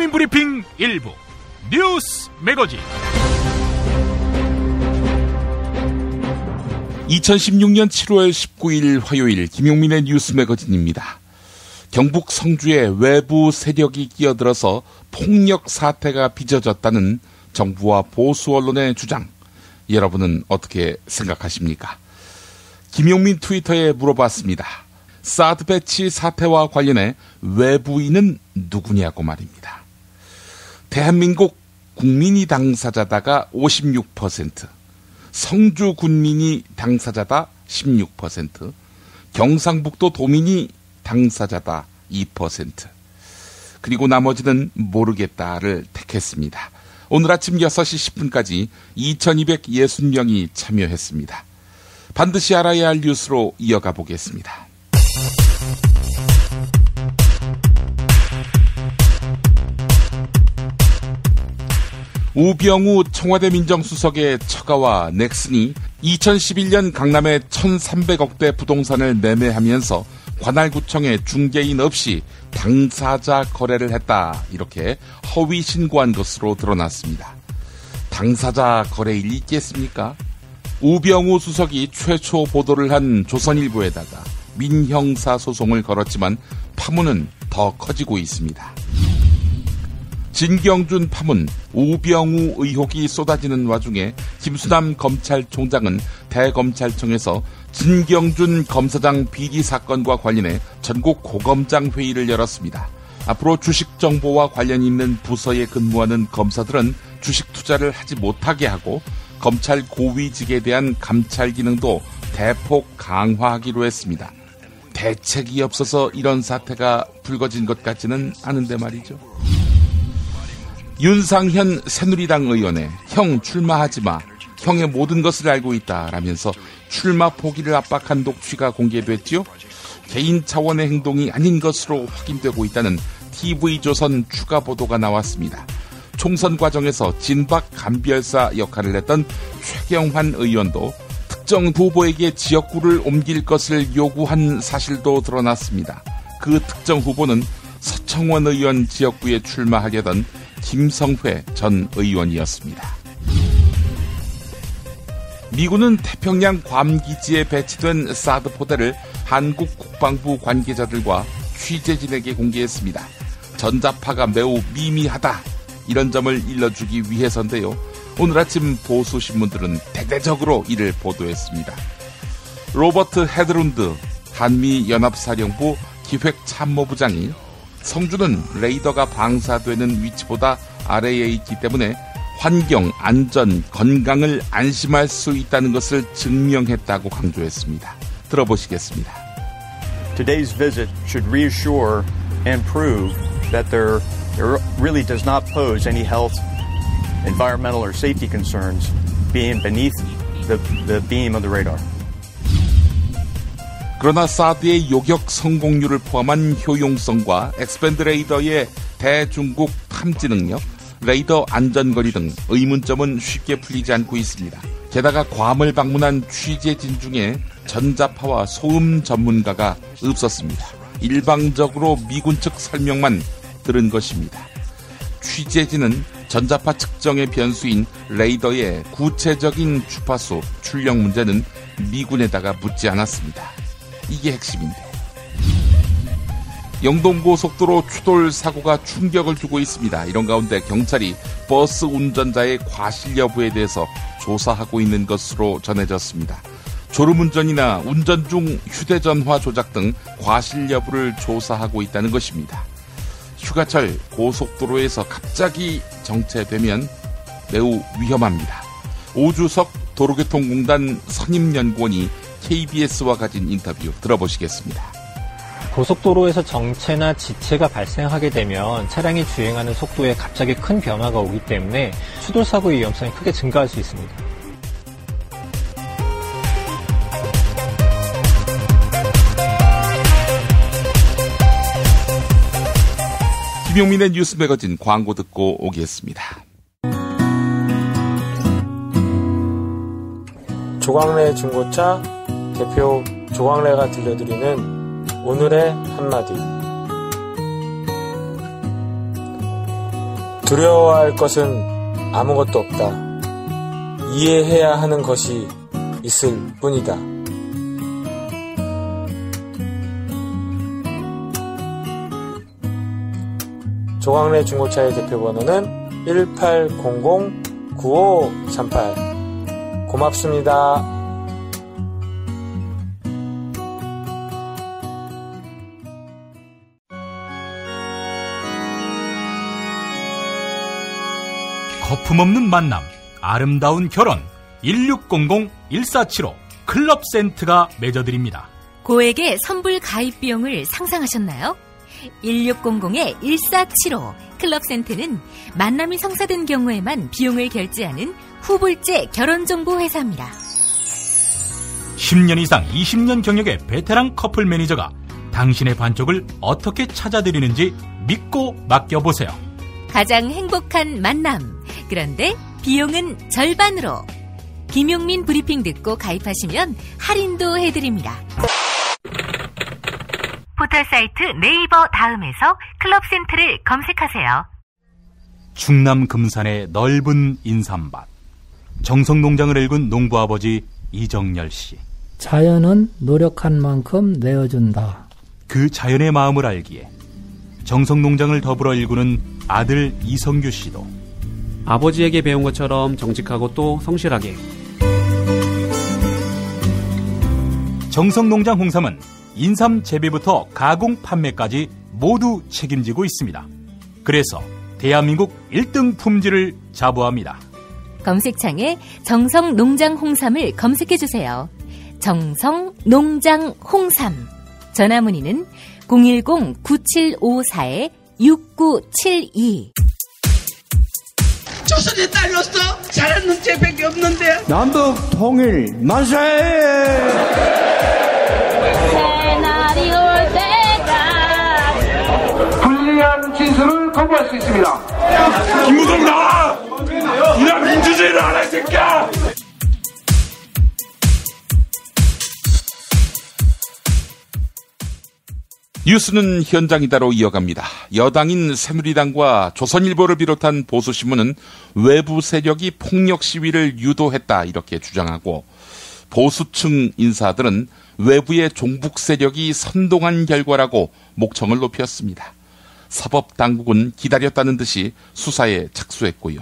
모닝 브리핑 일부 뉴스 매거진. 2016년 7월 19일 화요일 김용민의 뉴스 매거진입니다. 경북 성주에 외부 세력이 끼어들어서 폭력 사태가 빚어졌다는 정부와 보수 언론의 주장. 여러분은 어떻게 생각하십니까? 김용민 트위터에 물어봤습니다. 사드 배치 사태와 관련해 외부인은 누구냐고 말입니다. 대한민국 국민이 당사자다가 56%, 성주 군민이 당사자다 16%, 경상북도 도민이 당사자다 2%, 그리고 나머지는 모르겠다를 택했습니다. 오늘 아침 6시 10분까지 2260명이 참여했습니다. 반드시 알아야 할 뉴스로 이어가 보겠습니다. 우병우 청와대 민정수석의 처가와 넥슨이 2011년 강남에 1,300억대 부동산을 매매하면서 관할구청에 중개인 없이 당사자 거래를 했다, 이렇게 허위 신고한 것으로 드러났습니다. 당사자 거래일이 있겠습니까? 우병우 수석이 최초 보도를 한 조선일보에다가 민형사 소송을 걸었지만 파문은 더 커지고 있습니다. 진경준 파문, 우병우 의혹이 쏟아지는 와중에 김수남 검찰총장은 대검찰청에서 진경준 검사장 비리 사건과 관련해 전국 고검장 회의를 열었습니다. 앞으로 주식 정보와 관련 있는 부서에 근무하는 검사들은 주식 투자를 하지 못하게 하고 검찰 고위직에 대한 감찰 기능도 대폭 강화하기로 했습니다. 대책이 없어서 이런 사태가 불거진 것 같지는 않은데 말이죠. 윤상현 새누리당 의원의 형 출마하지 마, 형의 모든 것을 알고 있다라면서 출마 포기를 압박한 녹취가 공개됐지요. 개인 차원의 행동이 아닌 것으로 확인되고 있다는 TV조선 추가 보도가 나왔습니다. 총선 과정에서 진박 감별사 역할을 했던 최경환 의원도 특정 후보에게 지역구를 옮길 것을 요구한 사실도 드러났습니다. 그 특정 후보는 서청원 의원 지역구에 출마하려던 김성회 전 의원이었습니다. 미군은 태평양 괌 기지에 배치된 사드 포대를 한국 국방부 관계자들과 취재진에게 공개했습니다. 전자파가 매우 미미하다, 이런 점을 일러주기 위해서인데요. 오늘 아침 보수 신문들은 대대적으로 이를 보도했습니다. 로버트 헤드룬드 한미연합사령부 기획참모부장이 성주는 레이더가 방사되는 위치보다 아래에 있기 때문에 환경, 안전, 건강을 안심할 수 있다는 것을 증명했다고 강조했습니다. 들어보시겠습니다. Today's visit should reassure and prove that there really does not pose any health, environmental or safety concerns being beneath the beam of the radar. 그러나 사드의 요격 성공률을 포함한 효용성과 엑스밴드 레이더의 대중국 탐지 능력, 레이더 안전거리 등 의문점은 쉽게 풀리지 않고 있습니다. 게다가 괌을 방문한 취재진 중에 전자파와 소음 전문가가 없었습니다. 일방적으로 미군 측 설명만 들은 것입니다. 취재진은 전자파 측정의 변수인 레이더의 구체적인 주파수, 출력 문제는 미군에다가 묻지 않았습니다. 이게 핵심인데. 영동고속도로 추돌 사고가 충격을 주고 있습니다. 이런 가운데 경찰이 버스 운전자의 과실 여부에 대해서 조사하고 있는 것으로 전해졌습니다. 졸음운전이나 운전 중 휴대전화 조작 등 과실 여부를 조사하고 있다는 것입니다. 휴가철 고속도로에서 갑자기 정체되면 매우 위험합니다. 오주석 도로교통공단 선임연구원이 KBS와 가진 인터뷰 들어보시겠습니다. 고속도로에서 정체나 지체가 발생하게 되면 차량이 주행하는 속도에 갑자기 큰 변화가 오기 때문에 추돌사고의 위험성이 크게 증가할 수 있습니다. 김용민의 뉴스 매거진 광고 듣고 오겠습니다. 조광래 중고차 대표 조광래가 들려드리는 오늘의 한마디. 두려워할 것은 아무것도 없다. 이해해야 하는 것이 있을 뿐이다. 조광래 중고차의 대표번호는 1800-9538. 고맙습니다. 거품없는 만남, 아름다운 결혼 1600-1475 클럽센트가 맺어드립니다. 고액의 선불 가입 비용을 상상하셨나요? 1600-1475 클럽센트는 만남이 성사된 경우에만 비용을 결제하는 후불제 결혼정보회사입니다. 10년 이상 20년 경력의 베테랑 커플 매니저가 당신의 반쪽을 어떻게 찾아드리는지 믿고 맡겨보세요. 가장 행복한 만남. 그런데 비용은 절반으로. 김용민 브리핑 듣고 가입하시면 할인도 해드립니다. 포털사이트 네이버 다음에서 클럽센트를 검색하세요. 충남 금산의 넓은 인삼밭. 정성농장을 일군 농부아버지 이정열 씨. 자연은 노력한 만큼 내어준다. 그 자연의 마음을 알기에 정성농장을 더불어 일구는 아들 이성규 씨도 아버지에게 배운 것처럼 정직하고 또 성실하게. 정성농장 홍삼은 인삼 재배부터 가공 판매까지 모두 책임지고 있습니다. 그래서 대한민국 1등 품질을 자부합니다. 검색창에 정성농장 홍삼을 검색해주세요. 정성농장 홍삼. 전화문의는 010-9754-6972. 조선에 딸로서 잘하는 죄밖에 없는데. 남북 통일 만세! 새날이 올 때가 불리한 진술을 거부할 수 있습니다. 김무성 나와! 이런 민주주의를 하라, 이 새끼야! 뉴스는 현장이다로 이어갑니다. 여당인 새누리당과 조선일보를 비롯한 보수신문은 외부 세력이 폭력 시위를 유도했다 이렇게 주장하고, 보수층 인사들은 외부의 종북 세력이 선동한 결과라고 목청을 높였습니다. 사법당국은 기다렸다는 듯이 수사에 착수했고요.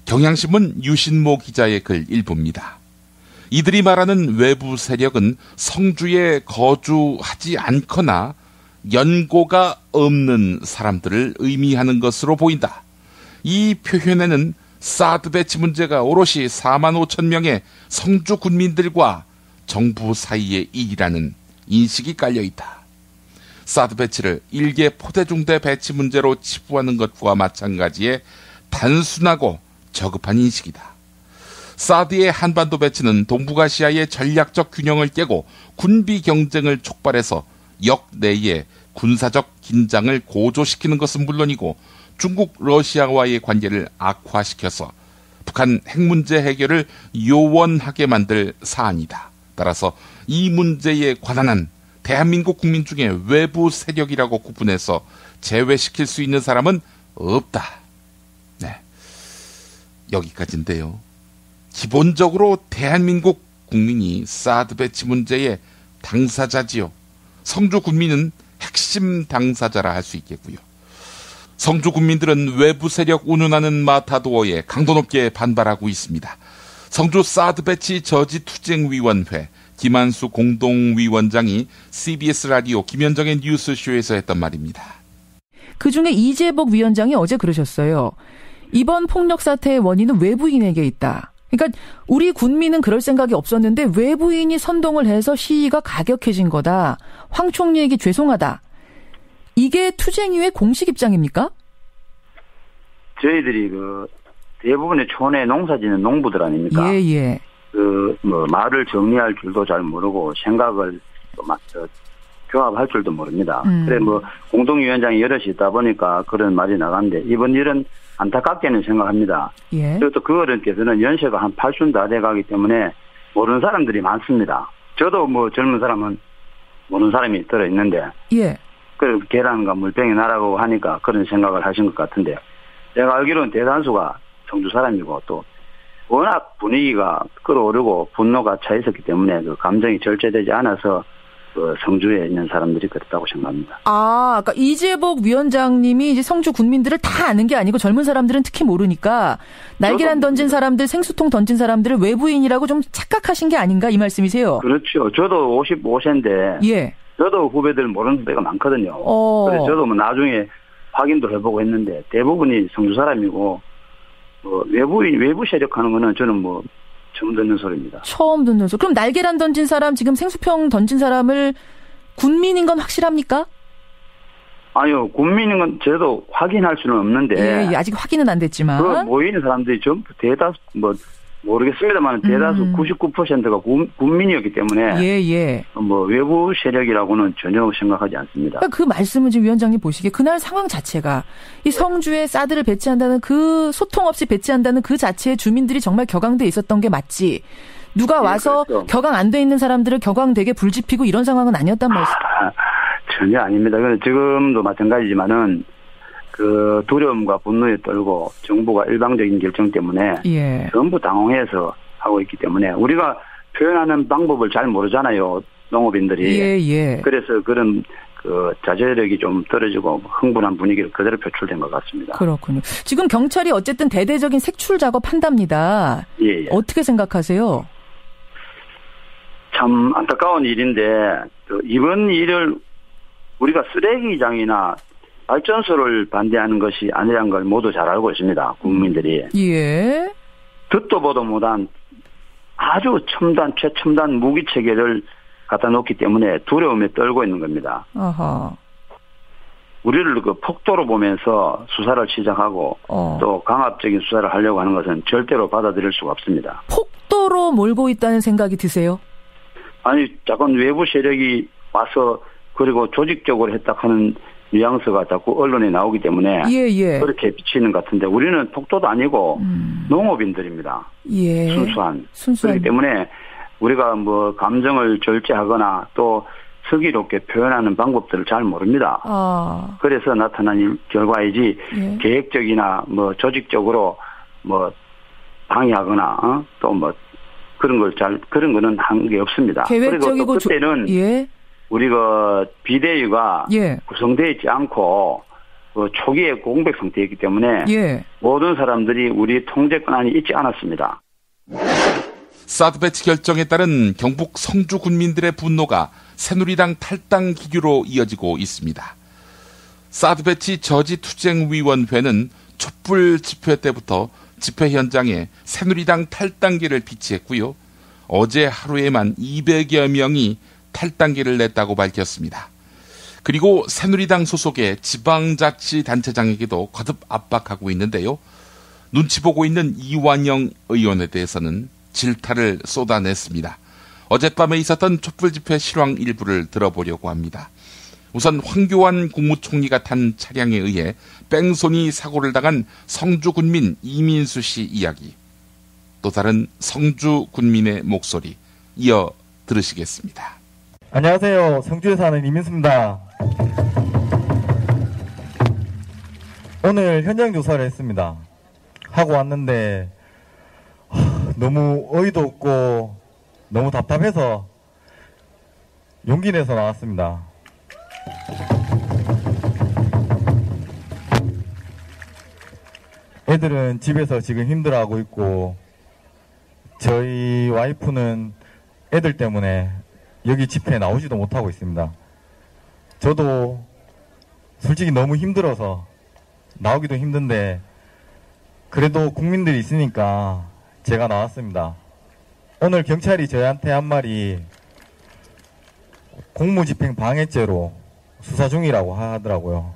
경향신문 유신모 기자의 글 일부입니다. 이들이 말하는 외부 세력은 성주에 거주하지 않거나 연고가 없는 사람들을 의미하는 것으로 보인다. 이 표현에는 사드 배치 문제가 오롯이 4만 5천 명의 성주 군민들과 정부 사이의 일이라는 인식이 깔려있다. 사드 배치를 일개 포대중대 배치 문제로 치부하는 것과 마찬가지의 단순하고 저급한 인식이다. 사드의 한반도 배치는 동북아시아의 전략적 균형을 깨고 군비 경쟁을 촉발해서 역내의 군사적 긴장을 고조시키는 것은 물론이고, 중국, 러시아와의 관계를 악화시켜서 북한 핵 문제 해결을 요원하게 만들 사안이다. 따라서 이 문제에 관한한 대한민국 국민 중에 외부 세력이라고 구분해서 제외시킬 수 있는 사람은 없다. 네, 여기까지인데요. 기본적으로 대한민국 국민이 사드 배치 문제의 당사자지요. 성주 군민은 핵심 당사자라 할 수 있겠고요. 성주 군민들은 외부 세력 운운하는 마타도어에 강도 높게 반발하고 있습니다. 성주 사드 배치 저지투쟁위원회 김한수 공동위원장이 CBS 라디오 김현정의 뉴스쇼에서 했던 말입니다. 그중에 이재복 위원장이 어제 그러셨어요. 이번 폭력 사태의 원인은 외부인에게 있다. 그러니까 우리 군민은 그럴 생각이 없었는데 외부인이 선동을 해서 시위가 가격해진 거다. 황 총리에게 죄송하다. 이게 투쟁위의 공식 입장입니까? 저희들이 대부분의 촌에 농사짓는 농부들 아닙니까? 예. 말을 정리할 줄도 잘 모르고 생각을 조합할 줄도 모릅니다. 그래 공동위원장이 여럿이 있다 보니까 그런 말이 나갔는데, 이번 일은 안타깝게는 생각합니다. 예. 그리고 또 그 어른께서는 연세가 한 80 다 돼가기 때문에 모르는 사람들이 많습니다. 저도 젊은 사람은 모르는 사람이 들어있는데, 예. 계란과 물병이 날아가고 하니까 그런 생각을 하신 것 같은데, 제가 알기로는 대다수가 성주 사람이고 또 워낙 분위기가 끌어오르고 분노가 차 있었기 때문에 그 감정이 절제되지 않아서 그 성주에 있는 사람들이 그랬다고 생각합니다. 그러니까 이재복 위원장님이 이제 성주 군민들을 다 아는 게 아니고 젊은 사람들은 특히 모르니까 날계란 던진 사람들, 생수통 던진 사람들을 외부인이라고 좀 착각하신 게 아닌가 이 말씀이세요? 그렇죠. 저도 55세인데 예. 저도 후배들 모르는 후배가 많거든요. 그래서 저도 뭐 나중에 확인도 해보고 했는데 대부분이 성주 사람이고 외부 세력하는 거는 저는 뭐 처음 듣는 소리입니다. 처음 듣는 소리. 그럼 날계란 던진 사람, 지금 생수병 던진 사람을 군민인 건 확실합니까? 아니요. 군민인 건 저도 확인할 수는 없는데. 예, 아직 확인은 안 됐지만. 그 모이는 사람들이 전부 대다수 모르겠습니다만 대다수 99%가 군민이었기 때문에. 예. 뭐 외부 세력이라고는 전혀 생각하지 않습니다. 그러니까 그 말씀은 지금 위원장님 보시기에 그날 상황 자체가 이 성주에 사드를 배치한다는 그 소통 없이 배치한다는 그 자체에 주민들이 정말 격앙돼 있었던 게 맞지. 누가 와서 그렇죠. 격앙 안 돼 있는 사람들을 격앙되게 불지피고 이런 상황은 아니었단 말씀. 전혀 아닙니다. 지금도 마찬가지지만은 그 두려움과 분노에 떨고 정부가 일방적인 결정 때문에 전부 당황해서 하고 있기 때문에 우리가 표현하는 방법을 잘 모르잖아요. 농업인들이. 그래서 그런 그 자제력이 좀 떨어지고 흥분한 분위기를 그대로 표출된 것 같습니다. 그렇군요. 지금 경찰이 어쨌든 대대적인 색출 작업한답니다. 어떻게 생각하세요? 참 안타까운 일인데 이번 일을 우리가 쓰레기장이나 발전소를 반대하는 것이 아니라는 걸 모두 잘 알고 있습니다. 국민들이. 듣도 보도 못한 아주 최첨단 무기체계를 갖다 놓기 때문에 두려움에 떨고 있는 겁니다. 우리를 그 폭도로 보면서 수사를 시작하고 또 강압적인 수사를 하려고 하는 것은 절대로 받아들일 수가 없습니다. 폭도로 몰고 있다는 생각이 드세요? 아니, 자꾸 외부 세력이 와서 그리고 조직적으로 했다 하는 뉘앙스가 자꾸 언론에 나오기 때문에 그렇게 비치는 것 같은데 우리는 폭도도 아니고 농업인들입니다. 순수한. 그렇기 때문에 우리가 뭐 감정을 절제하거나 또 슬기롭게 표현하는 방법들을 잘 모릅니다. 그래서 나타난 결과이지 계획적이나 뭐 조직적으로 뭐 방해하거나 또 뭐 그런 거는 한 게 없습니다. 계획적이고 그리고 또 그때는 우리가 비대위가 구성되어 있지 않고 초기에 공백 상태였기 때문에 모든 사람들이 우리 통제권 안에 있지 않았습니다. 사드 배치 결정에 따른 경북 성주 군민들의 분노가 새누리당 탈당 기류로 이어지고 있습니다. 사드 배치 저지투쟁위원회는 촛불 집회 때부터 집회 현장에 새누리당 탈당계를 비치했고요. 어제 하루에만 200여 명이 탈당계를 냈다고 밝혔습니다. 그리고 새누리당 소속의 지방자치단체장에게도 거듭 압박하고 있는데요. 눈치 보고 있는 이완영 의원에 대해서는 질타를 쏟아냈습니다. 어젯밤에 있었던 촛불 집회 실황 일부를 들어보려고 합니다. 우선 황교안 국무총리가 탄 차량에 의해 뺑소니 사고를 당한 성주 군민 이민수 씨 이야기, 또 다른 성주 군민의 목소리 이어 들으시겠습니다. 안녕하세요. 성주에 사는 이민수입니다. 오늘 현장 조사를 했습니다. 하고 왔는데 너무 어이도 없고 너무 답답해서 용기 내서 나왔습니다. 애들은 집에서 지금 힘들어하고 있고 저희 와이프는 애들 때문에 여기 집회에 나오지도 못하고 있습니다. 저도 솔직히 너무 힘들어서 나오기도 힘든데 그래도 국민들이 있으니까 제가 나왔습니다. 오늘 경찰이 저희한테 한 말이 공무집행 방해죄로 수사 중이라고 하더라고요.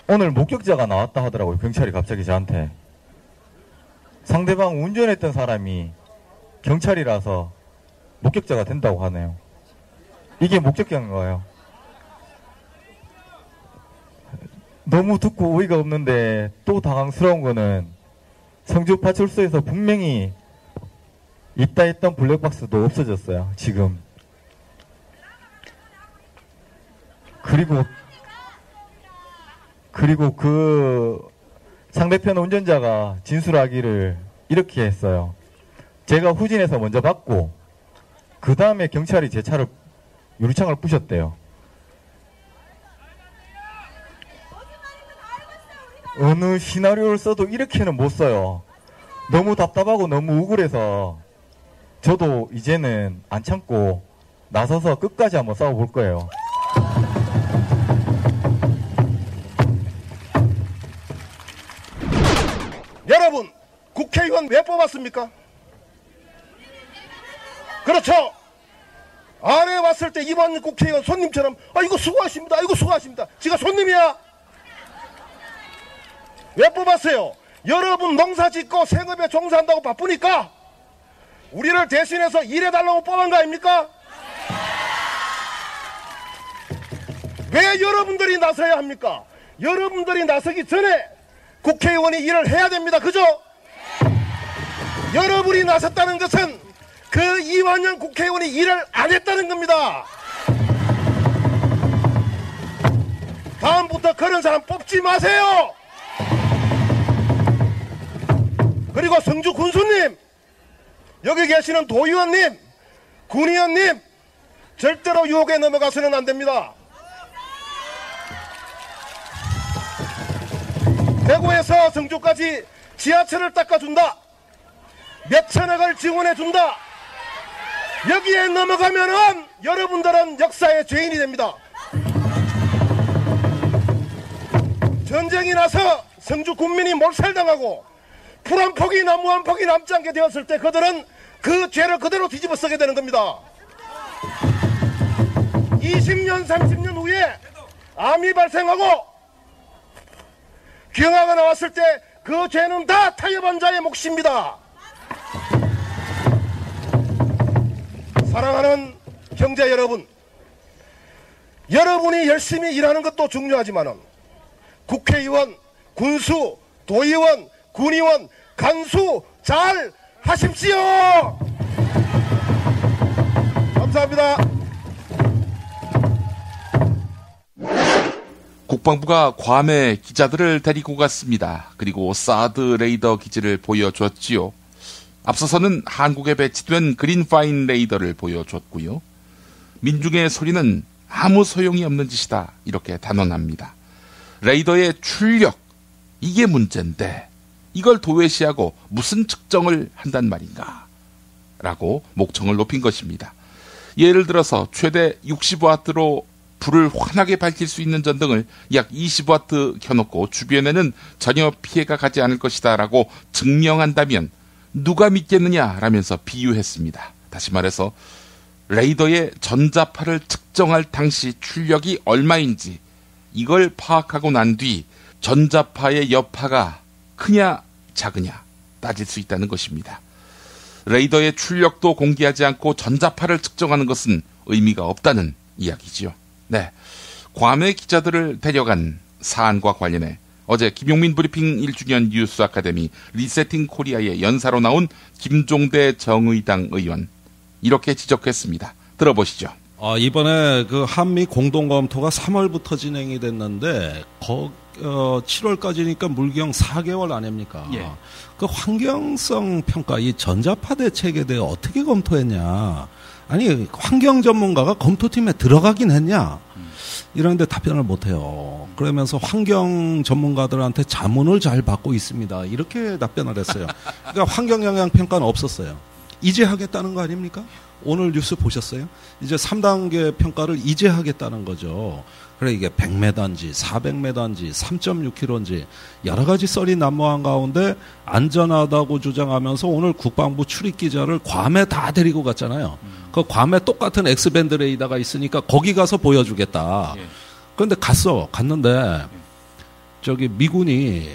오늘 목격자가 나왔다 하더라고요. 경찰이 갑자기 저한테. 상대방 운전했던 사람이 경찰이라서 목격자가 된다고 하네요. 이게 목격자인 거예요. 너무 듣고 어이가 없는데 또 당황스러운 거는 성주 파출소에서 분명히 있다 했던 블랙박스도 없어졌어요. 지금 그리고 그 상대편 운전자가 진술하기를 이렇게 했어요. 제가 후진해서 먼저 받고 그 다음에 경찰이 제 차를 유리창을 부셨대요. 어느 시나리오를 써도 이렇게는 못 써요. 너무 답답하고 너무 우울해서 저도 이제는 안 참고 나서서 끝까지 한번 싸워볼 거예요. 여러분, 국회의원 왜 뽑았습니까? 그렇죠. 안에 왔을 때 이번 국회의원 손님처럼 이거 수고하십니다. 이거 수고하십니다. 지가 손님이야. 왜 뽑았어요? 여러분 농사 짓고 생업에 종사한다고 바쁘니까 우리를 대신해서 일해달라고 뽑은 거 아닙니까? 왜 여러분들이 나서야 합니까? 여러분들이 나서기 전에 국회의원이 일을 해야 됩니다. 그죠? 여러분이 나섰다는 것은 그 이완영 국회의원이 일을 안 했다는 겁니다. 다음부터 그런 사람 뽑지 마세요. 그리고 성주 군수님, 여기 계시는 도의원님, 군의원님, 절대로 유혹에 넘어가서는 안 됩니다. 대구에서 성주까지 지하철을 닦아준다. 몇천억을 지원해준다. 여기에 넘어가면은 여러분들은 역사의 죄인이 됩니다. 전쟁이 나서 성주 군민이 몰살당하고 풀 한 폭이 나무 한 폭이 남지 않게 되었을 때 그들은 그 죄를 그대로 뒤집어 쓰게 되는 겁니다. 20년 30년 후에 암이 발생하고 경화가 나왔을 때 그 죄는 다 타협한 자의 몫입니다. 사랑하는 형제 여러분, 여러분이 열심히 일하는 것도 중요하지만 국회의원, 군수, 도의원, 군의원, 간수 잘 하십시오. 감사합니다. 국방부가 괌에 기자들을 데리고 갔습니다. 그리고 사드 레이더 기지를 보여줬지요. 앞서서는 한국에 배치된 그린파인 레이더를 보여줬고요. 민중의 소리는 아무 소용이 없는 짓이다, 이렇게 단언합니다. 레이더의 출력, 이게 문제인데 이걸 도외시하고 무슨 측정을 한단 말인가 라고 목청을 높인 것입니다. 예를 들어서 최대 60와트로 불을 환하게 밝힐 수 있는 전등을 약 20와트 켜놓고 주변에는 전혀 피해가 가지 않을 것이다 라고 증명한다면 누가 믿겠느냐라면서 비유했습니다. 다시 말해서 레이더의 전자파를 측정할 당시 출력이 얼마인지 이걸 파악하고 난 뒤 전자파의 여파가 크냐 작으냐 따질 수 있다는 것입니다. 레이더의 출력도 공개하지 않고 전자파를 측정하는 것은 의미가 없다는 이야기지요. 네, 괌의 기자들을 데려간 사안과 관련해 어제 김용민 브리핑 1주년 뉴스 아카데미 리세팅 코리아의 연사로 나온 김종대 정의당 의원 이렇게 지적했습니다. 들어보시죠. 이번에 그 한미 공동검토가 3월부터 진행이 됐는데 7월까지니까 물경 4개월 아닙니까? 예. 그 환경성 평가, 이 전자파 대책에 대해 어떻게 검토했냐? 아니 환경 전문가가 검토팀에 들어가긴 했냐? 이런데 답변을 못해요. 그러면서 환경 전문가들한테 자문을 잘 받고 있습니다. 이렇게 답변을 했어요. 그러니까 환경 영향 평가는 없었어요. 이제 하겠다는 거 아닙니까? 오늘 뉴스 보셨어요? 이제 3단계 평가를 이제 하겠다는 거죠. 그래 이게 100m인지 400m인지 3.6km인지 여러 가지 썰이 난무한 가운데 안전하다고 주장하면서 오늘 국방부 출입 기자를 괌에 다 데리고 갔잖아요. 그 괌에 똑같은 X밴드 레이더가 있으니까 거기 가서 보여주겠다. 그런데 갔는데 저기 미군이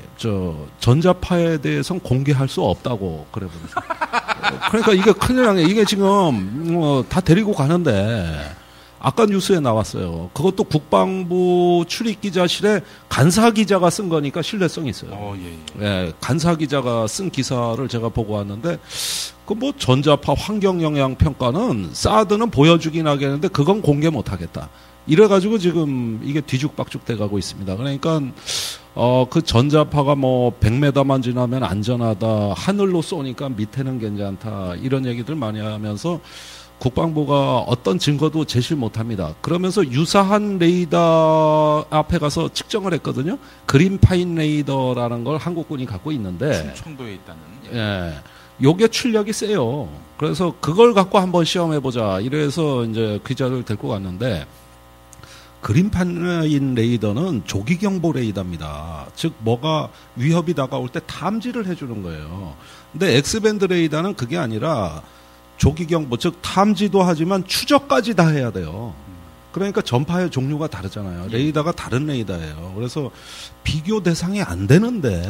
전자파에 대해서는 공개할 수 없다고 그래 보니까. 그러니까 이게 큰일 나네. 이게 지금 다 데리고 가는데 아까 뉴스에 나왔어요. 그것도 국방부 출입기자실에 간사기자가 쓴 거니까 신뢰성이 있어요. 예, 간사기자가 쓴 기사를 제가 보고 왔는데 그 뭐 전자파 환경 영향 평가는 사드는 보여주긴 하겠는데 그건 공개 못 하겠다. 이래가지고 지금 이게 뒤죽박죽 돼가고 있습니다. 그러니까 그 전자파가 뭐 100m만 지나면 안전하다, 하늘로 쏘니까 밑에는 괜찮다, 이런 얘기들 많이 하면서 국방부가 어떤 증거도 제시를 못합니다. 그러면서 유사한 레이더 앞에 가서 측정을 했거든요. 그린파인 레이더라는 걸 한국군이 갖고 있는데 충청도에 있다는. 예, 요게 출력이 세요. 그래서 그걸 갖고 한번 시험해보자, 이래서 이제 기자를 데리고 갔는데, 그린파인 레이더는 조기경보 레이더입니다. 즉 뭐가 위협이 다가올 때 탐지를 해주는 거예요. 근데 X밴드 레이더는 그게 아니라 조기경보, 즉 탐지도 하지만 추적까지 다 해야 돼요. 그러니까 전파의 종류가 다르잖아요. 레이더가 다른 레이더예요. 그래서 비교 대상이 안 되는데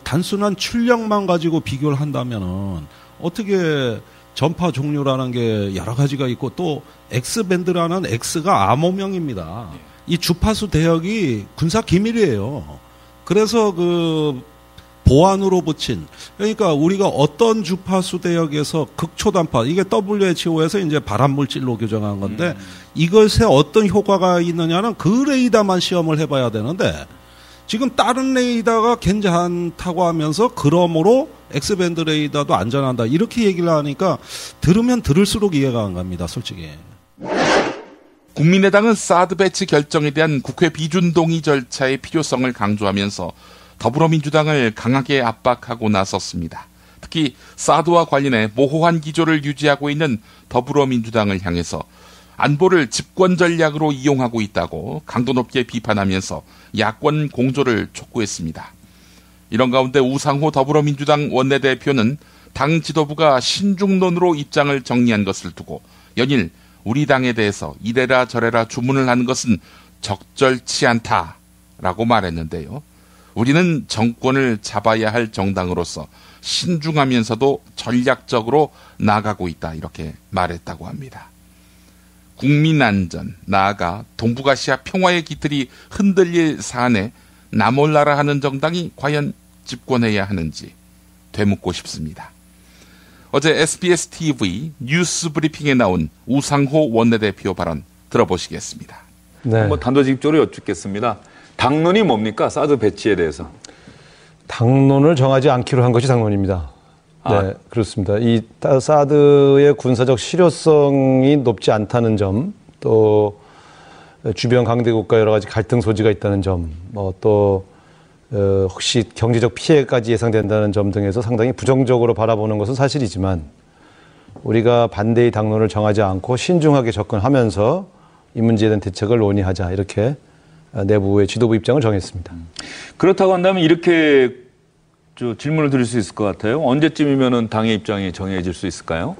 단순한 출력만 가지고 비교를 한다면은 어떻게 전파 종류라는 게 여러 가지가 있고, 또 X밴드라는 X가 암호명입니다. 이 주파수 대역이 군사 기밀이에요. 그래서 그 보안으로 붙인, 그러니까 우리가 어떤 주파수 대역에서 극초단파, 이게 WHO에서 이제 발암물질로 규정한 건데, 이것에 어떤 효과가 있느냐는 그 레이더만 시험을 해봐야 되는데, 지금 다른 레이더가 괜찮다고 하면서 그러므로 X밴드 레이더도 안전하다, 이렇게 얘기를 하니까 들으면 들을수록 이해가 안 갑니다, 솔직히. 국민의당은 사드 배치 결정에 대한 국회 비준동의 절차의 필요성을 강조하면서 더불어민주당을 강하게 압박하고 나섰습니다. 특히 사드와 관련해 모호한 기조를 유지하고 있는 더불어민주당을 향해서 안보를 집권 전략으로 이용하고 있다고 강도 높게 비판하면서 야권 공조를 촉구했습니다. 이런 가운데 우상호 더불어민주당 원내대표는 당 지도부가 신중론으로 입장을 정리한 것을 두고 연일 우리 당에 대해서 이래라 저래라 주문을 하는 것은 적절치 않다라고 말했는데요. 우리는 정권을 잡아야 할 정당으로서 신중하면서도 전략적으로 나아가고 있다, 이렇게 말했다고 합니다. 국민안전, 나아가 동북아시아 평화의 기틀이 흔들릴 사안에 나몰라라 하는 정당이 과연 집권해야 하는지 되묻고 싶습니다. 어제 SBS TV 뉴스 브리핑에 나온 우상호 원내대표 발언 들어보시겠습니다. 네. 한번 단도직입적으로 여쭙겠습니다. 당론이 뭡니까? 사드 배치에 대해서. 당론을 정하지 않기로 한 것이 당론입니다. 네, 그렇습니다. 이 사드의 군사적 실효성이 높지 않다는 점, 또 주변 강대국과 여러 가지 갈등 소지가 있다는 점, 또 혹시 경제적 피해까지 예상된다는 점 등에서 상당히 부정적으로 바라보는 것은 사실이지만, 우리가 반대의 당론을 정하지 않고 신중하게 접근하면서 이 문제에 대한 대책을 논의하자, 이렇게 내부의 지도부 입장을 정했습니다. 그렇다고 한다면 이렇게 질문을 드릴 수 있을 것 같아요. 언제쯤이면은 당의 입장이 정해질 수 있을까요?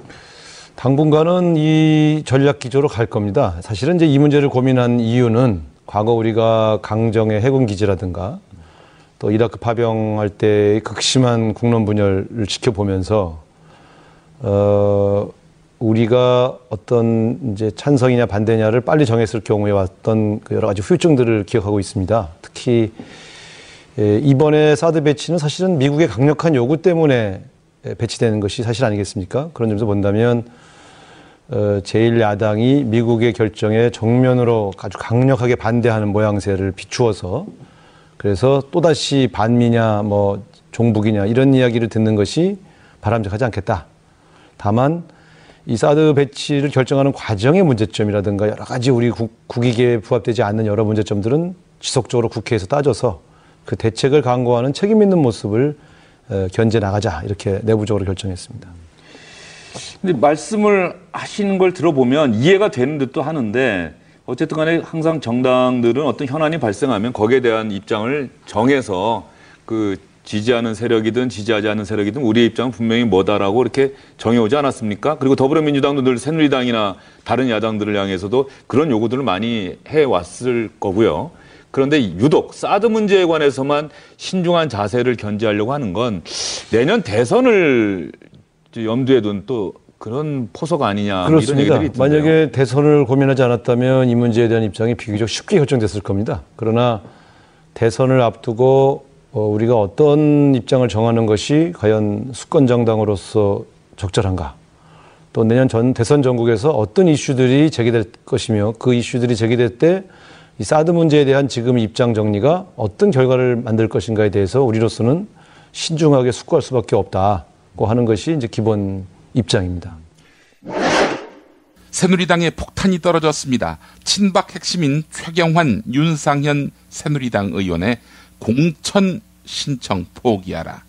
당분간은 이 전략 기조로 갈 겁니다. 사실은 이제 이 문제를 고민한 이유는 과거 우리가 강정의 해군 기지라든가 또 이라크 파병할 때의 극심한 국론 분열을 지켜보면서 우리가 어떤 이제 찬성이냐 반대냐를 빨리 정했을 경우에 왔던 그 여러 가지 후유증들을 기억하고 있습니다. 특히 이번에 사드 배치는 사실은 미국의 강력한 요구 때문에 배치되는 것이 사실 아니겠습니까? 그런 점에서 본다면 제1야당이 미국의 결정에 정면으로 아주 강력하게 반대하는 모양새를 비추어서, 그래서 또다시 반미냐 종북이냐 이런 이야기를 듣는 것이 바람직하지 않겠다. 다만 이 사드 배치를 결정하는 과정의 문제점이라든가 여러 가지 우리 국익에 부합되지 않는 여러 문제점들은 지속적으로 국회에서 따져서 그 대책을 강구하는 책임 있는 모습을 견제 나가자, 이렇게 내부적으로 결정했습니다. 근데 말씀을 하시는 걸 들어보면 이해가 되는 듯도 하는데, 어쨌든 간에 항상 정당들은 어떤 현안이 발생하면 거기에 대한 입장을 정해서 그 지지하는 세력이든 지지하지 않는 세력이든 우리의 입장은 분명히 뭐다라고 이렇게 정해오지 않았습니까? 그리고 더불어민주당도 늘 새누리당이나 다른 야당들을 향해서도 그런 요구들을 많이 해왔을 거고요. 그런데 유독 사드 문제에 관해서만 신중한 자세를 견지하려고 하는 건 내년 대선을 염두에 둔 또 그런 포석 아니냐, 그렇습니다. 이런 얘기들이 있던데요. 만약에 대선을 고민하지 않았다면 이 문제에 대한 입장이 비교적 쉽게 결정됐을 겁니다. 그러나 대선을 앞두고 우리가 어떤 입장을 정하는 것이 과연 수권 정당으로서 적절한가, 또 내년 대선 전국에서 어떤 이슈들이 제기될 것이며 그 이슈들이 제기될 때 이 사드 문제에 대한 지금 입장 정리가 어떤 결과를 만들 것인가에 대해서 우리로서는 신중하게 숙고할 수밖에 없다고 하는 것이 이제 기본 입장입니다. 새누리당에 폭탄이 떨어졌습니다. 친박 핵심인 최경환, 윤상현 새누리당 의원의 공천 신청 포기하라.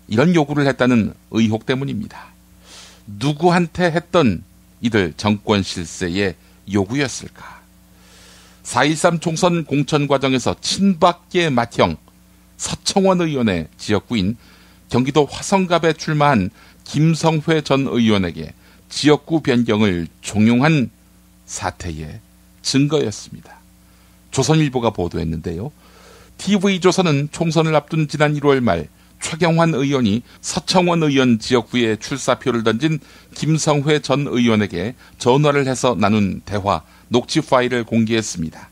이런 요구를 했다는 의혹 때문입니다. 누구한테 했던 이들 정권 실세의 요구였을까? 4.13 총선 공천 과정에서 친박계 맏형 서청원 의원의 지역구인 경기도 화성갑에 출마한 김성회 전 의원에게 지역구 변경을 종용한 사태의 증거였습니다. 조선일보가 보도했는데요. TV조선은 총선을 앞둔 지난 1월 말 최경환 의원이 서청원 의원 지역구에 출사표를 던진 김성회 전 의원에게 전화를 해서 나눈 대화 녹취 파일을 공개했습니다.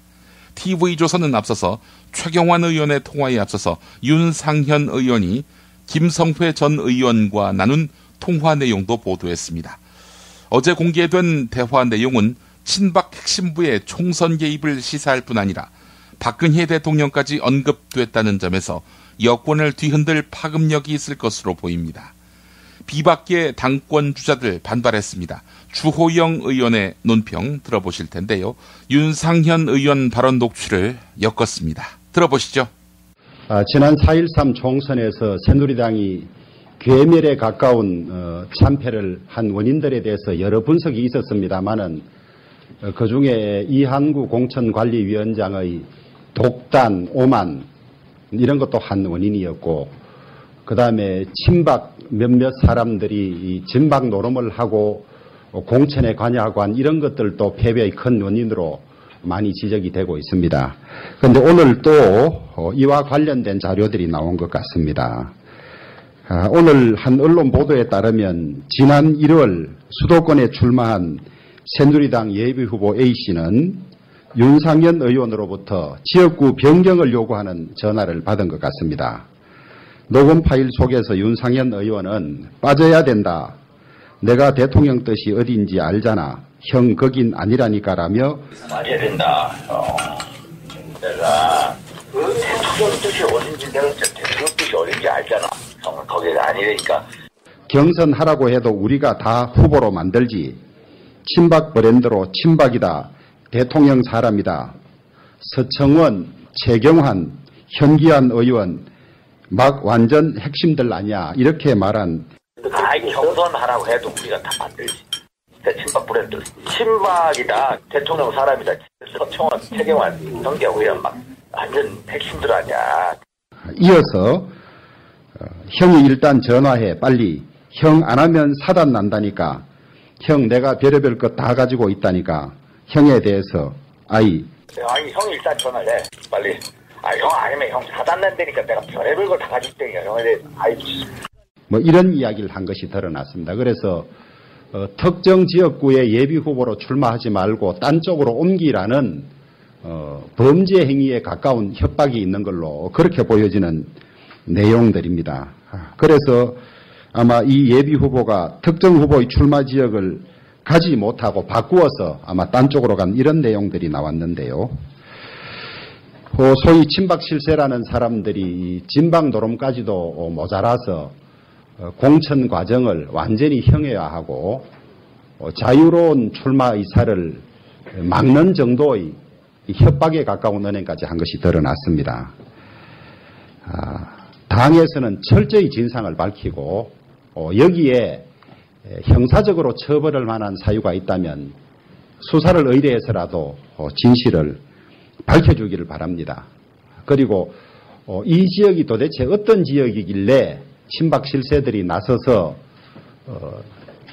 TV조선은 앞서서 최경환 의원의 통화에 앞서서 윤상현 의원이 김성회 전 의원과 나눈 통화 내용도 보도했습니다. 어제 공개된 대화 내용은 친박 핵심부의 총선 개입을 시사할 뿐 아니라 박근혜 대통령까지 언급됐다는 점에서 여권을 뒤흔들 파급력이 있을 것으로 보입니다. 비박계 당권 주자들 반발했습니다. 주호영 의원의 논평 들어보실 텐데요. 윤상현 의원 발언 녹취를 엮었습니다. 들어보시죠. 지난 4.13 총선에서 새누리당이 괴멸에 가까운 참패를 한 원인들에 대해서 여러 분석이 있었습니다만은 그중에 이한구 공천관리위원장의 독단, 오만 이런 것도 한 원인이었고 그 다음에 친박 몇몇 사람들이 진박 노름을 하고 공천에 관여하고 한 이런 것들도 패배의 큰 원인으로 많이 지적이 되고 있습니다. 그런데 오늘 또 이와 관련된 자료들이 나온 것 같습니다. 오늘 한 언론 보도에 따르면 지난 1월 수도권에 출마한 새누리당 예비후보 A씨는 윤상현 의원으로부터 지역구 변경을 요구하는 전화를 받은 것 같습니다. 녹음 파일 속에서 윤상현 의원은 빠져야 된다. 내가 대통령 뜻이 어딘지 알잖아. 형 거긴 아니라니까라며 빠져야 된다. 내가 그 대통령 뜻이 어딘지 내가 대통령 뜻이 어딘지 알잖아. 형은 거기가 아니라니까. 경선하라고 해도 우리가 다 후보로 만들지. 친박 브랜드로 친박이다. 대통령 사람이다. 서청원, 최경환, 현기환 의원 막 완전 핵심들 아니야. 이렇게 말한. 경선하라고 해도 우리가 다 만들지. 친박 브랜드. 친박이다. 대통령 사람이다. 서청원, 최경환, 현기환 의원 막 완전 핵심들 아니야. 이어서 형이 일단 전화해. 빨리. 형 안 하면 사단 난다니까. 형 내가 별의별 것 다 가지고 있다니까. 형에 대해서 아니 형이 일단 전화를 해. 빨리. 형 아니면 형 사단 난다니까 내가 별의별 걸 다 가지고 있다니까. 형에 대해서 뭐 이런 이야기를 한 것이 드러났습니다. 그래서 특정 지역구의 예비후보로 출마하지 말고 딴 쪽으로 옮기라는 범죄 행위에 가까운 협박이 있는 걸로 그렇게 보여지는 내용들입니다. 그래서 아마 이 예비후보가 특정 후보의 출마 지역을 가지 못하고 바꾸어서 아마 딴 쪽으로 간 이런 내용들이 나왔는데요. 소위 친박 실세라는 사람들이 진박 노름까지도 모자라서 공천 과정을 완전히 형해화하고 자유로운 출마 의사를 막는 정도의 협박에 가까운 언행까지 한 것이 드러났습니다. 당에서는 철저히 진상을 밝히고 여기에 형사적으로 처벌할 만한 사유가 있다면 수사를 의뢰해서라도 진실을 밝혀주기를 바랍니다. 그리고 이 지역이 도대체 어떤 지역이길래 친박 실세들이 나서서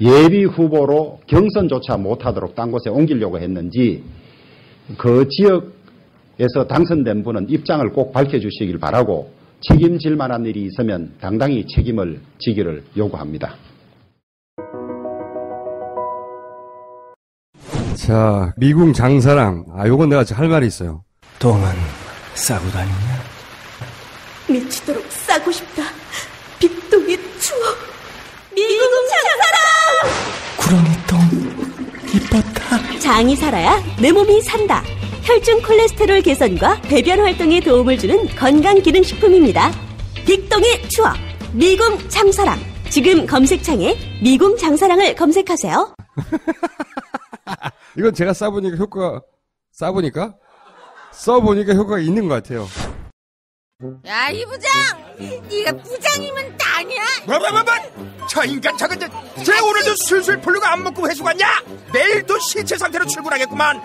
예비 후보로 경선조차 못하도록 딴 곳에 옮기려고 했는지 그 지역에서 당선된 분은 입장을 꼭 밝혀주시길 바라고 책임질 만한 일이 있으면 당당히 책임을 지기를 요구합니다. 자, 미궁 장사랑. 요건 내가 할 말이 있어요. 똥은 싸고 다니냐? 미치도록 싸고 싶다. 빅동의 추억. 미궁 장사랑! 당이 살아야 내 몸이 산다. 혈중 콜레스테롤 개선과 배변 활동에 도움을 주는 건강기능식품입니다. 빅동의 추억 미궁 장사랑. 지금 검색창에 미궁 장사랑을 검색하세요. 이건 제가 써보니까 효과가 있는 것 같아요. 야, 이 부장! 네가 부장이면 땅이야? 뭐? 저 인간 저건 쟤 오늘도 술술 풀리고 안 먹고 회수 갔냐? 내일도 신체 상태로 출근하겠구만.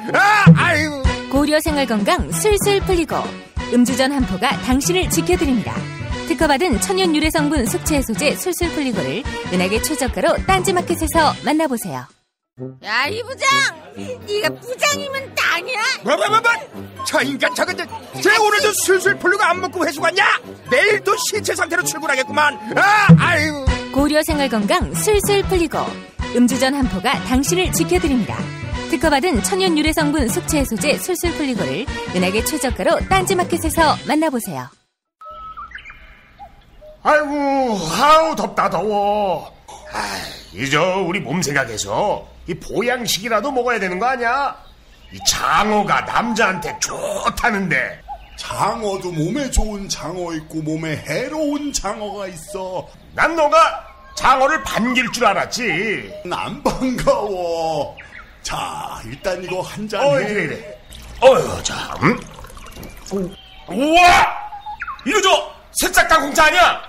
아유. 고려 생활건강 술술 풀리고 음주전 한 포가 당신을 지켜드립니다. 특허받은 천연 유래 성분 숙취 해소제 술술 풀리고를 은하계 최저가로 딴지마켓에서 만나보세요. 야, 이 부장! 네가 부장이면 땅이야? 뭐? 저 인간 저건 쟤 오늘도 술술 풀리고 안 먹고 회수 갔냐? 내일도 신체 상태로 출근하겠구만. 아유. 고려 생활건강 술술 풀리고 음주전 한 포가 당신을 지켜드립니다. 특허받은 천연 유래 성분 숙취 해소제 술술 풀리고를 은하계 최저가로 딴지마켓에서 만나보세요. 아이고, 아우 덥다 더워. 이제 우리 몸 생각해서 이 보양식이라도 먹어야 되는 거 아니야? 이 장어가 남자한테 좋다는데. 장어도 몸에 좋은 장어 있고 몸에 해로운 장어가 있어. 난 너가 장어를 반길 줄 알았지. 안 반가워. 자, 일단 이거 한 잔 해. 그래. 자, 우와! 이거 저 새싹 땅콩차 아니야?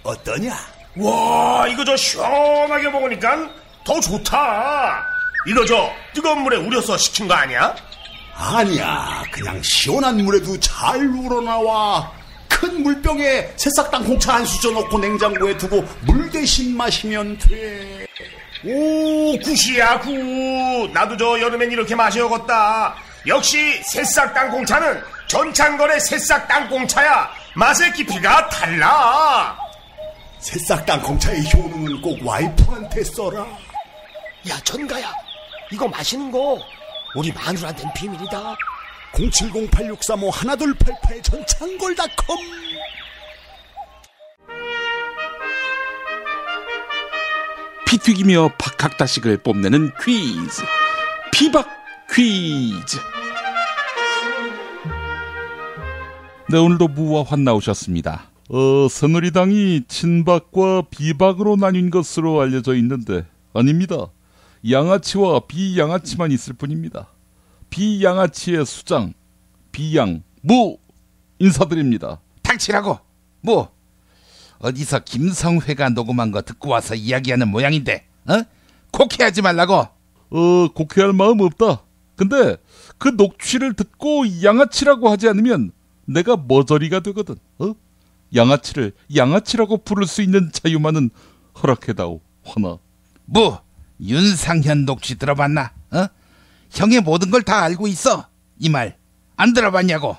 어떠냐? 와, 이거 저 시원하게 먹으니까 더 좋다. 이거 저 뜨거운 물에 우려서 식힌 거 아니야? 아니야, 그냥 시원한 물에도 잘 우러나와. 큰 물병에 새싹 땅콩차 한 수저 넣고 냉장고에 두고 물 대신 마시면 돼. 오, 굿이야, 굿. 나도 저 여름엔 이렇게 마셔야겠다. 역시 새싹 땅콩차는 전창걸의 새싹 땅콩차야. 맛의 깊이가 달라. 새싹 땅콩차의 효능은 꼭 와이프한테 써라. 야, 전가야, 이거 마시는 거 우리 마누라한테는 비밀이다. 070-8635-1288 전창걸닷컴. 피튀기며 박학다식을 뽐내는 퀴즈, 피박 퀴즈. 네, 오늘도 무와 환 나오셨습니다. 새누리당이 친박과 비박으로 나뉜 것으로 알려져 있는데 아닙니다. 양아치와 비양아치만 있을 뿐입니다. 비양아치의 수장, 비양, 무 인사드립니다. 닥치라고. 뭐 어디서 김성회가 녹음한 거 듣고 와서 이야기하는 모양인데, 곡해하지 말라고. 곡해할 마음 없다. 근데 그 녹취를 듣고 양아치라고 하지 않으면 내가 머저리가 되거든. 양아치를 양아치라고 부를 수 있는 자유만은 허락해다오. 화나. 뭐 윤상현 녹취 들어봤나? 형의 모든 걸 다 알고 있어. 이 말 안 들어봤냐고.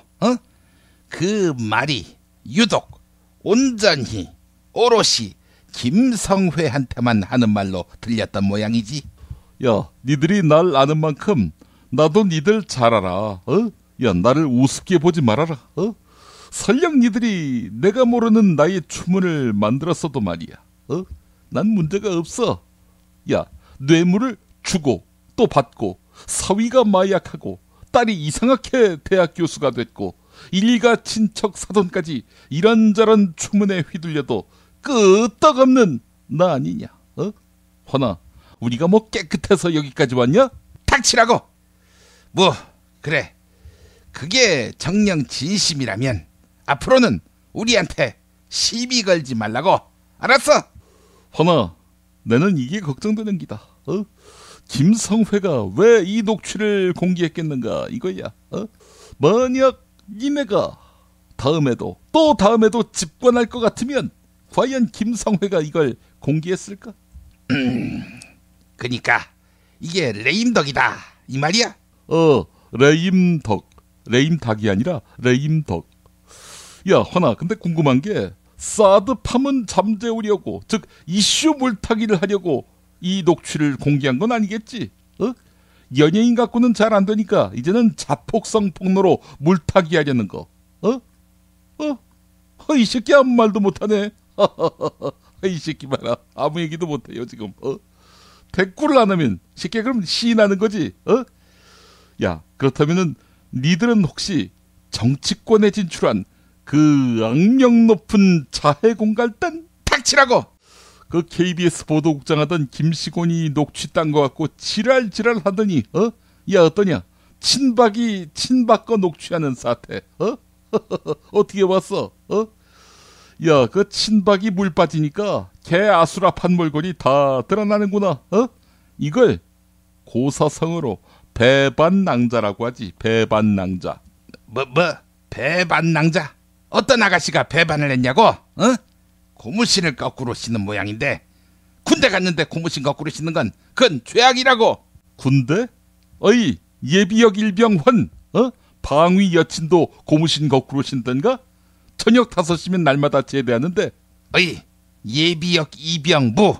그 말이 유독 온전히 오롯이 김성회한테만 하는 말로 들렸던 모양이지. 야, 니들이 날 아는 만큼 나도 니들 잘 알아. 야, 나를 우습게 보지 말아라. 설령 니들이 내가 모르는 나의 추문을 만들었어도 말이야. 난 문제가 없어. 야, 뇌물을 주고 또 받고 사위가 마약하고 딸이 이상하게 대학 교수가 됐고 일가 친척 사돈까지 이런저런 추문에 휘둘려도 끄떡없는 나 아니냐. 허나 우리가 뭐 깨끗해서 여기까지 왔냐? 닥치라고. 뭐 그래, 그게 정녕 진심이라면 앞으로는 우리한테 시비 걸지 말라고. 알았어? 허나 나는 이게 걱정되는 기다. 김성회가 왜 이 녹취를 공개했겠는가 이거야. 만약 니네가 다음에도 또 다음에도 집권할 것 같으면 과연 김성회가 이걸 공개했을까? 그니까 이게 레임덕이다 이 말이야? 레임덕. 레임닭이 아니라 레임덕. 야, 허나 근데 궁금한 게 사드 파문 잠재우려고, 즉 이슈 물타기를 하려고 이 녹취를 공개한 건 아니겠지? 연예인 갖고는 잘 안 되니까 이제는 자폭성 폭로로 물타기 하려는 거. 이 새끼 아무 말도 못하네. 이 새끼 봐라, 아무 얘기도 못해요 지금. 대꾸를 안 하면 새끼 그럼 시인하는 거지. 야, 그렇다면은 니들은 혹시 정치권에 진출한 그 악명 높은 자해공갈단? 닥치라고! 그 KBS 보도국장 하던 김시곤이 녹취 딴 거 갖고 지랄지랄 하더니 야 어떠냐? 친박이 친박거 녹취하는 사태 어떻게 봤어? 야, 그 친박이 물 빠지니까 개 아수라판 몰골이 다 드러나는구나. 이걸 고사성어로 배반낭자라고 하지. 배반낭자. 배반낭자? 어떤 아가씨가 배반을 했냐고? 고무신을 거꾸로 신는 모양인데 군대 갔는데 고무신 거꾸로 신는 건 그건 죄악이라고. 군대? 어이, 예비역 일병헌 방위 여친도 고무신 거꾸로 신던가? 저녁 5시면 날마다 제대하는데. 어이, 예비역 이병무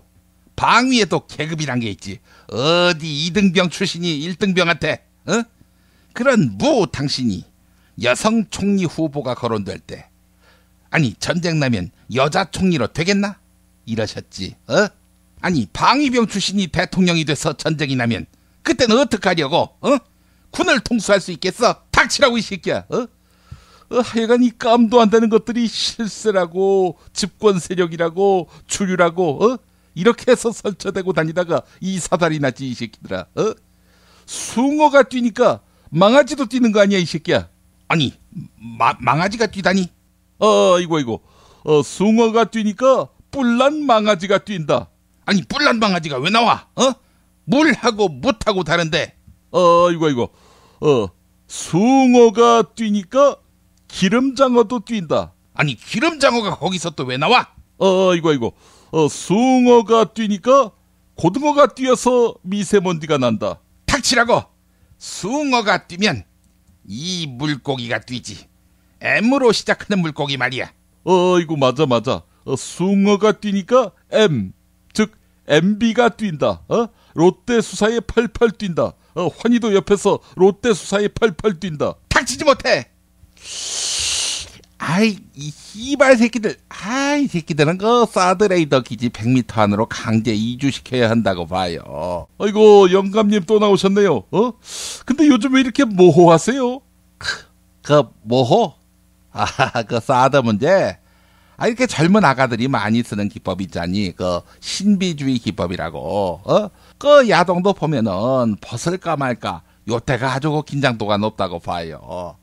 방위에도 계급이란 게 있지. 어디 2등병 출신이 1등병한테 그런 당신이 여성 총리 후보가 거론될 때 아니 전쟁 나면 여자 총리로 되겠나? 이러셨지. 아니 방위병 출신이 대통령이 돼서 전쟁이 나면 그때는 어떡하려고? 군을 통수할 수 있겠어? 닥치라고 이 새끼야. 하여간 이 깜도 안 되는 것들이 실세라고 집권 세력이라고 주류라고 이렇게 해서 설쳐대고 다니다가 이 사달이 나지 이 새끼들아. 숭어가 뛰니까 망아지도 뛰는 거 아니야 이 새끼야. 아니 망아지가 뛰다니? 이거 숭어가 뛰니까 뿔난 망아지가 뛴다. 아니 뿔난 망아지가 왜 나와? 물하고 못하고 다른데. 이거 숭어가 뛰니까 기름장어도 뛴다. 아니 기름장어가 거기서 또 왜 나와? 이거 숭어가 뛰니까 고등어가 뛰어서 미세먼지가 난다. 닥치라고. 숭어가 뛰면 이 물고기가 뛰지. M으로 시작하는 물고기 말이야. 이거 맞아. 숭어가 뛰니까 M, 즉 MB가 뛴다. 롯데 수사에 펄펄 뛴다. 환희도 옆에서 롯데 수사에 펄펄 뛴다. 닥치지 못해. 아이 이 씨발 새끼들. 이 새끼들은 그 사드레이더 기지 100m 안으로 강제 이주시켜야 한다고 봐요. 아이고 영감님 또 나오셨네요. 근데 요즘 왜 이렇게 모호하세요? 그 모호? 그 사드 문제. 이렇게 젊은 아가들이 많이 쓰는 기법 있잖니. 그 신비주의 기법이라고. 그 야동도 보면은 벗을까 말까 요때가 아주 긴장도가 높다고 봐요.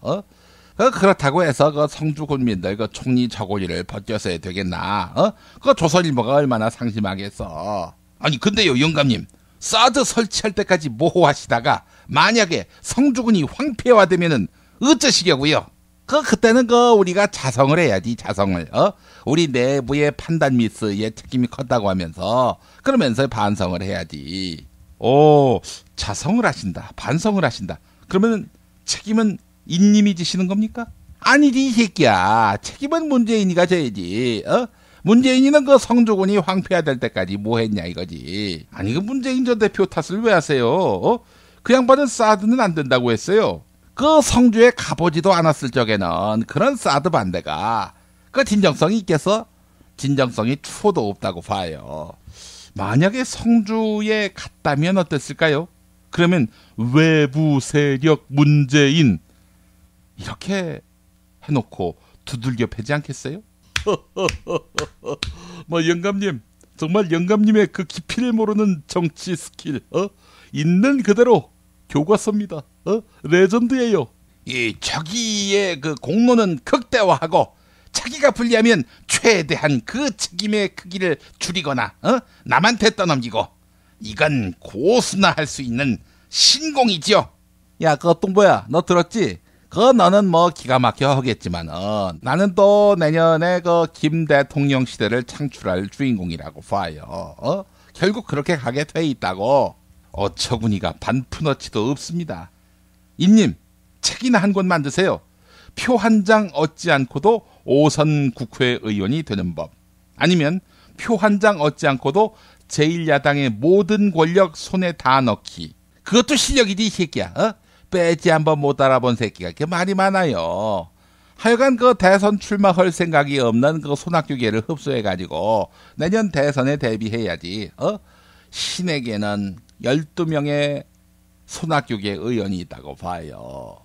그렇다고 해서 그 성주 군민들 그 총리 저고리를 벗겨서야 되겠나? 그 조선일보가 얼마나 상심하겠어. 아니 근데요 영감님, 사드 설치할 때까지 모호하시다가 만약에 성주군이 황폐화되면은 어쩌시려고요? 그때는 우리가 자성을 해야지, 자성을. 우리 내부의 판단 미스에 책임이 컸다고 하면서 그러면서 반성을 해야지. 자성을 하신다, 반성을 하신다. 그러면 책임은 인님이 지시는 겁니까? 아니지 이 새끼야. 책임은 문재인이가 져야지. 문재인이는 그 성주군이 황폐화될 때까지 뭐 했냐 이거지. 아니 그 문재인 전 대표 탓을 왜 하세요? 그 양반은 사드는 안 된다고 했어요. 그 성주에 가보지도 않았을 적에는 그런 사드 반대가 그 진정성이 있겠어? 진정성이 추호도 없다고 봐요. 만약에 성주에 갔다면 어땠을까요? 그러면 외부 세력 문재인 이렇게 해놓고 두들겨 패지 않겠어요? 영감님, 정말 영감님의 그 깊이를 모르는 정치 스킬, 있는 그대로 교과서입니다. 레전드예요. 이 자기의 그 공로는 극대화하고 자기가 불리하면 최대한 그 책임의 크기를 줄이거나 남한테 떠넘기고, 이건 고수나 할 수 있는 신공이지요. 야, 그 똥보야, 너 들었지? 너는 뭐 기가 막혀 하겠지만 나는 또 내년에 김 대통령 시대를 창출할 주인공이라고 봐요. 결국 그렇게 가게 돼 있다고. 어처구니가 반푼어치도 없습니다. 임님, 책이나 한 권 만드세요. 표 한 장 얻지 않고도 5선 국회의원이 되는 법. 아니면 표 한 장 얻지 않고도 제1야당의 모든 권력 손에 다 넣기. 그것도 실력이지 이 새끼야. 빼지 한번 못 알아본 새끼가 이렇게 말이 많아요. 하여간 그 대선 출마할 생각이 없는 그 손학규계를 흡수해가지고 내년 대선에 대비해야지. 신에게는 12명의 손학규계 의원이 있다고 봐요.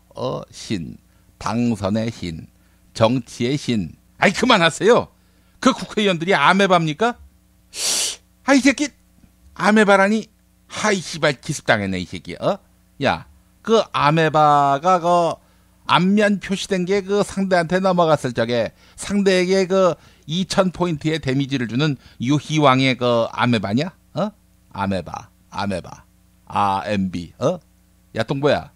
신, 당선의 신, 정치의 신. 아이 그만하세요. 그 국회의원들이 아메바입니까? 아이 새끼 아메바라니. 하이 씨발 기습당했네 이 새끼. 야, 그 아메바가 그 안면 표시된 게 그 상대한테 넘어갔을 적에 상대에게 그 2000포인트의 데미지를 주는 유희왕의 그 아메바냐? 아메바. AMB. 야, 똥보야.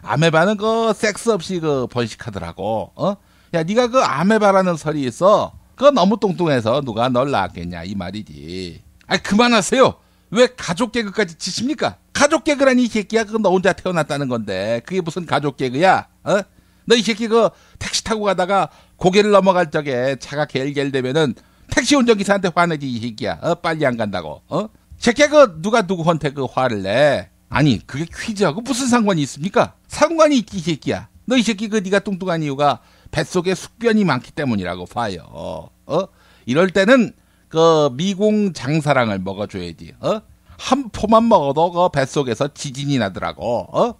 아메바는 그 섹스 없이 그 번식하더라고. 야, 네가 그 아메바라는 설이 있어. 그거 너무 뚱뚱해서 누가 널 낳았겠냐 이 말이지. 아, 그만하세요. 왜 가족 개그까지 치십니까? 가족 개그라니 이 새끼야. 그거 너 혼자 태어났다는 건데 그게 무슨 가족 개그야? 너 이 새끼 그 택시 타고 가다가 고개를 넘어갈 적에 차가 갤갤대면은 택시 운전기사한테 화내지 이 새끼야. 빨리 안 간다고. 새끼야 그 누가 누구한테 그 화를 내? 아니 그게 퀴즈하고 무슨 상관이 있습니까? 상관이 있지 이 새끼야. 너 이 새끼 그 네가 뚱뚱한 이유가 뱃속에 숙변이 많기 때문이라고 봐요. 이럴 때는 그 미궁 장사랑을 먹어줘야지. 한 포만 먹어도 그 뱃속에서 지진이 나더라고.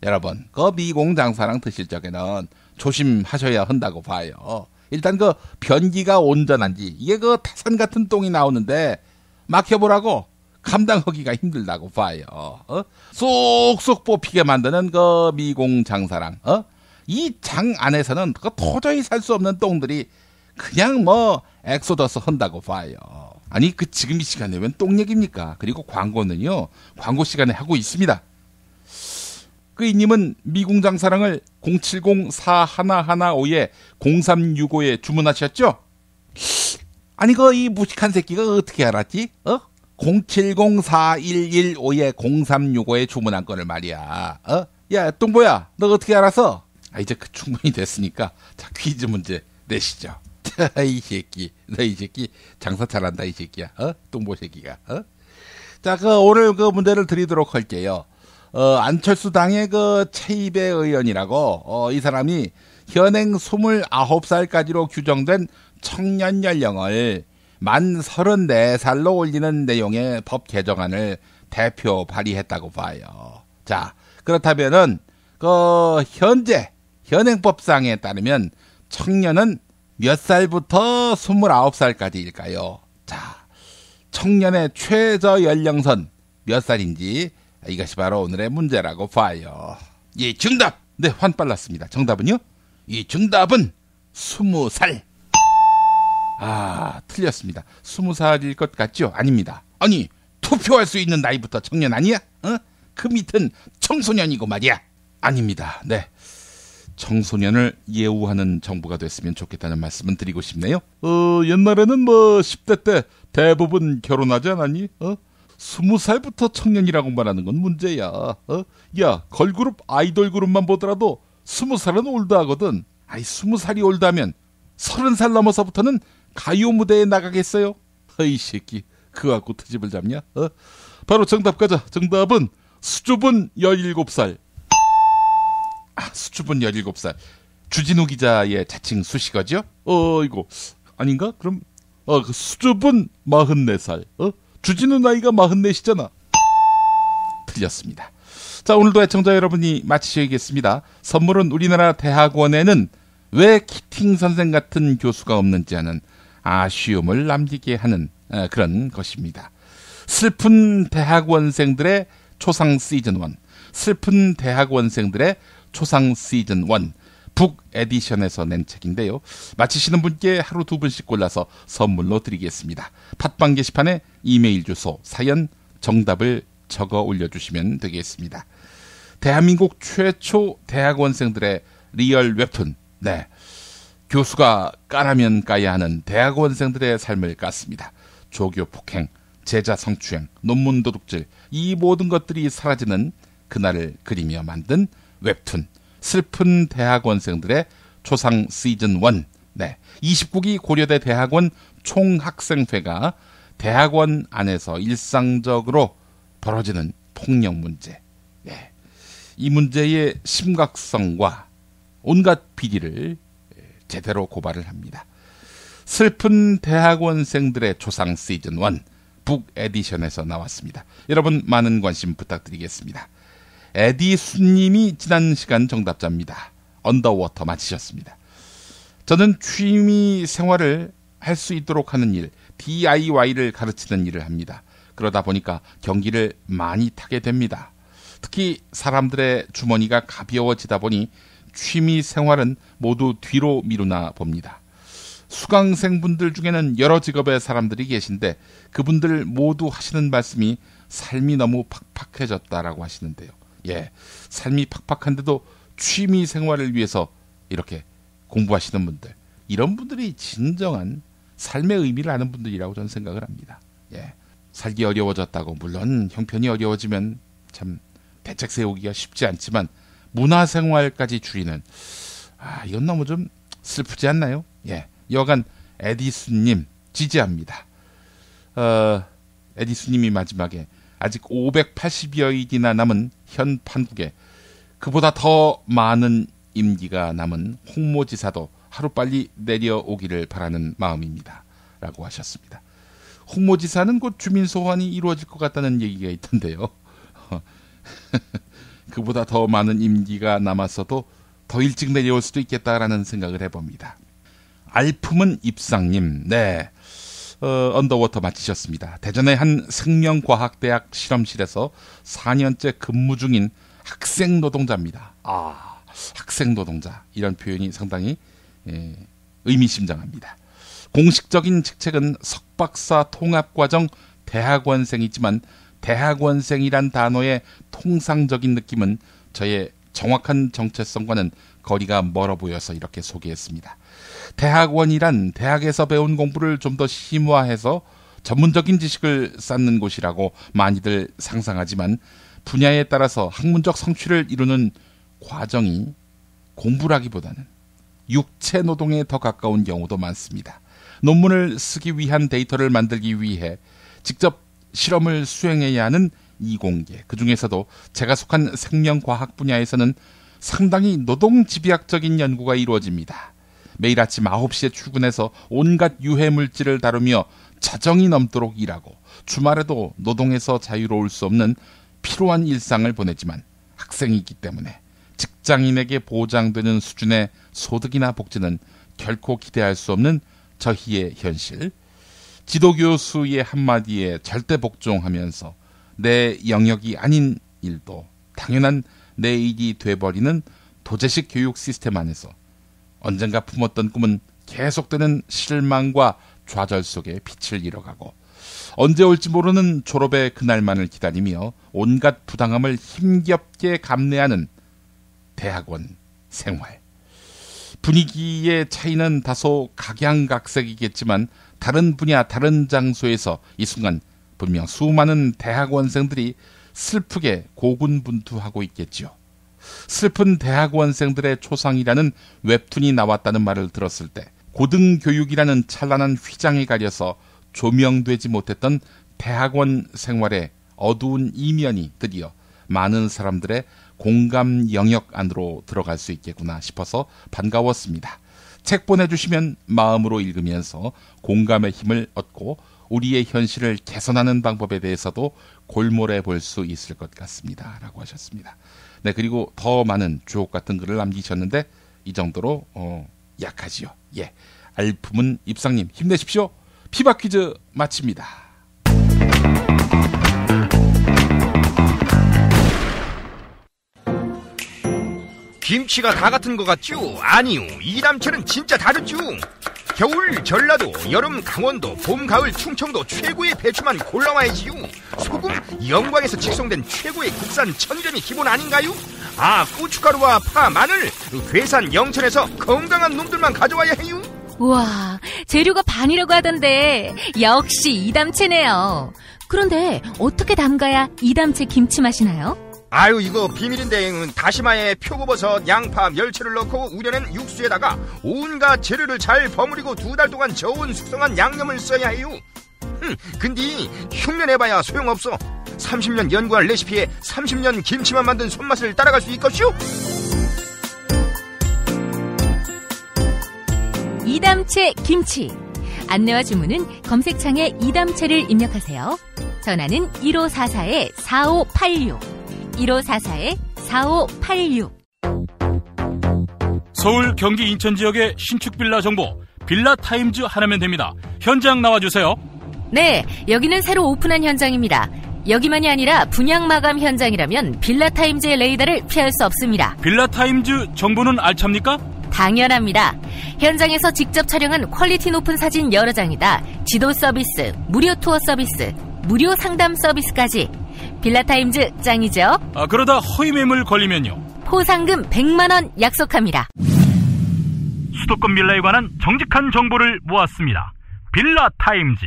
여러분, 그 미궁 장사랑 드실 적에는 조심하셔야 한다고 봐요. 일단 그 변기가 온전한지 이게 그 태산 같은 똥이 나오는데 막혀보라고 감당하기가 힘들다고 봐요. 쏙쏙 뽑히게 만드는 그 미궁 장사랑. 이 장 안에서는 그 도저히 살 수 없는 똥들이 그냥 뭐 엑소더스 한다고 봐요. 아니 그 지금 이 시간에 웬 똥 얘기입니까? 그리고 광고는요. 광고 시간에 하고 있습니다. 그 이님은 미궁장사랑을 070-4115-0365에 주문하셨죠? 아니 그 이 무식한 새끼가 어떻게 알았지? 070-4115-0365에 주문한 거를 말이야. 야 똥보야 너 어떻게 알았어? 이제 그 충분히 됐으니까 자 퀴즈 문제 내시죠. 이 새끼 너 이 새끼 장사 잘한다 이 새끼야. 똥보 새끼가. 자 그 오늘 그 문제를 드리도록 할게요. 안철수 당의 그 최이배 의원이라고 이 사람이 현행 29살까지로 규정된 청년 연령을 만 34살로 올리는 내용의 법 개정안을 대표 발의했다고 봐요. 자, 그렇다면은 그 현행법상에 따르면 청년은 몇 살부터 29살까지일까요? 자, 청년의 최저 연령선 몇 살인지 이것이 바로 오늘의 문제라고 봐요. 예, 정답! 네, 환 빨랐습니다. 정답은요? 이 정답은 20살. 틀렸습니다. 20살일 것 같죠? 아닙니다. 아니, 투표할 수 있는 나이부터 청년 아니야? 그 밑은 청소년이고 말이야. 아닙니다. 네. 청소년을 예우하는 정부가 됐으면 좋겠다는 말씀은 드리고 싶네요. 옛날에는 뭐 10대 때 대부분 결혼하지 않았니? 20살부터 청년이라고 말하는 건 문제야. 야, 걸그룹 아이돌 그룹만 보더라도 20살은 올드하거든. 20살이 올드하면 30살 넘어서부터는 가요 무대에 나가겠어요? 이 새끼, 그거 갖고 트집을 잡냐? 바로 정답 가자. 정답은 수줍은 17살. 수줍은 17살. 주진우 기자의 자칭 수식어죠? 이거 아닌가? 그럼 그 수줍은 44살. 주진우 나이가 44이잖아. 틀렸습니다. 자, 오늘도 애청자 여러분이 맞히셔야겠습니다. 선물은 우리나라 대학원에는 왜 키팅 선생 같은 교수가 없는지 하는 아쉬움을 남기게 하는 그런 것입니다. 슬픈 대학원생들의 초상 시즌1, 슬픈 대학원생들의 초상 시즌1 북 에디션에서 낸 책인데요. 맞히시는 분께 하루 2분씩 골라서 선물로 드리겠습니다. 팟빵 게시판에 이메일 주소, 사연, 정답을 적어 올려주시면 되겠습니다. 대한민국 최초 대학원생들의 리얼 웹툰. 네, 교수가 까라면 까야 하는 대학원생들의 삶을 깠습니다. 조교 폭행, 제자 성추행, 논문 도둑질, 이 모든 것들이 사라지는 그날을 그리며 만든 웹툰 슬픈 대학원생들의 초상 시즌1. 네, 29기 고려대 대학원 총학생회가 대학원 안에서 일상적으로 벌어지는 폭력 문제. 네, 이 문제의 심각성과 온갖 비리를 제대로 고발을 합니다. 슬픈 대학원생들의 초상 시즌1 북 에디션에서 나왔습니다. 여러분 많은 관심 부탁드리겠습니다. 에디수님이 지난 시간 정답자입니다. 언더워터 맞히셨습니다. 저는 취미 생활을 할 수 있도록 하는 일, DIY를 가르치는 일을 합니다. 그러다 보니까 경기를 많이 타게 됩니다. 특히 사람들의 주머니가 가벼워지다 보니 취미 생활은 모두 뒤로 미루나 봅니다. 수강생분들 중에는 여러 직업의 사람들이 계신데 그분들 모두 하시는 말씀이 삶이 너무 팍팍해졌다라고 하시는데요. 예, 삶이 팍팍한데도 취미 생활을 위해서 이렇게 공부하시는 분들, 이런 분들이 진정한 삶의 의미를 아는 분들이라고 저는 생각을 합니다. 예, 살기 어려워졌다고 물론 형편이 어려워지면 참 대책 세우기가 쉽지 않지만 문화생활까지 줄이는, 이건 너무 좀 슬프지 않나요? 예, 여간 에디수님 지지합니다. 에디수님이 마지막에 아직 580여일이나 남은 현 판국에 그보다 더 많은 임기가 남은 홍모지사도 하루빨리 내려오기를 바라는 마음입니다. 라고 하셨습니다. 홍모지사는 곧 주민소환이 이루어질 것 같다는 얘기가 있던데요. 그보다 더 많은 임기가 남았어도 더 일찍 내려올 수도 있겠다라는 생각을 해봅니다. 알품은 입상님, 네, 언더워터 맞히셨습니다. 대전의 한 생명과학대학 실험실에서 4년째 근무 중인 학생 노동자입니다. 학생 노동자, 이런 표현이 상당히 의미심장합니다. 공식적인 직책은 석박사 통합과정 대학원생이지만 대학원생이란 단어의 통상적인 느낌은 저의 정확한 정체성과는 거리가 멀어 보여서 이렇게 소개했습니다. 대학원이란 대학에서 배운 공부를 좀 더 심화해서 전문적인 지식을 쌓는 곳이라고 많이들 상상하지만 분야에 따라서 학문적 성취를 이루는 과정이 공부라기보다는 육체 노동에 더 가까운 경우도 많습니다. 논문을 쓰기 위한 데이터를 만들기 위해 직접 실험을 수행해야 하는 이공계, 그중에서도 제가 속한 생명과학 분야에서는 상당히 노동집약적인 연구가 이루어집니다. 매일 아침 9시에 출근해서 온갖 유해물질을 다루며 자정이 넘도록 일하고 주말에도 노동에서 자유로울 수 없는 피로한 일상을 보내지만 학생이기 때문에 직장인에게 보장되는 수준의 소득이나 복지는 결코 기대할 수 없는 저희의 현실. 지도교수의 한마디에 절대 복종하면서 내 영역이 아닌 일도 당연한 내 일이 돼버리는 도제식 교육 시스템 안에서 언젠가 품었던 꿈은 계속되는 실망과 좌절 속에 빛을 잃어가고 언제 올지 모르는 졸업의 그날만을 기다리며 온갖 부당함을 힘겹게 감내하는 대학원 생활. 분위기의 차이는 다소 각양각색이겠지만 다른 분야, 다른 장소에서 이 순간 분명 수많은 대학원생들이 슬프게 고군분투하고 있겠지요. 슬픈 대학원생들의 초상이라는 웹툰이 나왔다는 말을 들었을 때 고등교육이라는 찬란한 휘장에 가려서 조명되지 못했던 대학원 생활의 어두운 이면이 드디어 많은 사람들의 공감 영역 안으로 들어갈 수 있겠구나 싶어서 반가웠습니다. 책 보내주시면 마음으로 읽으면서 공감의 힘을 얻고 우리의 현실을 개선하는 방법에 대해서도 골몰해 볼 수 있을 것 같습니다. 라고 하셨습니다. 네, 그리고 더 많은 주옥 같은 글을 남기셨는데 이 정도로 약하지요. 예, 알품은 입상님 힘내십시오. 피박 퀴즈 마칩니다. 김치가 다 같은 것 같죠? 아니요, 이담채는 진짜 다르죠. 겨울 전라도, 여름 강원도, 봄 가을 충청도 최고의 배추만 골라와야지요. 소금 영광에서 직송된 최고의 국산 천점이 기본 아닌가요? 고춧가루와 파, 마늘 괴산 영천에서 건강한 놈들만 가져와야 해요. 우와, 재료가 반이라고 하던데 역시 이담채네요. 그런데 어떻게 담가야 이담채 김치 맛이 나요? 이거 비밀인데 다시마에 표고버섯, 양파, 멸치를 넣고 우려낸 육수에다가 온갖 재료를 잘 버무리고 2달 동안 저온 숙성한 양념을 써야 해요. 근데 흉내내봐야 소용없어. 30년 연구한 레시피에 30년 김치만 만든 손맛을 따라갈 수 있겠슈? 이담채 김치. 안내와 주문은 검색창에 이담채를 입력하세요. 전화는 1544-4586 1544-4586. 서울, 경기, 인천 지역의 신축 빌라 정보 빌라타임즈 하나면 됩니다. 현장 나와주세요. 네, 여기는 새로 오픈한 현장입니다. 여기만이 아니라 분양 마감 현장이라면 빌라타임즈의 레이더를 피할 수 없습니다. 빌라타임즈 정보는 알찹니까? 당연합니다. 현장에서 직접 촬영한 퀄리티 높은 사진 여러 장이다. 지도 서비스, 무료 투어 서비스, 무료 상담 서비스까지. 빌라타임즈 짱이죠? 그러다 허위 매물 걸리면요? 포상금 100만 원 약속합니다. 수도권 빌라에 관한 정직한 정보를 모았습니다. 빌라타임즈.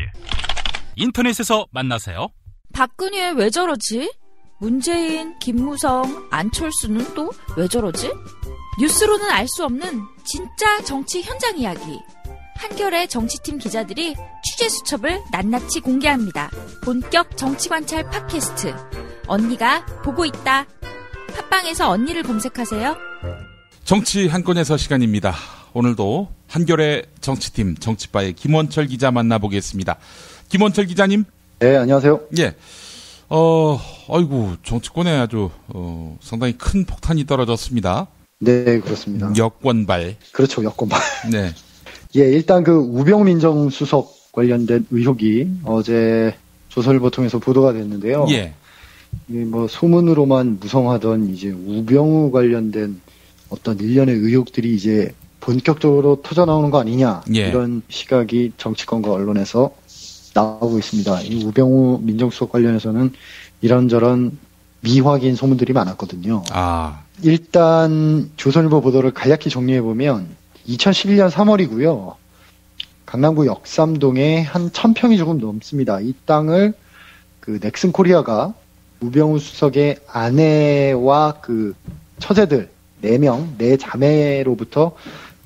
인터넷에서 만나세요. 박근혜 왜 저러지? 문재인, 김무성, 안철수는 또 왜 저러지? 뉴스로는 알 수 없는 진짜 정치 현장 이야기. 한겨레 정치팀 기자들이 취재 수첩을 낱낱이 공개합니다. 본격 정치관찰 팟캐스트. 언니가 보고 있다. 팟빵에서 언니를 검색하세요. 정치 한 건에서 시간입니다. 오늘도 한겨레 정치팀 정치바의 김원철 기자 만나보겠습니다. 김원철 기자님. 네, 안녕하세요. 예. 아이고, 정치권에 아주, 상당히 큰 폭탄이 떨어졌습니다. 네, 그렇습니다. 여권발. 그렇죠, 여권발. 네. 예, 일단 그 우병우 민정수석 관련된 의혹이 어제 조선일보 통해서 보도가 됐는데요. 예. 뭐 소문으로만 무성하던 이제 우병우 관련된 어떤 일련의 의혹들이 이제 본격적으로 터져 나오는 거 아니냐. 예. 이런 시각이 정치권과 언론에서 나오고 있습니다. 이 우병우 민정수석 관련해서는 이런저런 미확인 소문들이 많았거든요. 일단 조선일보 보도를 간략히 정리해보면 2011년 3월이고요. 강남구 역삼동에 한 1000평이 조금 넘습니다. 이 땅을 그 넥슨 코리아가 우병우 수석의 아내와 그 처제들 4명, 4자매로부터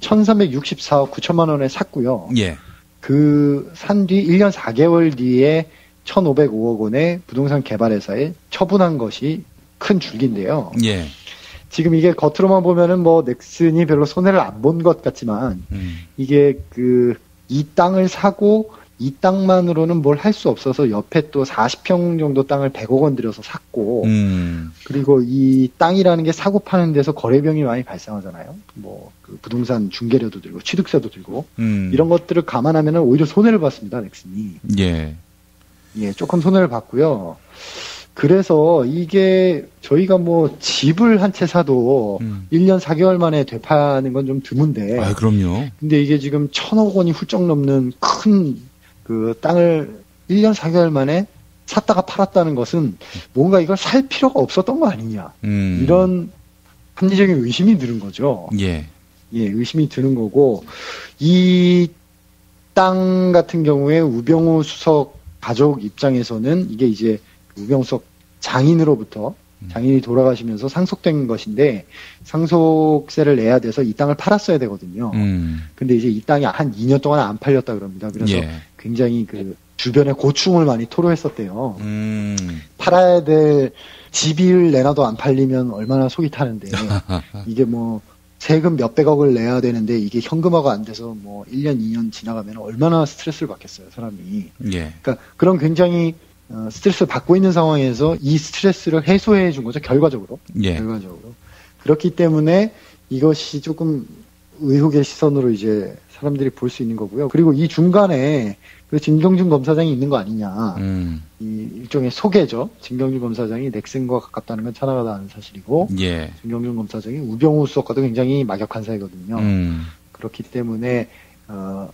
1364억 9천만 원에 샀고요. 예. 그 산 뒤 1년 4개월 뒤에 1,505억 원의 부동산 개발회사에 처분한 것이 큰 줄기인데요. 예. 지금 이게 겉으로만 보면은 뭐 넥슨이 별로 손해를 안 본 것 같지만 이게 이 땅을 사고 이 땅만으로는 뭘 할 수 없어서 옆에 또 40평 정도 땅을 100억 원 들여서 샀고 그리고 이 땅이라는 게 사고 파는 데서 거래비용이 많이 발생하잖아요. 뭐 그 부동산 중개료도 들고 취득세도 들고 이런 것들을 감안하면은 오히려 손해를 봤습니다. 넥슨이. 예. 예, 조금 손해를 봤고요. 그래서 이게 저희가 뭐 집을 한 채 사도 1년 4개월 만에 되파는 건 좀 드문데. 그럼요. 근데 이게 지금 1,000억 원이 훌쩍 넘는 큰 그 땅을 1년 4개월 만에 샀다가 팔았다는 것은 뭔가 이걸 살 필요가 없었던 거 아니냐. 이런 합리적인 의심이 드는 거죠. 예. 예, 의심이 드는 거고, 이 땅 같은 경우에 우병우 수석 가족 입장에서는 이게 이제 우병우 수석 장인으로부터 장인이 돌아가시면서 상속된 것인데 상속세를 내야 돼서 이 땅을 팔았어야 되거든요. 근데 이제 이 땅이 한 2년 동안 안 팔렸다 그럽니다. 그래서 굉장히 그 주변에 고충을 많이 토로했었대요. 팔아야 될 집을 내놔도 안 팔리면 얼마나 속이 타는데 이게 뭐 세금 몇백억을 내야 되는데 이게 현금화가 안 돼서 뭐 1년, 2년 지나가면 얼마나 스트레스를 받겠어요, 사람이. 예. 그러니까 그런 굉장히 스트레스를 받고 있는 상황에서 이 스트레스를 해소해 준 거죠, 결과적으로. 예. 결과적으로. 그렇기 때문에 이것이 조금 의혹의 시선으로 이제 사람들이 볼 수 있는 거고요. 그리고 이 중간에 그 진경준 검사장이 있는 거 아니냐. 이 일종의 소개죠. 진경준 검사장이 넥슨과 가깝다는 건 천하가 아는 사실이고. 예. 진경준 검사장이 우병우 수석과도 굉장히 막역한 사이거든요. 그렇기 때문에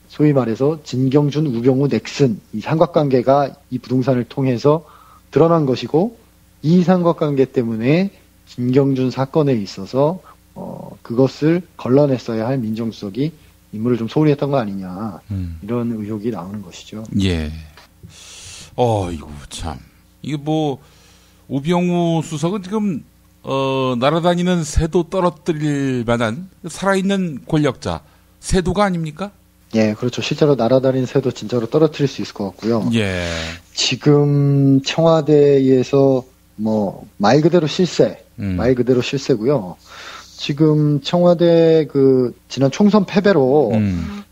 소위 말해서 진경준, 우병우, 넥슨 이 삼각관계가 이 부동산을 통해서 드러난 것이고 이 삼각관계 때문에 진경준 사건에 있어서 그것을 걸러냈어야 할 민정수석이 임무를 좀 소홀히 했던 거 아니냐. 이런 의혹이 나오는 것이죠. 예. 이거 참. 이게 뭐, 우병우 수석은 지금, 날아다니는 새도 떨어뜨릴 만한 살아있는 권력자, 새도가 아닙니까? 예, 그렇죠. 실제로 날아다니는 새도 진짜로 떨어뜨릴 수 있을 것 같고요. 예. 지금 청와대에서 뭐, 말 그대로 실세, 말 그대로 실세고요. 지금 청와대 지난 총선 패배로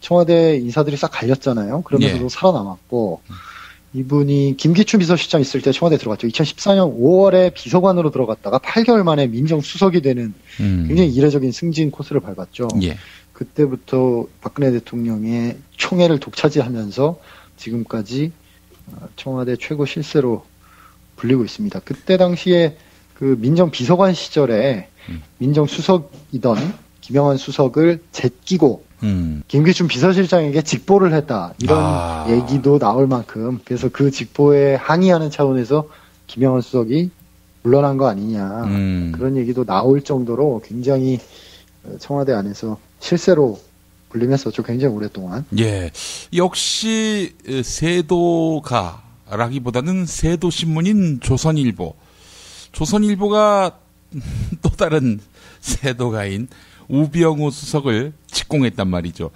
청와대 인사들이 싹 갈렸잖아요. 그러면서도 살아남았고, 이분이 김기춘 비서실장 있을 때 청와대 들어갔죠. 2014년 5월에 비서관으로 들어갔다가 8개월 만에 민정수석이 되는 굉장히 이례적인 승진 코스를 밟았죠. 예. 그때부터 박근혜 대통령의 총애를 독차지하면서 지금까지 청와대 최고 실세로 불리고 있습니다. 그때 당시에 그 민정비서관 시절에 민정수석이던 김영환 수석을 제끼고 김기춘 비서실장에게 직보를 했다. 이런 얘기도 나올 만큼 그래서 그 직보에 항의하는 차원에서 김영환 수석이 물러난 거 아니냐. 그런 얘기도 나올 정도로 굉장히 청와대 안에서 실세로 불림했었죠. 굉장히 오랫동안. 예. 역시 세도가라기보다는 세도신문인 조선일보. 조선일보가 또 다른 세도가인 우병우 수석을 직공했단 말이죠.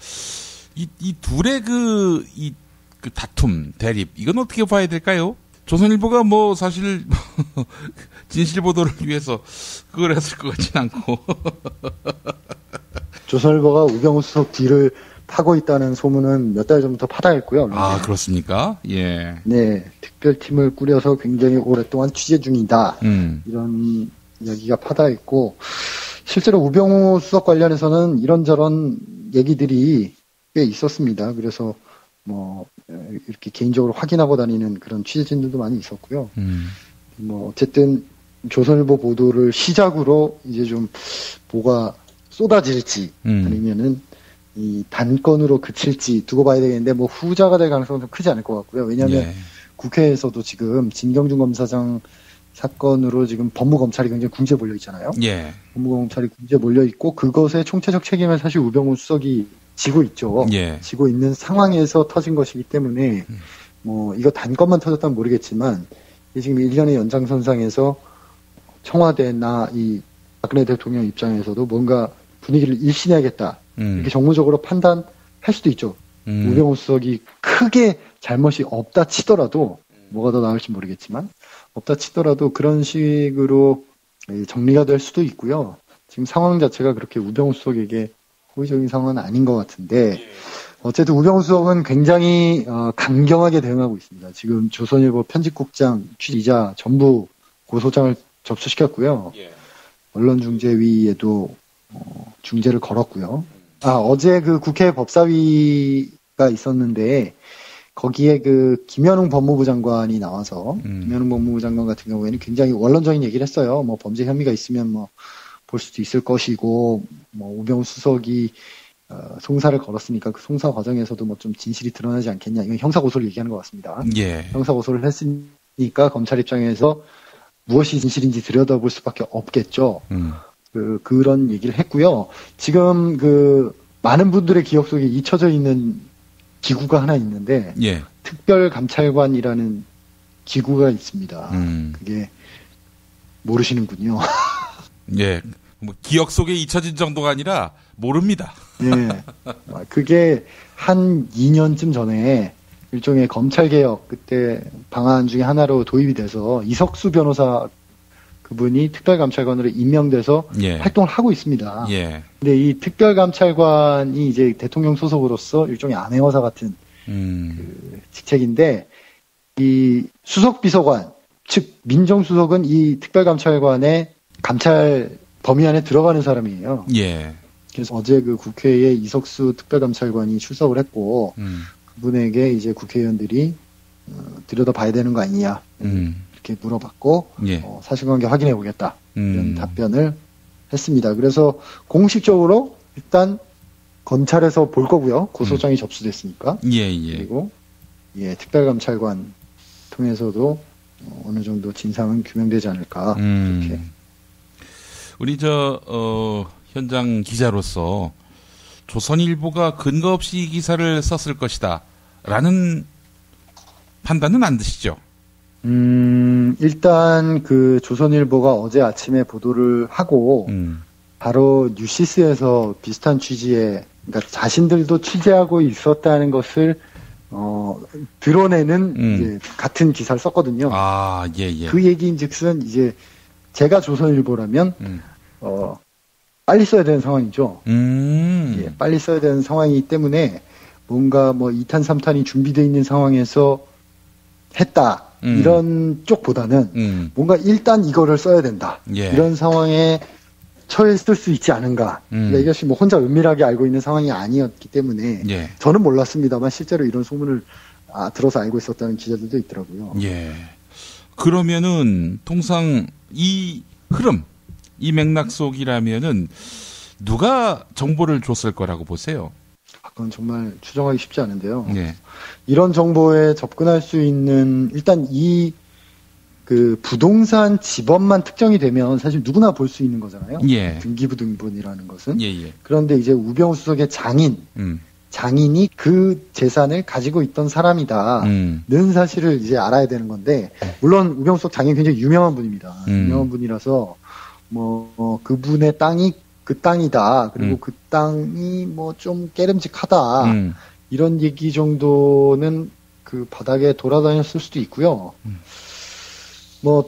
이 둘의 그 다툼, 대립, 이건 어떻게 봐야 될까요? 조선일보가 뭐 사실 진실보도를 위해서 그걸 했을 것 같진 않고. 조선일보가 우병우 수석 뒤를 파고 있다는 소문은 몇 달 전부터 파다했고요. 아, 그렇습니까? 예. 네, 특별팀을 꾸려서 굉장히 오랫동안 취재 중이다. 이런 이야기가 파다했고, 실제로 우병우 수석 관련해서는 이런저런 얘기들이 꽤 있었습니다. 그래서 뭐 이렇게 개인적으로 확인하고 다니는 그런 취재진들도 많이 있었고요. 뭐 어쨌든 조선일보 보도를 시작으로 이제 좀 뭐가 쏟아질지 아니면은 이 단건으로 그칠지 두고 봐야 되겠는데 뭐 후자가 될 가능성은 좀 크지 않을 것 같고요. 왜냐하면 국회에서도 지금 진경준 검사장 사건으로 지금 법무검찰이 굉장히 궁지에 몰려 있잖아요. 예. 법무검찰이 궁지에 몰려 있고 그것의 총체적 책임을 사실 우병우 수석이 지고 있죠. 예. 지고 있는 상황에서 터진 것이기 때문에 뭐 이거 단건만 터졌다면 모르겠지만 지금 1년의 연장선상에서 청와대나 이 박근혜 대통령 입장에서도 뭔가 분위기를 일신해야겠다. 이렇게 정무적으로 판단할 수도 있죠. 우병우 수석이 크게 잘못이 없다 치더라도 뭐가 더 나을지 모르겠지만 없다 치더라도 그런 식으로 정리가 될 수도 있고요. 지금 상황 자체가 그렇게 우병우 수석에게 호의적인 상황은 아닌 것 같은데 어쨌든 우병우 수석은 굉장히 강경하게 대응하고 있습니다. 지금 조선일보 편집국장, 취재자 전부 고소장을 접수시켰고요. 언론중재위에도 중재를 걸었고요. 어제 그 국회 법사위가 있었는데 거기에 그 김현웅 법무부 장관이 나와서 김현웅 법무부 장관 같은 경우에는 굉장히 원론적인 얘기를 했어요. 뭐 범죄 혐의가 있으면 뭐 볼 수도 있을 것이고 뭐 우병우 수석이 송사를 걸었으니까 그 송사 과정에서도 뭐 좀 진실이 드러나지 않겠냐. 이건 형사 고소를 얘기하는 것 같습니다. 예. 형사 고소를 했으니까 검찰 입장에서 무엇이 진실인지 들여다볼 수밖에 없겠죠. 그런 얘기를 했고요. 지금 많은 분들의 기억 속에 잊혀져 있는 기구가 하나 있는데, 예. 특별감찰관이라는 기구가 있습니다. 그게 모르시는군요. 예. 뭐 기억 속에 잊혀진 정도가 아니라 모릅니다. 예. 그게 한 2년쯤 전에 일종의 검찰개혁 그때 방안 중에 하나로 도입이 돼서 이석수 변호사 그분이 특별감찰관으로 임명돼서 활동을 하고 있습니다. 예. 근데 이 특별감찰관이 이제 대통령 소속으로서 일종의 아내어사 같은 그 직책인데 이 수석비서관 즉 민정수석은 이 특별감찰관의 감찰 범위 안에 들어가는 사람이에요. 예. 그래서 어제 그 국회에 이석수 특별감찰관이 출석을 했고 그분에게 이제 국회의원들이 들여다봐야 되는 거 아니냐 이렇게 물어봤고 사실관계 확인해 보겠다 이런 답변을 했습니다. 그래서 공식적으로 일단 검찰에서 볼 거고요. 고소장이 접수됐으니까. 그리고 특별감찰관 통해서도 어느 정도 진상은 규명되지 않을까 그렇게. 우리 현장 기자로서 조선일보가 근거 없이 이 기사를 썼을 것이다 라는 판단은 안 드시죠? 일단 그 조선일보가 어제 아침에 보도를 하고 바로 뉴시스에서 비슷한 취지에 그러니까 자신들도 취재하고 있었다는 것을 드러내는 이제 같은 기사를 썼거든요. 그 얘기인즉슨 이제 제가 조선일보라면 빨리 써야 되는 상황이죠. 빨리 써야 되는 상황이기 때문에 뭔가 뭐 2탄, 3탄이 준비되어 있는 상황에서 했다. 이런 쪽보다는 뭔가 일단 이거를 써야 된다. 예. 이런 상황에 처했을 수 있지 않은가. 그러니까 이것이 뭐 혼자 은밀하게 알고 있는 상황이 아니었기 때문에 예. 저는 몰랐습니다만 실제로 이런 소문을 들어서 알고 있었다는 기자들도 있더라고요. 예. 그러면은 통상 이 흐름, 이 맥락 속이라면은 누가 정보를 줬을 거라고 보세요? 그건 정말 추정하기 쉽지 않은데요. 예. 이런 정보에 접근할 수 있는 일단 그 부동산 집업만 특정이 되면 사실 누구나 볼 수 있는 거잖아요. 예. 등기부등본이라는 것은. 예. 그런데 이제 우병우 수석의 장인이 그 재산을 가지고 있던 사람이다는 사실을 이제 알아야 되는 건데, 물론 우병우 수석 장인이 굉장히 유명한 분입니다. 유명한 분이라서 그분의 땅이 그 땅이다. 그리고 그 땅이 뭐 좀 깨름직하다. 이런 얘기 정도는 그 바닥에 돌아다녔을 수도 있고요. 뭐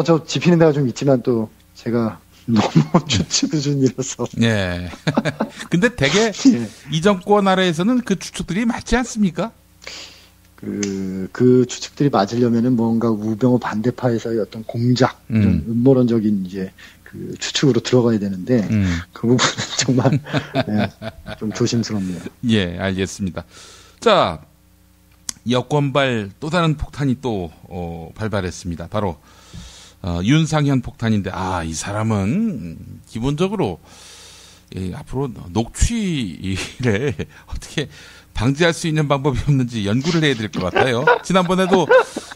저 짚히는 데가 좀 있지만 또 제가 너무 추측 수준이라서. 예. 근데 되게 이 정권 아래에서는 그 추측들이 맞지 않습니까? 그 추측들이 맞으려면은 뭔가 우병우 반대파에서의 어떤 공작, 이런 음모론적인 이제 그 추측으로 들어가야 되는데 그 부분은 정말 좀 조심스럽네요. 예, 알겠습니다. 자, 여권발 또 다른 폭탄이 또 발발했습니다. 바로 윤상현 폭탄인데, 이 사람은 기본적으로 앞으로 녹취를 어떻게 방지할 수 있는 방법이 없는지 연구를 해야 될 것 같아요. 지난번에도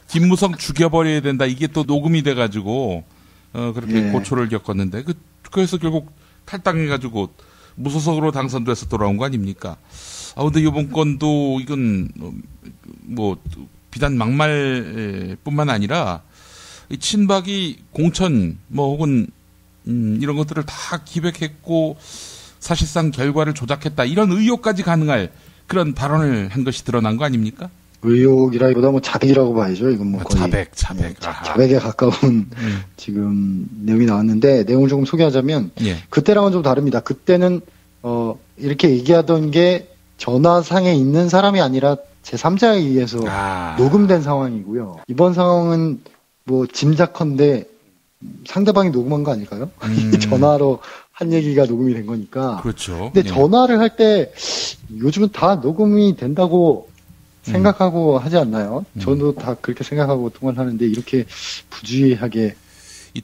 김무성 죽여버려야 된다, 이게 또 녹음이 돼가지고 그렇게 고초를 겪었는데, 그래서 결국 탈당해가지고 무소속으로 당선돼서 돌아온 거 아닙니까? 근데 이번 건도 이건 뭐 비단 막말뿐만 아니라 친박이 공천 뭐 혹은 이런 것들을 다 기획했고 사실상 결과를 조작했다, 이런 의혹까지 가능할 그런 발언을 한 것이 드러난 거 아닙니까? 의혹이라기보다 뭐 자백이라고 봐야죠. 이건 뭐 거의 자백에 가까운 지금 내용이 나왔는데, 내용을 조금 소개하자면 그때랑은 좀 다릅니다. 그때는 이렇게 얘기하던 게 전화상에 있는 사람이 아니라 제3자에 의해서 녹음된 상황이고요. 이번 상황은 뭐 짐작컨대 상대방이 녹음한 거 아닐까요? 전화로 한 얘기가 녹음이 된 거니까. 그렇죠. 근데 전화를 할 때 요즘은 다 녹음이 된다고 생각하고 하지 않나요? 저도 다 그렇게 생각하고 통화를 하는데, 이렇게 부주의하게.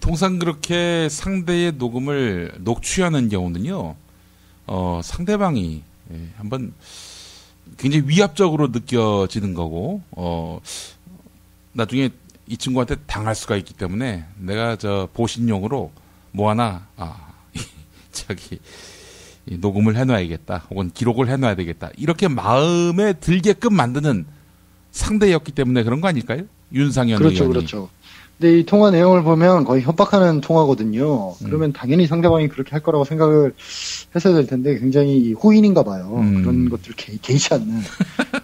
통상 그렇게 상대의 녹음을 녹취하는 경우는요, 상대방이 한번 굉장히 위압적으로 느껴지는 거고, 나중에 이 친구한테 당할 수가 있기 때문에 내가 보신용으로 뭐 하나, 녹음을 해놔야겠다, 혹은 기록을 해놔야 되겠다, 이렇게 마음에 들게끔 만드는 상대였기 때문에 그런 거 아닐까요? 윤상현 의원이. 그렇죠. 근데 이 통화 내용을 보면 거의 협박하는 통화거든요. 그러면 당연히 상대방이 그렇게 할 거라고 생각을 했어야 될 텐데, 굉장히 호인인가 봐요. 그런 것들을 개의치 않는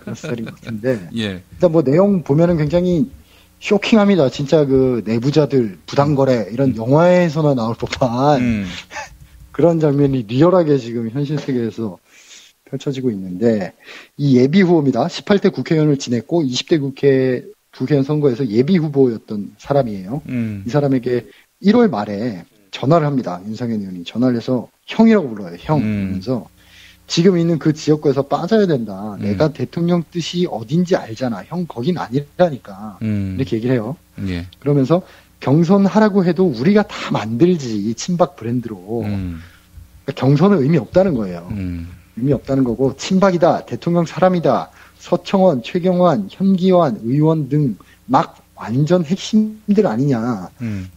그런 스타일인 것 같은데. 일단 뭐 내용 보면은 굉장히 쇼킹합니다. 진짜 그 내부자들 부당거래 이런 영화에서나 나올 법한 그런 장면이 리얼하게 지금 현실 세계에서 펼쳐지고 있는데, 이 예비 후보입니다. 18대 국회의원을 지냈고 20대 국회의원 선거에서 예비 후보였던 사람이에요. 이 사람에게 1월 말에 전화를 합니다. 윤상현 의원이 전화를 해서 형이라고 불러요. 형. 그러면서 지금 있는 그 지역구에서 빠져야 된다. 내가 대통령 뜻이 어딘지 알잖아. 형 거긴 아니라니까. 이렇게 얘기를 해요. 그러면서 경선하라고 해도 우리가 다 만들지, 친박 브랜드로. 그러니까 경선은 의미 없다는 거예요. 의미 없다는 거고, 친박이다, 대통령 사람이다, 서청원, 최경환, 현기환, 의원 등 막 완전 핵심들 아니냐.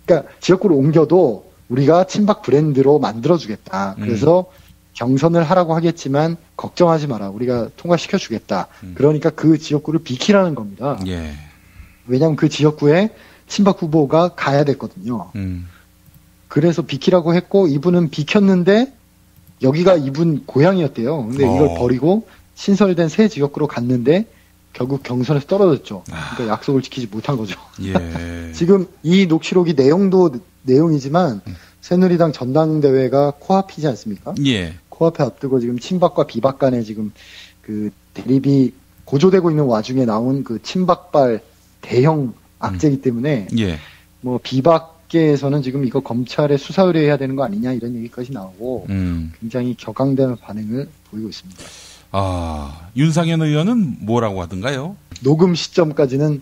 그러니까 지역구를 옮겨도 우리가 친박 브랜드로 만들어주겠다. 그래서 경선을 하라고 하겠지만 걱정하지 마라. 우리가 통과시켜주겠다. 그러니까 그 지역구를 비키라는 겁니다. 왜냐하면 그 지역구에 친박 후보가 가야 됐거든요. 그래서 비키라고 했고, 이분은 비켰는데 여기가 이분 고향이었대요. 근데 이걸 버리고 신설된 새 지역구로 갔는데 결국 경선에서 떨어졌죠. 그러니까 약속을 지키지 못한 거죠. 지금 이 녹취록이 내용이지만 새누리당 전당대회가 코앞이지 않습니까? 코앞에 앞두고 지금 친박과 비박 간에 지금 그 대립이 고조되고 있는 와중에 나온 그 친박발 대형 악재이기 때문에 예. 뭐 비박계에서는 지금 이거 검찰에 수사 의뢰해야 되는 거 아니냐 이런 얘기까지 나오고 굉장히 격앙되는 반응을 보이고 있습니다. 아, 윤상현 의원은 뭐라고 하던가요? 녹음 시점까지는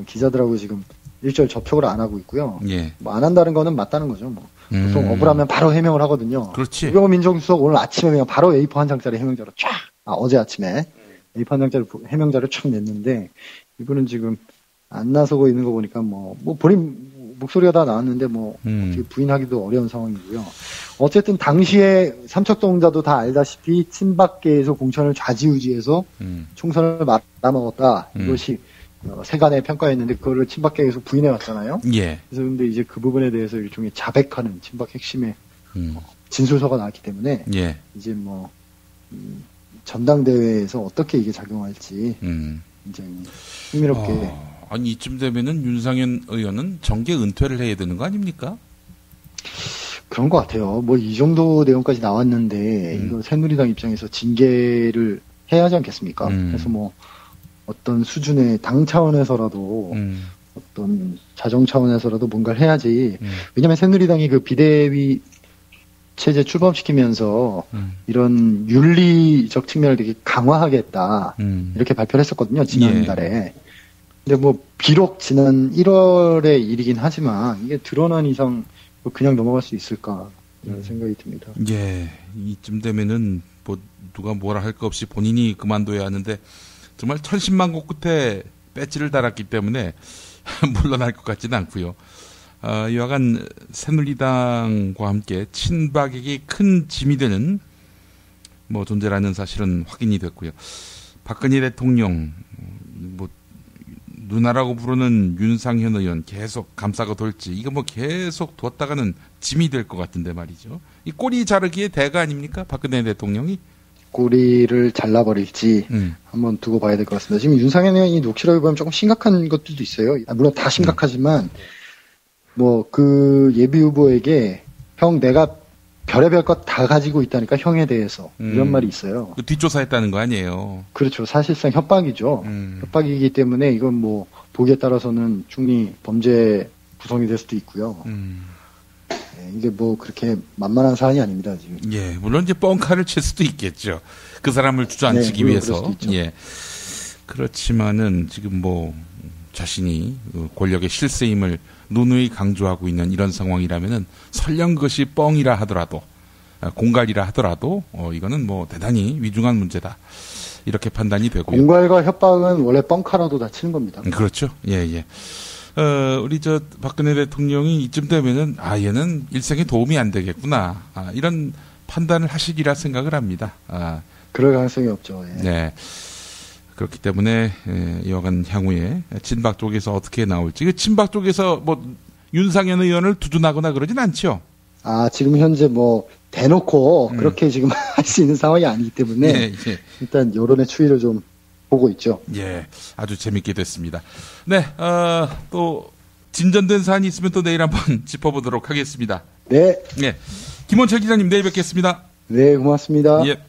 기자들하고 지금 일절 접촉을 안 하고 있고요. 예. 뭐 안 한다는 거는 맞다는 거죠. 뭐 보통 억울하면 바로 해명을 하거든요. 그렇지. 우병우 민정수석 오늘 아침에 그냥 바로 A4 한 장짜리 해명자로 어제 아침에 A4 한 장짜리 해명자를 쫙 냈는데 이분은 지금 안 나서고 있는 거 보니까 뭐 본인 목소리가 다 나왔는데 어떻게 부인하기도 어려운 상황이고요. 어쨌든 당시에 삼척동자도 다 알다시피 친박계에서 공천을 좌지우지해서 총선을 말아먹었다. 이것이 세간의 평가였는데 그거를 친박계에서 부인해 왔잖아요. 예. 그래서 근데 이제 그 부분에 대해서 일종의 자백하는 친박 핵심의 진술서가 나왔기 때문에 예. 이제 전당대회에서 어떻게 이게 작용할지 굉장히 흥미롭게. 아니 이쯤 되면은 윤상현 의원은 정계 은퇴를 해야 되는 거 아닙니까? 그런 것 같아요. 이 정도 내용까지 나왔는데 이거 새누리당 입장에서 징계를 해야 하지 않겠습니까? 그래서 어떤 수준의 당 차원에서라도 어떤 자정 차원에서라도 뭔가를 해야지. 왜냐하면 새누리당이 그 비대위 체제 출범시키면서 이런 윤리적 측면을 되게 강화하겠다 이렇게 발표를 했었거든요. 지난달에. 근데 비록 지난 1월의 일이긴 하지만 이게 드러난 이상 그냥 넘어갈 수 있을까 이런 생각이 듭니다. 예, 이쯤 되면은 누가 뭐라 할 거 없이 본인이 그만둬야 하는데 정말 천신만고 끝에 배지를 달았기 때문에 물러날 것 같지는 않고요. 여하간 새누리당과 함께 친박에게 큰 짐이 되는 존재라는 사실은 확인이 됐고요. 박근혜 대통령 누나라고 부르는 윤상현 의원 계속 감싸고 돌지 이거 계속 뒀다가는 짐이 될 것 같은데 말이죠. 이 꼬리 자르기의 대가 아닙니까? 박근혜 대통령이 꼬리를 잘라버릴지 한번 두고 봐야 될 것 같습니다. 지금 윤상현 의원이 녹취록을 보면 조금 심각한 것들도 있어요. 물론 다 심각하지만 그 예비 후보에게 형 내가 별의별 것 다 가지고 있다니까 형에 대해서 이런 말이 있어요. 그 뒷조사했다는 거 아니에요? 그렇죠. 사실상 협박이죠. 협박이기 때문에 이건 보기에 따라서는 충분히 범죄 구성이 될 수도 있고요. 네, 이게 그렇게 만만한 사안이 아닙니다, 지금. 예, 물론 이제 뻥카를 칠 수도 있겠죠. 그 사람을 주저앉히기 위해서. 예. 그렇지만은 지금 자신이 권력의 실세임을 누누이 강조하고 있는 이런 상황이라면은 설령 그것이 뻥이라 하더라도 공갈이라 하더라도 이거는 대단히 위중한 문제다 이렇게 판단이 되고요. 공갈과 협박은 원래 뻥카라도 다 치는 겁니다. 그렇죠. 예. 우리 박근혜 대통령이 이쯤 되면은 얘는 일생에 도움이 안 되겠구나 이런 판단을 하시리라 생각을 합니다. 그럴 가능성이 없죠. 예. 네. 그렇기 때문에 여간 향후에 친박 쪽에서 어떻게 나올지. 친박 쪽에서 윤상현 의원을 두둔하거나 그러진 않죠. 지금 현재 대놓고 그렇게 지금 할 수 있는 상황이 아니기 때문에 예. 일단 여론의 추이를 좀 보고 있죠. 예, 아주 재밌게 됐습니다. 네, 또 진전된 사안이 있으면 또 내일 한번 짚어보도록 하겠습니다. 네. 네, 김원철 기자님 내일 뵙겠습니다. 네, 고맙습니다. 예.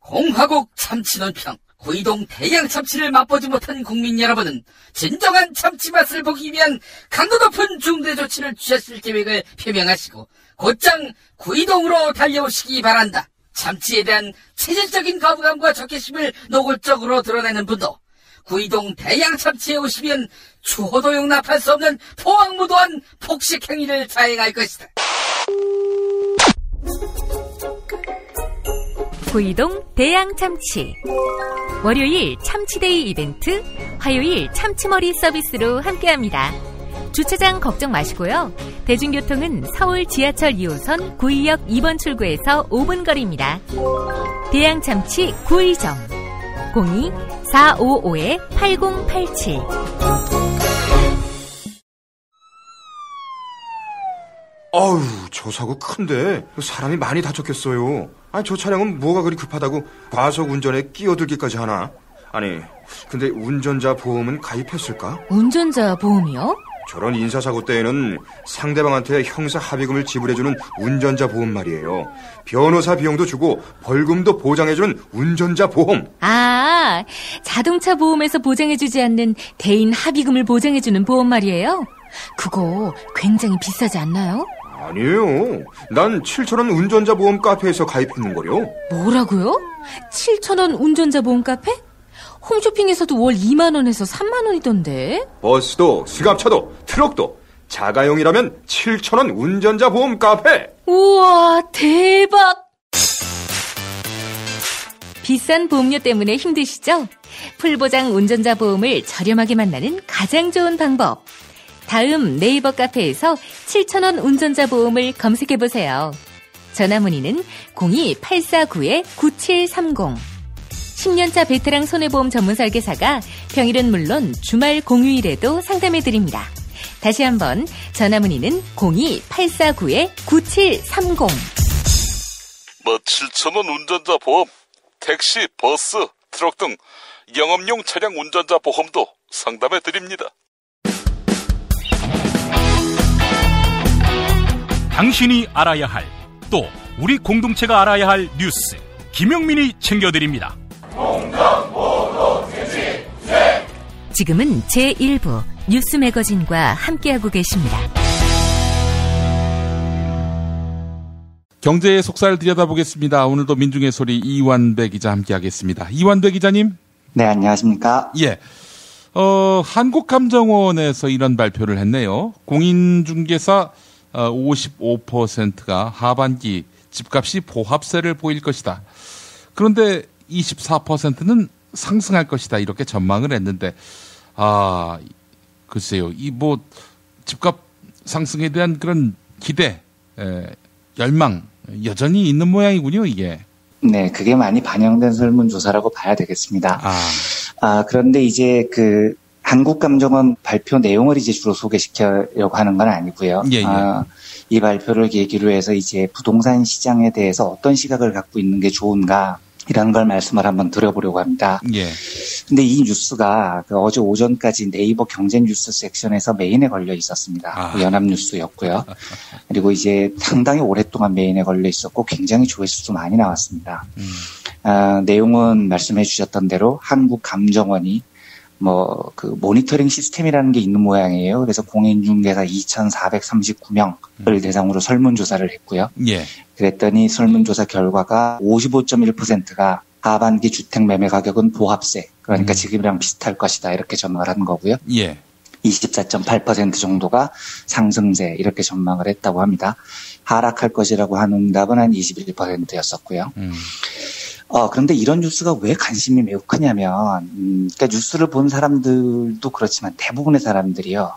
공화국 참치논평. 구이동 대양 참치를 맛보지 못한 국민 여러분은 진정한 참치 맛을 보기 위한 강도 높은 중대 조치를 취하실 계획을 표명하시고 곧장 구이동으로 달려오시기 바란다. 참치에 대한 체질적인 거부감과 적개심을 노골적으로 드러내는 분도 구이동 대양 참치에 오시면 추호도 용납할 수 없는 포악무도한 폭식 행위를 자행할 것이다. 구이동 대양참치. 월요일 참치데이 이벤트, 화요일 참치머리 서비스로 함께합니다. 주차장 걱정 마시고요. 대중교통은 서울 지하철 2호선 구의역 2번 출구에서 5분 거리입니다. 대양참치 구의점 02-455-8087. 아유, 저 사고 큰데 사람이 많이 다쳤겠어요. 저 차량은 뭐가 그리 급하다고 과속 운전에 끼어들기까지 하나? 아니, 근데 운전자 보험은 가입했을까? 운전자 보험이요? 저런 인사사고 때에는 상대방한테 형사 합의금을 지불해주는 운전자 보험 말이에요. 변호사 비용도 주고 벌금도 보장해주는 운전자 보험. 아, 자동차 보험에서 보장해주지 않는 대인 합의금을 보장해주는 보험 말이에요? 그거 굉장히 비싸지 않나요? 아니에요. 난 7,000원 운전자 보험 카페에서 가입했는걸요. 뭐라고요? 7,000원 운전자 보험 카페? 홈쇼핑에서도 월 2만원에서 3만원이던데. 버스도 스갑차도 트럭도 자가용이라면 7,000원 운전자 보험 카페. 우와, 대박. 비싼 보험료 때문에 힘드시죠? 풀보장 운전자 보험을 저렴하게 만나는 가장 좋은 방법. 다음 네이버 카페에서 7,000원 운전자 보험을 검색해보세요. 전화문의는 02-849-9730. 10년차 베테랑 손해보험 전문 설계사가 평일은 물론 주말 공휴일에도 상담해드립니다. 다시 한번 전화문의는 02-849-9730. 뭐 7,000원 운전자 보험, 택시, 버스, 트럭 등 영업용 차량 운전자 보험도 상담해드립니다. 당신이 알아야 할, 또 우리 공동체가 알아야 할 뉴스, 김용민이 챙겨드립니다. 지금은 제1부 뉴스 매거진과 함께하고 계십니다. 경제의 속살 들여다보겠습니다. 오늘도 민중의 소리 이완배 기자 함께하겠습니다. 이완배 기자님. 네, 안녕하십니까. 예. 한국감정원에서 이런 발표를 했네요. 공인중개사 55%가 하반기 집값이 보합세를 보일 것이다. 그런데 24%는 상승할 것이다. 이렇게 전망을 했는데, 글쎄요. 집값 상승에 대한 그런 기대, 열망, 여전히 있는 모양이군요, 이게. 네, 그게 많이 반영된 설문조사라고 봐야 되겠습니다. 그런데 이제 한국감정원 발표 내용을 이제 주로 소개시키려고 하는 건 아니고요. 예. 이 발표를 계기로 해서 이제 부동산 시장에 대해서 어떤 시각을 갖고 있는 게 좋은가, 이런 걸 말씀을 한번 드려보려고 합니다. 예. 근데 이 뉴스가 어제 오전까지 네이버 경제뉴스 섹션에서 메인에 걸려 있었습니다. 연합뉴스였고요. 그리고 이제 상당히 오랫동안 메인에 걸려 있었고 굉장히 조회수도 많이 나왔습니다. 내용은 말씀해 주셨던 대로 한국감정원이 모니터링 시스템이라는 게 있는 모양이에요. 그래서 공인중개사 2,439명을 대상으로 설문조사를 했고요. 예. 그랬더니 설문조사 결과가 55.1%가 하반기 주택 매매 가격은 보합세, 그러니까 지금이랑 비슷할 것이다, 이렇게 전망을 한 거고요. 예. 24.8% 정도가 상승세, 이렇게 전망을 했다고 합니다. 하락할 것이라고 하는 응답은 한 21%였었고요. 그런데 이런 뉴스가 왜 관심이 매우 크냐면, 그러니까 뉴스를 본 사람들도 그렇지만 대부분의 사람들이요,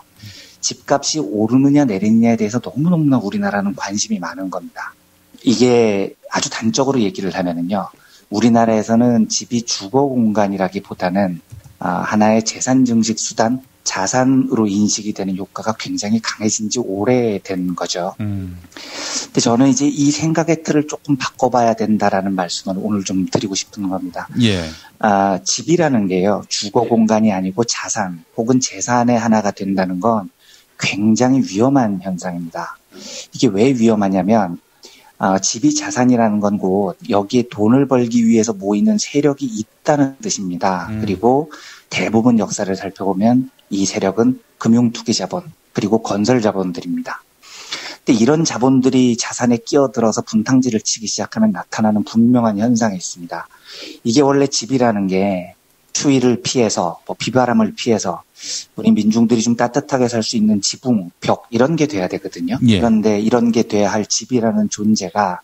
집값이 오르느냐 내리느냐에 대해서 너무너무나 우리나라는 관심이 많은 겁니다. 이게 아주 단적으로 얘기를 하면은요, 우리나라에서는 집이 주거 공간이라기보다는 하나의 재산 증식 수단, 자산으로 인식이 되는 효과가 굉장히 강해진 지 오래된 거죠. 근데 저는 이제 이 생각의 틀을 조금 바꿔봐야 된다라는 말씀을 오늘 좀 드리고 싶은 겁니다. 예. 집이라는 게요, 주거 공간이 아니고 자산 혹은 재산의 하나가 된다는 건 굉장히 위험한 현상입니다. 이게 왜 위험하냐면, 집이 자산이라는 건 곧 여기에 돈을 벌기 위해서 모이는 세력이 있다는 뜻입니다. 그리고 대부분 역사를 살펴보면 이 세력은 금융투기자본 그리고 건설자본들입니다. 근데 이런 자본들이 자산에 끼어들어서 분탕질을 치기 시작하면 나타나는 분명한 현상이 있습니다. 이게 원래 집이라는 게 추위를 피해서 비바람을 피해서 우리 민중들이 좀 따뜻하게 살 수 있는 지붕, 벽 이런 게 돼야 되거든요. 예. 그런데 이런 게 돼야 할 집이라는 존재가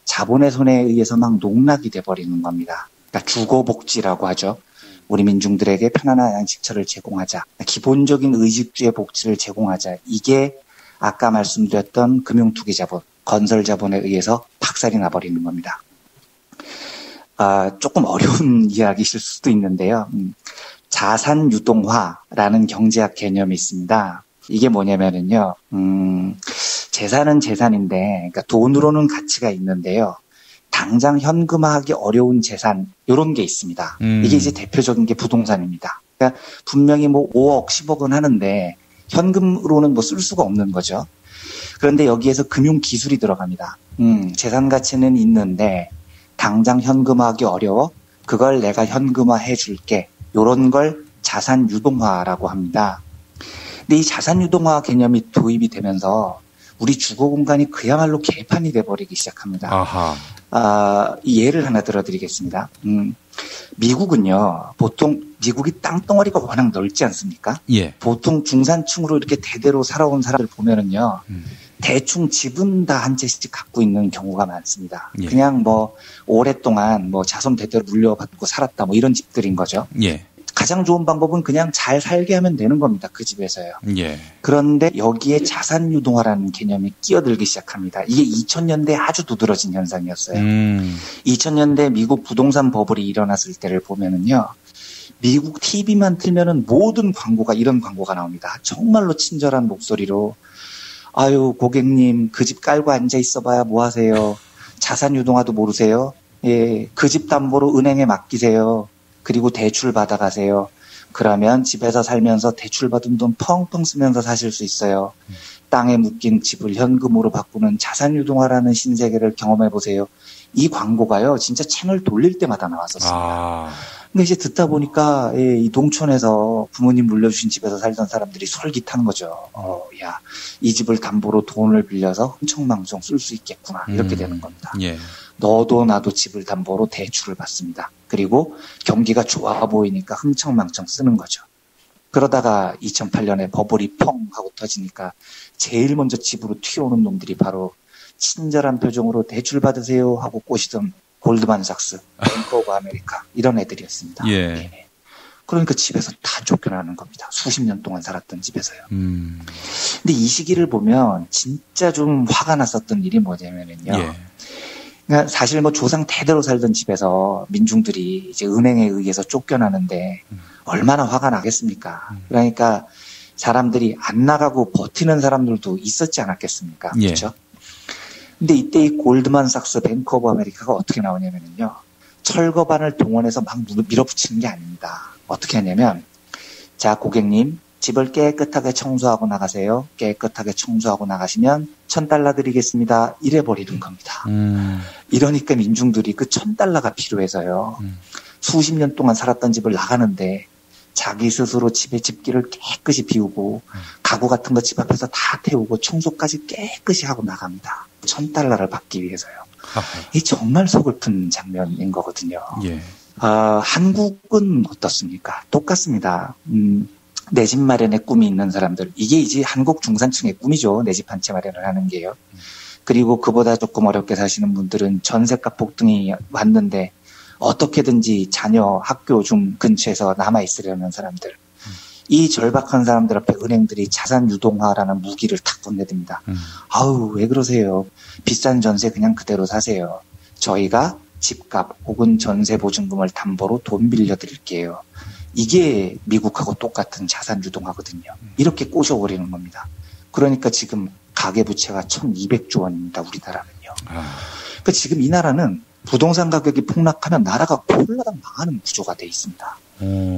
자본의 손에 의해서 막 농락이 돼버리는 겁니다. 그러니까 주거복지라고 하죠. 우리 민중들에게 편안한 양식처를 제공하자. 기본적인 의식주의 복지를 제공하자. 이게 아까 말씀드렸던 금융투기자본, 건설자본에 의해서 박살이 나버리는 겁니다. 조금 어려운 이야기실 수도 있는데요. 자산 유동화라는 경제학 개념이 있습니다. 이게 뭐냐면은요, 재산은 재산인데, 그러니까 돈으로는 가치가 있는데요. 당장 현금화하기 어려운 재산, 요런 게 있습니다. 이게 이제 대표적인 게 부동산입니다. 그러니까 분명히 5억, 10억은 하는데, 현금으로는 뭐 쓸 수가 없는 거죠. 그런데 여기에서 금융 기술이 들어갑니다. 재산 가치는 있는데 당장 현금화하기 어려워. 그걸 내가 현금화해 줄게. 요런 걸 자산 유동화라고 합니다. 근데 이 자산 유동화 개념이 도입이 되면서 우리 주거 공간이 그야말로 개판이 돼버리기 시작합니다. 아하. 예를 하나 들어드리겠습니다. 미국은요, 보통 미국이 땅덩어리가 워낙 넓지 않습니까? 예. 보통 중산층으로 이렇게 대대로 살아온 사람들 보면은요, 대충 집은 다 한 채씩 갖고 있는 경우가 많습니다. 예. 그냥 뭐 오랫동안 뭐 자손 대대로 물려받고 살았다 뭐 이런 집들인 거죠. 예. 가장 좋은 방법은 그냥 잘 살게 하면 되는 겁니다. 그 집에서요. 예. 그런데 여기에 자산 유동화라는 개념이 끼어들기 시작합니다. 이게 2000년대에 아주 두드러진 현상이었어요. 2000년대 미국 부동산 버블이 일어났을 때를 보면은요. 미국 TV만 틀면은 모든 광고가 이런 광고가 나옵니다. 정말로 친절한 목소리로 아유 고객님 그 집 깔고 앉아 있어봐야 뭐 하세요. 자산 유동화도 모르세요. 예, 그 집 담보로 은행에 맡기세요. 그리고 대출 받아가세요. 그러면 집에서 살면서 대출 받은 돈 펑펑 쓰면서 사실 수 있어요. 땅에 묶인 집을 현금으로 바꾸는 자산 유동화라는 신세계를 경험해 보세요. 이 광고가요, 진짜 채널 돌릴 때마다 나왔었습니다. 근데 이제 듣다 보니까 이 농촌에서 부모님 물려주신 집에서 살던 사람들이 솔깃한 거죠. 야, 이 집을 담보로 돈을 빌려서 흥청망청 쓸 수 있겠구나. 이렇게 되는 겁니다. 예. 너도 나도 집을 담보로 대출을 받습니다. 그리고 경기가 좋아 보이니까 흥청망청 쓰는 거죠. 그러다가 2008년에 버블이 펑 하고 터지니까 제일 먼저 집으로 튀어오는 놈들이 바로 친절한 표정으로 대출 받으세요 하고 꼬시던 골드만삭스, 뱅크 오브 아메리카 이런 애들이었습니다. 예. 그러니까 집에서 다 쫓겨나는 겁니다. 수십 년 동안 살았던 집에서요. 근데 이 시기를 보면 진짜 좀 화가 났었던 일이 뭐냐면요. 예. 그러니까 사실 뭐 조상 대대로 살던 집에서 민중들이 이제 은행에 의해서 쫓겨나는데 얼마나 화가 나겠습니까? 그러니까 사람들이 안 나가고 버티는 사람들도 있었지 않았겠습니까? 예. 그렇죠? 근데 이때 이 골드만삭스 뱅크 오브 아메리카가 어떻게 나오냐면요. 철거반을 동원해서 막 밀어붙이는 게 아닙니다. 어떻게 하냐면, 자, 고객님, 집을 깨끗하게 청소하고 나가세요. 깨끗하게 청소하고 나가시면 $1,000 드리겠습니다. 이래 버리는 겁니다. 이러니까 민중들이 그 $1,000가 필요해서요. 수십 년 동안 살았던 집을 나가는데 자기 스스로 집의 집기를 깨끗이 비우고 가구 같은 거 집 앞에서 다 태우고 청소까지 깨끗이 하고 나갑니다. $1,000를 받기 위해서요. 이 정말 서글픈 장면인 거거든요. 예. 한국은 어떻습니까? 똑같습니다. 내 집 마련의 꿈이 있는 사람들. 이게 이제 한국 중산층의 꿈이죠. 내 집 한 채 마련을 하는 게요. 그리고 그보다 조금 어렵게 사시는 분들은 전세값 폭등이 왔는데 어떻게든지 자녀 학교 중 근처에서 남아있으려는 사람들. 이 절박한 사람들 앞에 은행들이 자산 유동화라는 무기를 탁 건네듭니다. 아우, 왜 그러세요? 비싼 전세 그냥 그대로 사세요. 저희가 집값 혹은 전세 보증금을 담보로 돈 빌려드릴게요. 이게 미국하고 똑같은 자산 유동화거든요. 이렇게 꼬셔버리는 겁니다. 그러니까 지금 가계부채가 1,200조 원입니다. 우리나라는요. 그러니까 지금 이 나라는 부동산 가격이 폭락하면 나라가 홀라당 망하는 구조가 돼 있습니다.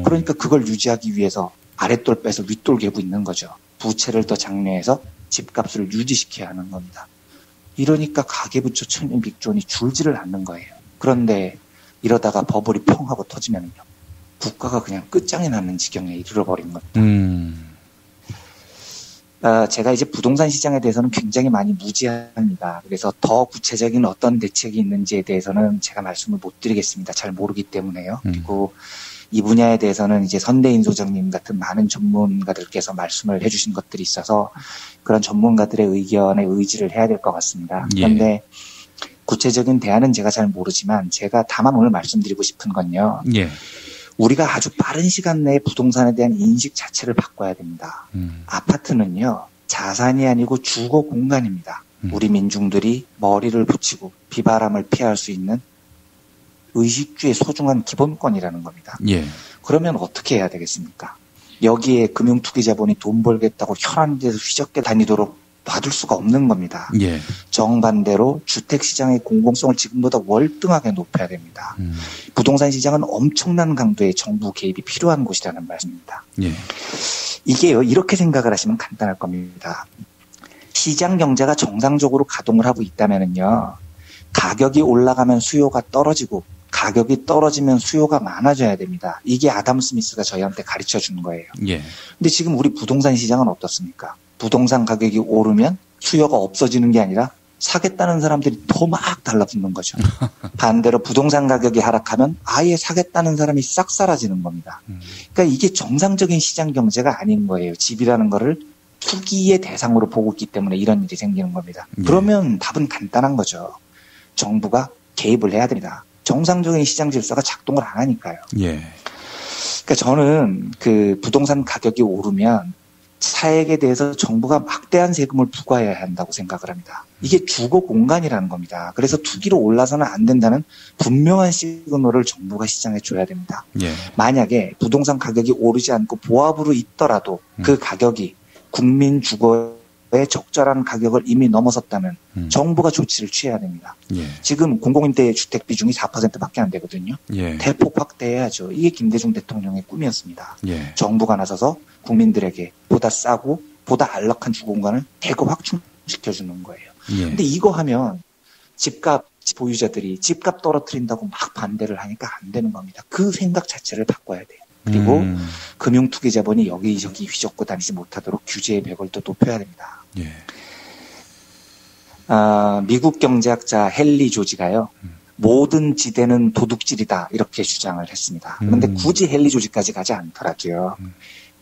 그러니까 그걸 유지하기 위해서 아랫돌 빼서 윗돌 개고 있는 거죠. 부채를 더 장려해서 집값을 유지시켜야 하는 겁니다. 이러니까 가계부채 1,200조 원이 줄지를 않는 거예요. 그런데 이러다가 버블이 펑 하고 터지면요. 국가가 그냥 끝장이 나는 지경에 이르러버린 겁니다. 제가 이제 부동산 시장에 대해서는 굉장히 많이 무지합니다. 그래서 더 구체적인 어떤 대책이 있는지에 대해서는 제가 말씀을 못 드리겠습니다. 잘 모르기 때문에요. 그리고 이 분야에 대해서는 이제 선대인 소장님 같은 많은 전문가들께서 말씀을 해주신 것들이 있어서 그런 전문가들의 의견에 의지를 해야 될 것 같습니다. 그런데 구체적인 대안은 제가 잘 모르지만 제가 다만 오늘 말씀드리고 싶은 건요. 우리가 아주 빠른 시간 내에 부동산에 대한 인식 자체를 바꿔야 됩니다. 아파트는요, 자산이 아니고 주거 공간입니다. 우리 민중들이 머리를 붙이고 비바람을 피할 수 있는 의식주의 소중한 기본권이라는 겁니다. 그러면 어떻게 해야 되겠습니까? 여기에 금융투기자본이 돈 벌겠다고 현안에 대해서 휘젓게 다니도록 놔둘 수가 없는 겁니다. 정반대로 주택시장의 공공성을 지금보다 월등하게 높여야 됩니다. 부동산 시장은 엄청난 강도의 정부 개입이 필요한 곳이라는 말씀입니다. 이게요, 이렇게 생각을 하시면 간단할 겁니다. 시장 경제가 정상적으로 가동을 하고 있다면은요, 가격이 올라가면 수요가 떨어지고, 가격이 떨어지면 수요가 많아져야 됩니다. 이게 아담 스미스가 저희한테 가르쳐 주는 거예요. 예. 근데 지금 우리 부동산 시장은 어떻습니까? 부동산 가격이 오르면 수요가 없어지는 게 아니라 사겠다는 사람들이 더 막 달라붙는 거죠. 반대로 부동산 가격이 하락하면 아예 사겠다는 사람이 싹 사라지는 겁니다. 그러니까 이게 정상적인 시장 경제가 아닌 거예요. 집이라는 거를 투기의 대상으로 보고 있기 때문에 이런 일이 생기는 겁니다. 그러면 답은 간단한 거죠. 정부가 개입을 해야 됩니다. 정상적인 시장 질서가 작동을 안 하니까요. 예. 그러니까 저는 그 부동산 가격이 오르면 사액에 대해서 정부가 막대한 세금을 부과해야 한다고 생각을 합니다. 이게 주거 공간이라는 겁니다. 그래서 투기로 올라서는 안 된다는 분명한 시그널을 정부가 시장에 줘야 됩니다. 예. 만약에 부동산 가격이 오르지 않고 보합으로 있더라도 그 가격이 국민 주거의 적절한 가격을 이미 넘어섰다면 정부가 조치를 취해야 됩니다. 예. 지금 공공임대 주택 비중이 4%밖에 안 되거든요. 예. 대폭 확대해야죠. 이게 김대중 대통령의 꿈이었습니다. 예. 정부가 나서서 국민들에게 보다 싸고 보다 안락한 주거공간을 대거 확충시켜주는 거예요. 근데 이거 하면 집값 보유자들이 집값 떨어뜨린다고 막 반대를 하니까 안 되는 겁니다. 그 생각 자체를 바꿔야 돼요. 그리고 금융투기자본이 여기저기 휘젓고 다니지 못하도록 규제의 벽을 또 높여야 됩니다. 예. 미국 경제학자 헨리 조지가요. 모든 지대는 도둑질이다 이렇게 주장을 했습니다. 그런데 굳이 헨리 조지까지 가지 않더라도요.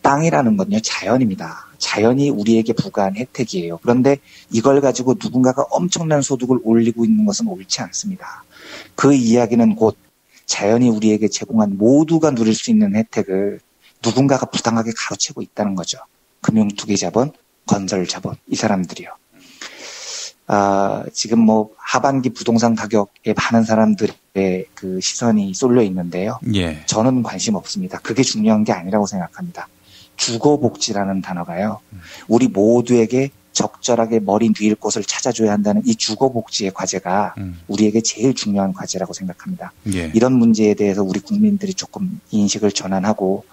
땅이라는 건요, 자연입니다. 자연이 우리에게 부과한 혜택이에요. 그런데 이걸 가지고 누군가가 엄청난 소득을 올리고 있는 것은 옳지 않습니다. 그 이야기는 곧 자연이 우리에게 제공한 모두가 누릴 수 있는 혜택을 누군가가 부당하게 가로채고 있다는 거죠. 금융투기자본, 건설자본, 이 사람들이요. 지금 뭐 하반기 부동산 가격에 많은 사람들의 그 시선이 쏠려 있는데요. 예. 저는 관심 없습니다. 그게 중요한 게 아니라고 생각합니다. 주거복지라는 단어가요. 우리 모두에게 적절하게 머리 누일 곳을 찾아줘야 한다는 이 주거복지의 과제가 우리에게 제일 중요한 과제라고 생각합니다. 예. 이런 문제에 대해서 우리 국민들이 조금 인식을 전환하고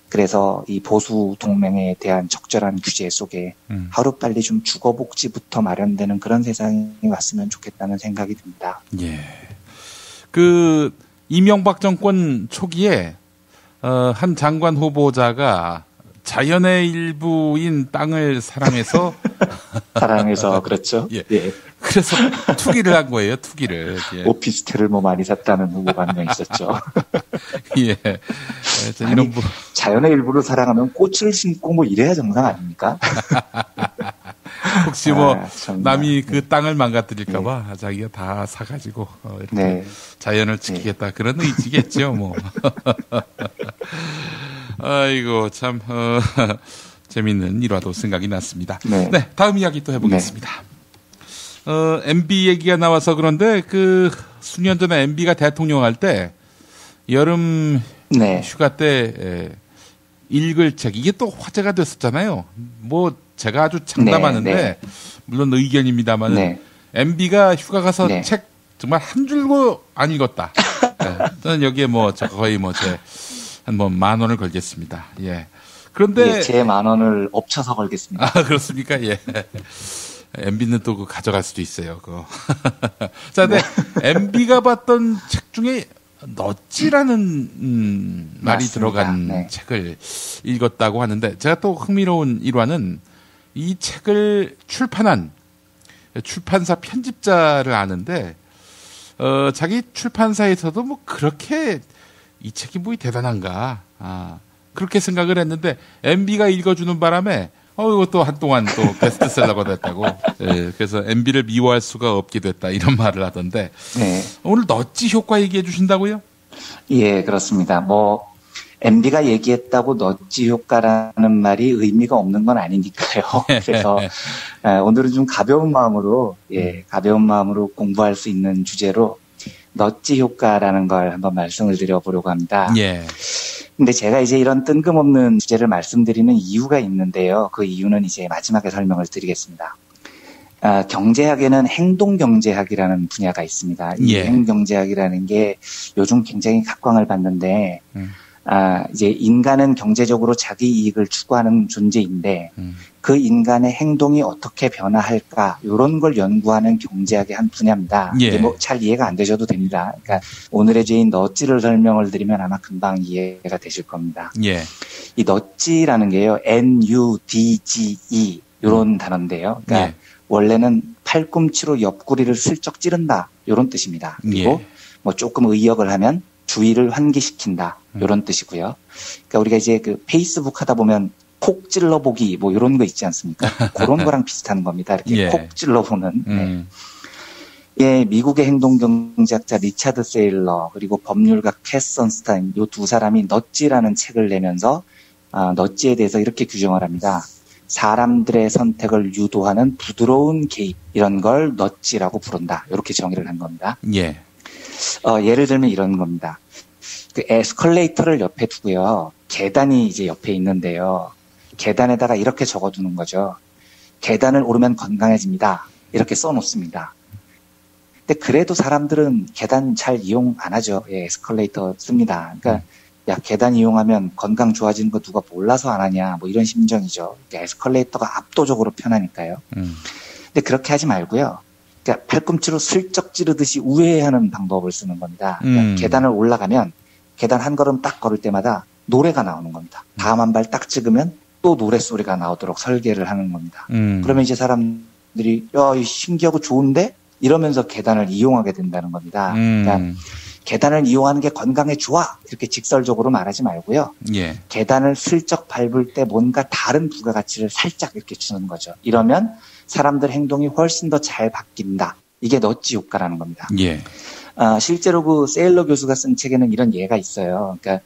그래서 이 보수 동맹에 대한 적절한 규제 속에 하루빨리 좀 주거복지부터 마련되는 그런 세상이 왔으면 좋겠다는 생각이 듭니다. 예. 그 이명박 정권 초기에 한 장관 후보자가 자연의 일부인 땅을 사랑해서 그렇죠. 예. 예. 그래서 투기를 한 거예요. 투기를. 예. 오피스텔을 뭐 많이 샀다는 후보가 한 명 있었죠. 예. 이런 자연의 일부를 사랑하면 꽃을 심고 뭐 이래야 정상 아닙니까? 혹시 뭐 남이 그 땅을 망가뜨릴까봐 자기가 다 사가지고 이렇게 자연을 지키겠다 그런 의지겠죠. 뭐. 아이고 참 재밌는 일화도 생각이 났습니다. 네, 다음 이야기 또 해보겠습니다. MB 얘기가 나와서 그런데 그 수년 전에 MB가 대통령 할 때 여름 휴가 때 읽을 책 이게 또 화제가 됐었잖아요. 뭐 제가 아주 장담하는데 물론 의견입니다만 MB가 휴가 가서 책 정말 한 줄도 안 읽었다. 저는 여기에 뭐 거의 뭐 제 한 뭐 10,000원을 걸겠습니다. 예. 그런데 제 10,000원을 엎쳐서 걸겠습니다. 아, 그렇습니까? 예. MB는 또 그 가져갈 수도 있어요. 그거. 자, 근데 MB가 봤던 책 중에 넛지라는 말이 들어간 책을 읽었다고 하는데 제가 또 흥미로운 일화는 이 책을 출판한 출판사 편집자를 아는데 자기 출판사에서도 뭐 그렇게 이 책이 뭐 대단한가 그렇게 생각을 했는데 MB가 읽어주는 바람에 이것도 한동안 또 베스트셀러가 됐다고. 예, 그래서 MB를 미워할 수가 없게 됐다 이런 말을 하던데 오늘 넛지 효과 얘기해 주신다고요? 예, 그렇습니다. 뭐 MB가 얘기했다고 넛지 효과라는 말이 의미가 없는 건 아니니까요. 그래서 오늘은 좀 가벼운 마음으로 공부할 수 있는 주제로 넛지 효과라는 걸 한번 말씀을 드려보려고 합니다. 예. 근데 제가 이제 이런 뜬금없는 주제를 말씀드리는 이유가 있는데요. 그 이유는 이제 마지막에 설명을 드리겠습니다. 경제학에는 행동경제학이라는 분야가 있습니다. 이 행동경제학이라는 게 요즘 굉장히 각광을 받는데 이제 인간은 경제적으로 자기 이익을 추구하는 존재인데 그 인간의 행동이 어떻게 변화할까 이런 걸 연구하는 경제학의 한 분야입니다. 예. 이게 뭐 잘 이해가 안 되셔도 됩니다. 그러니까 오늘의 주제인 넛지를 설명을 드리면 아마 금방 이해가 되실 겁니다. 예. 이 넛지라는 게요, NUDGE 이런 단어인데요. 그러니까 예. 원래는 팔꿈치로 옆구리를 슬쩍 찌른다 이런 뜻입니다. 그리고 예. 뭐 조금 의역을 하면 주의를 환기시킨다 이런 뜻이고요. 그러니까 우리가 이제 그 페이스북 하다 보면 콕 찔러보기 뭐 이런 거 있지 않습니까? 그런 거랑 비슷한 겁니다. 이렇게 예. 콕 찔러보는. 네. 예, 미국의 행동경제학자 리차드 세일러 그리고 법률가 캐스 선스타인 이 두 사람이 넛지라는 책을 내면서 넛지에 대해서 이렇게 규정을 합니다. 사람들의 선택을 유도하는 부드러운 개입 이런 걸 넛지라고 부른다. 이렇게 정의를 한 겁니다. 예. 예를 들면 이런 겁니다. 그 에스컬레이터를 옆에 두고요. 계단이 이제 옆에 있는데요. 계단에다가 이렇게 적어두는 거죠. 계단을 오르면 건강해집니다. 이렇게 써놓습니다. 근데 그래도 사람들은 계단 잘 이용 안 하죠. 예, 에스컬레이터 씁니다. 그러니까 야, 계단 이용하면 건강 좋아지는 거 누가 몰라서 안 하냐, 뭐 이런 심정이죠. 그러니까 에스컬레이터가 압도적으로 편하니까요. 근데 그렇게 하지 말고요. 그러니까 팔꿈치로 슬쩍 찌르듯이 우회하는 방법을 쓰는 겁니다. 그러니까 계단을 올라가면 계단 한 걸음 딱 걸을 때마다 노래가 나오는 겁니다. 다음 한 발 딱 찍으면 또 노랫소리가 나오도록 설계를 하는 겁니다. 그러면 이제 사람들이 야, 신기하고 좋은데? 이러면서 계단을 이용하게 된다는 겁니다. 그러니까 계단을 이용하는 게 건강에 좋아 이렇게 직설적으로 말하지 말고요. 예. 계단을 슬쩍 밟을 때 뭔가 다른 부가가치를 살짝 이렇게 주는 거죠. 이러면 사람들 행동이 훨씬 더 잘 바뀐다. 이게 넛지 효과라는 겁니다. 예. 실제로 그 세일러 교수가 쓴 책에는 이런 예가 있어요. 그러니까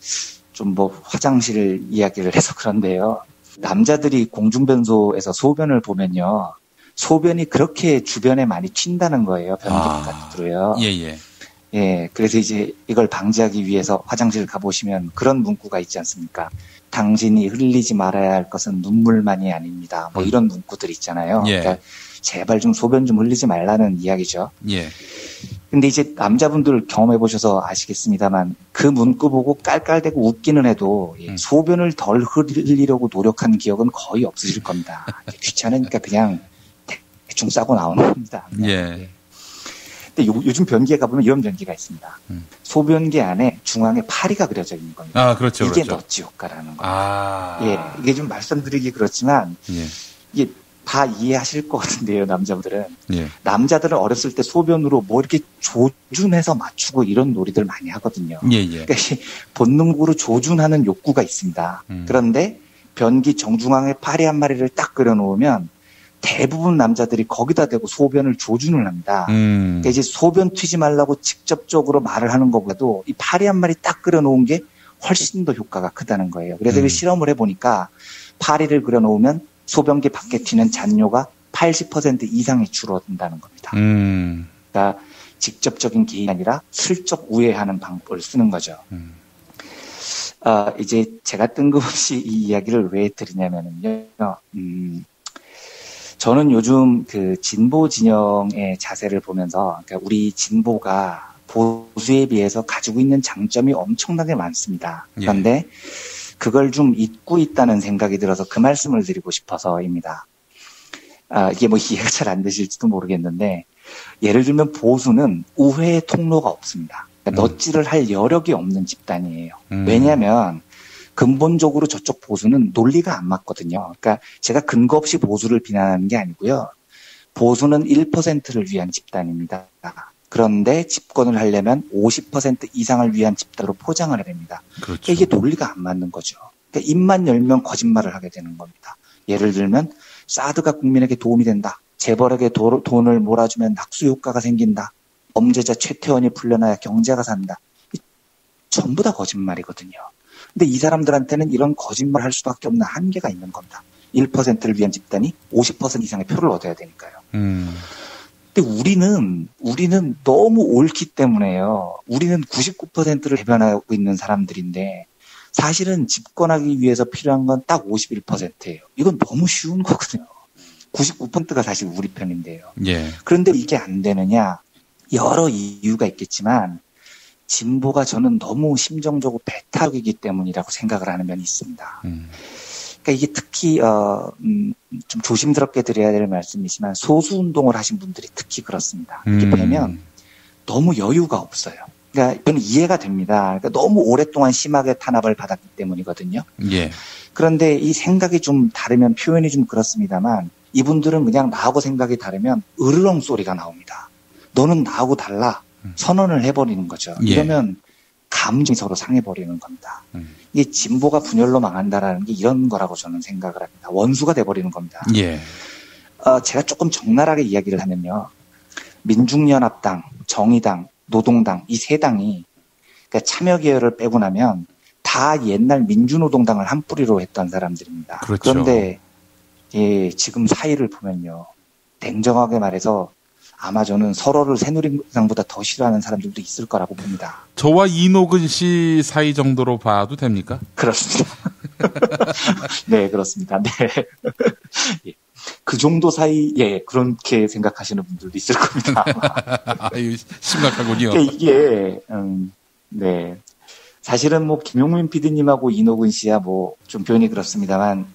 좀 뭐 화장실 이야기를 해서 그런데요. 남자들이 공중변소에서 소변을 보면요. 소변이 그렇게 주변에 많이 튄다는 거예요. 변기가로요. 예예. 예, 그래서 이제 이걸 방지하기 위해서 화장실 가보시면 그런 문구가 있지 않습니까? 당신이 흘리지 말아야 할 것은 눈물만이 아닙니다. 뭐 이런 문구들 있잖아요. 예. 그러니까 제발 좀 소변 좀 흘리지 말라는 이야기죠. 예. 근데 이제 남자분들 경험해 보셔서 아시겠습니다만 그 문구 보고 깔깔대고 웃기는 해도 소변을 덜 흘리려고 노력한 기억은 거의 없으실 겁니다. 귀찮으니까 그냥 대충 싸고 나오는 겁니다. 예. 근데 요즘 변기에 가보면 이런 변기가 있습니다. 소변기 안에 중앙에 파리가 그려져 있는 겁니다. 아, 그렇죠. 이게 그렇죠. 넛지 효과라는 거예요. 아. 예, 이게 좀 말씀드리기 그렇지만 예. 이게 다 이해하실 것 같은데요, 남자분들은. 예. 남자들은 어렸을 때 소변으로 뭐 이렇게 조준해서 맞추고 이런 놀이들 많이 하거든요. 예. 그러니까 본능적으로 조준하는 욕구가 있습니다. 그런데 변기 정중앙에 파리 한 마리를 딱 그려놓으면 대부분 남자들이 거기다 대고 소변을 조준을 합니다. 그러니까 이제 소변 튀지 말라고 직접적으로 말을 하는 것보다도 이 파리 한 마리 딱 그려놓은 게 훨씬 더 효과가 크다는 거예요. 그래서 그 실험을 해보니까 파리를 그려놓으면 소변기 밖에 튀는 잔뇨가 80% 이상이 줄어든다는 겁니다. 그러니까 직접적인 개인이 아니라 슬쩍 우회하는 방법을 쓰는 거죠. 이제 제가 뜬금없이 이 이야기를 왜 드리냐면요. 저는 요즘 그 진보 진영의 자세를 보면서, 그러니까 우리 진보가 보수에 비해서 가지고 있는 장점이 엄청나게 많습니다. 그런데 그걸 좀 잊고 있다는 생각이 들어서 그 말씀을 드리고 싶어서입니다. 이게 뭐 이해가 잘 안 되실지도 모르겠는데, 예를 들면 보수는 우회의 통로가 없습니다. 그러니까 넛지를 할 여력이 없는 집단이에요. 왜냐하면 근본적으로 저쪽 보수는 논리가 안 맞거든요. 그러니까 제가 근거 없이 보수를 비난하는 게 아니고요. 보수는 1%를 위한 집단입니다. 그런데 집권을 하려면 50% 이상을 위한 집단으로 포장을 해야 됩니다. 그렇죠. 그러니까 이게 논리가 안 맞는 거죠. 그러니까 입만 열면 거짓말을 하게 되는 겁니다. 예를 들면 사드가 국민에게 도움이 된다. 재벌에게 돈을 몰아주면 낙수 효과가 생긴다. 범죄자 최태원이 풀려나야 경제가 산다. 전부 다 거짓말이거든요. 근데 이 사람들한테는 이런 거짓말 할 수밖에 없는 한계가 있는 겁니다. 1%를 위한 집단이 50% 이상의 표를 얻어야 되니까요. 근데 우리는 너무 옳기 때문에요. 우리는 99%를 대변하고 있는 사람들인데 사실은 집권하기 위해서 필요한 건 딱 51%예요. 이건 너무 쉬운 거거든요. 99%가 사실 우리 편인데요. 예. 그런데 이게 안 되느냐? 여러 이유가 있겠지만 진보가 저는 너무 심정적으로 배타적이기 때문이라고 생각을 하는 면이 있습니다. 그러니까 이게 특히 좀 조심스럽게 드려야 될 말씀이지만 소수 운동을 하신 분들이 특히 그렇습니다. 이게 보면 너무 여유가 없어요. 그러니까 이건 이해가 됩니다. 그러니까 너무 오랫동안 심하게 탄압을 받았기 때문이거든요. 예. 그런데 이 생각이 좀 다르면 표현이 좀 그렇습니다만 이분들은 그냥 나하고 생각이 다르면 으르렁 소리가 나옵니다. 너는 나하고 달라. 선언을 해버리는 거죠. 예. 이러면 감정이 서로 상해버리는 겁니다. 이게 진보가 분열로 망한다라는 게 이런 거라고 저는 생각을 합니다. 원수가 돼버리는 겁니다. 예. 제가 조금 적나라하게 이야기를 하면요. 민중연합당, 정의당, 노동당 이 세 당이 그러니까 참여계열을 빼고 나면 다 옛날 민주노동당을 한 뿌리로 했던 사람들입니다. 그렇죠. 그런데 예, 지금 사이를 보면요. 냉정하게 말해서 아마 저는 서로를 새누리당보다 더 싫어하는 사람들도 있을 거라고 봅니다. 저와 이노근 씨 사이 정도로 봐도 됩니까? 그렇습니다. 네, 그렇습니다. 네. 예. 그 정도 사이, 예, 그렇게 생각하시는 분들도 있을 겁니다. 아유, 심각하군요. 그러니까 이게, 네. 사실은 뭐, 김용민 PD님하고 이노근 씨야 뭐, 좀 표현이 그렇습니다만,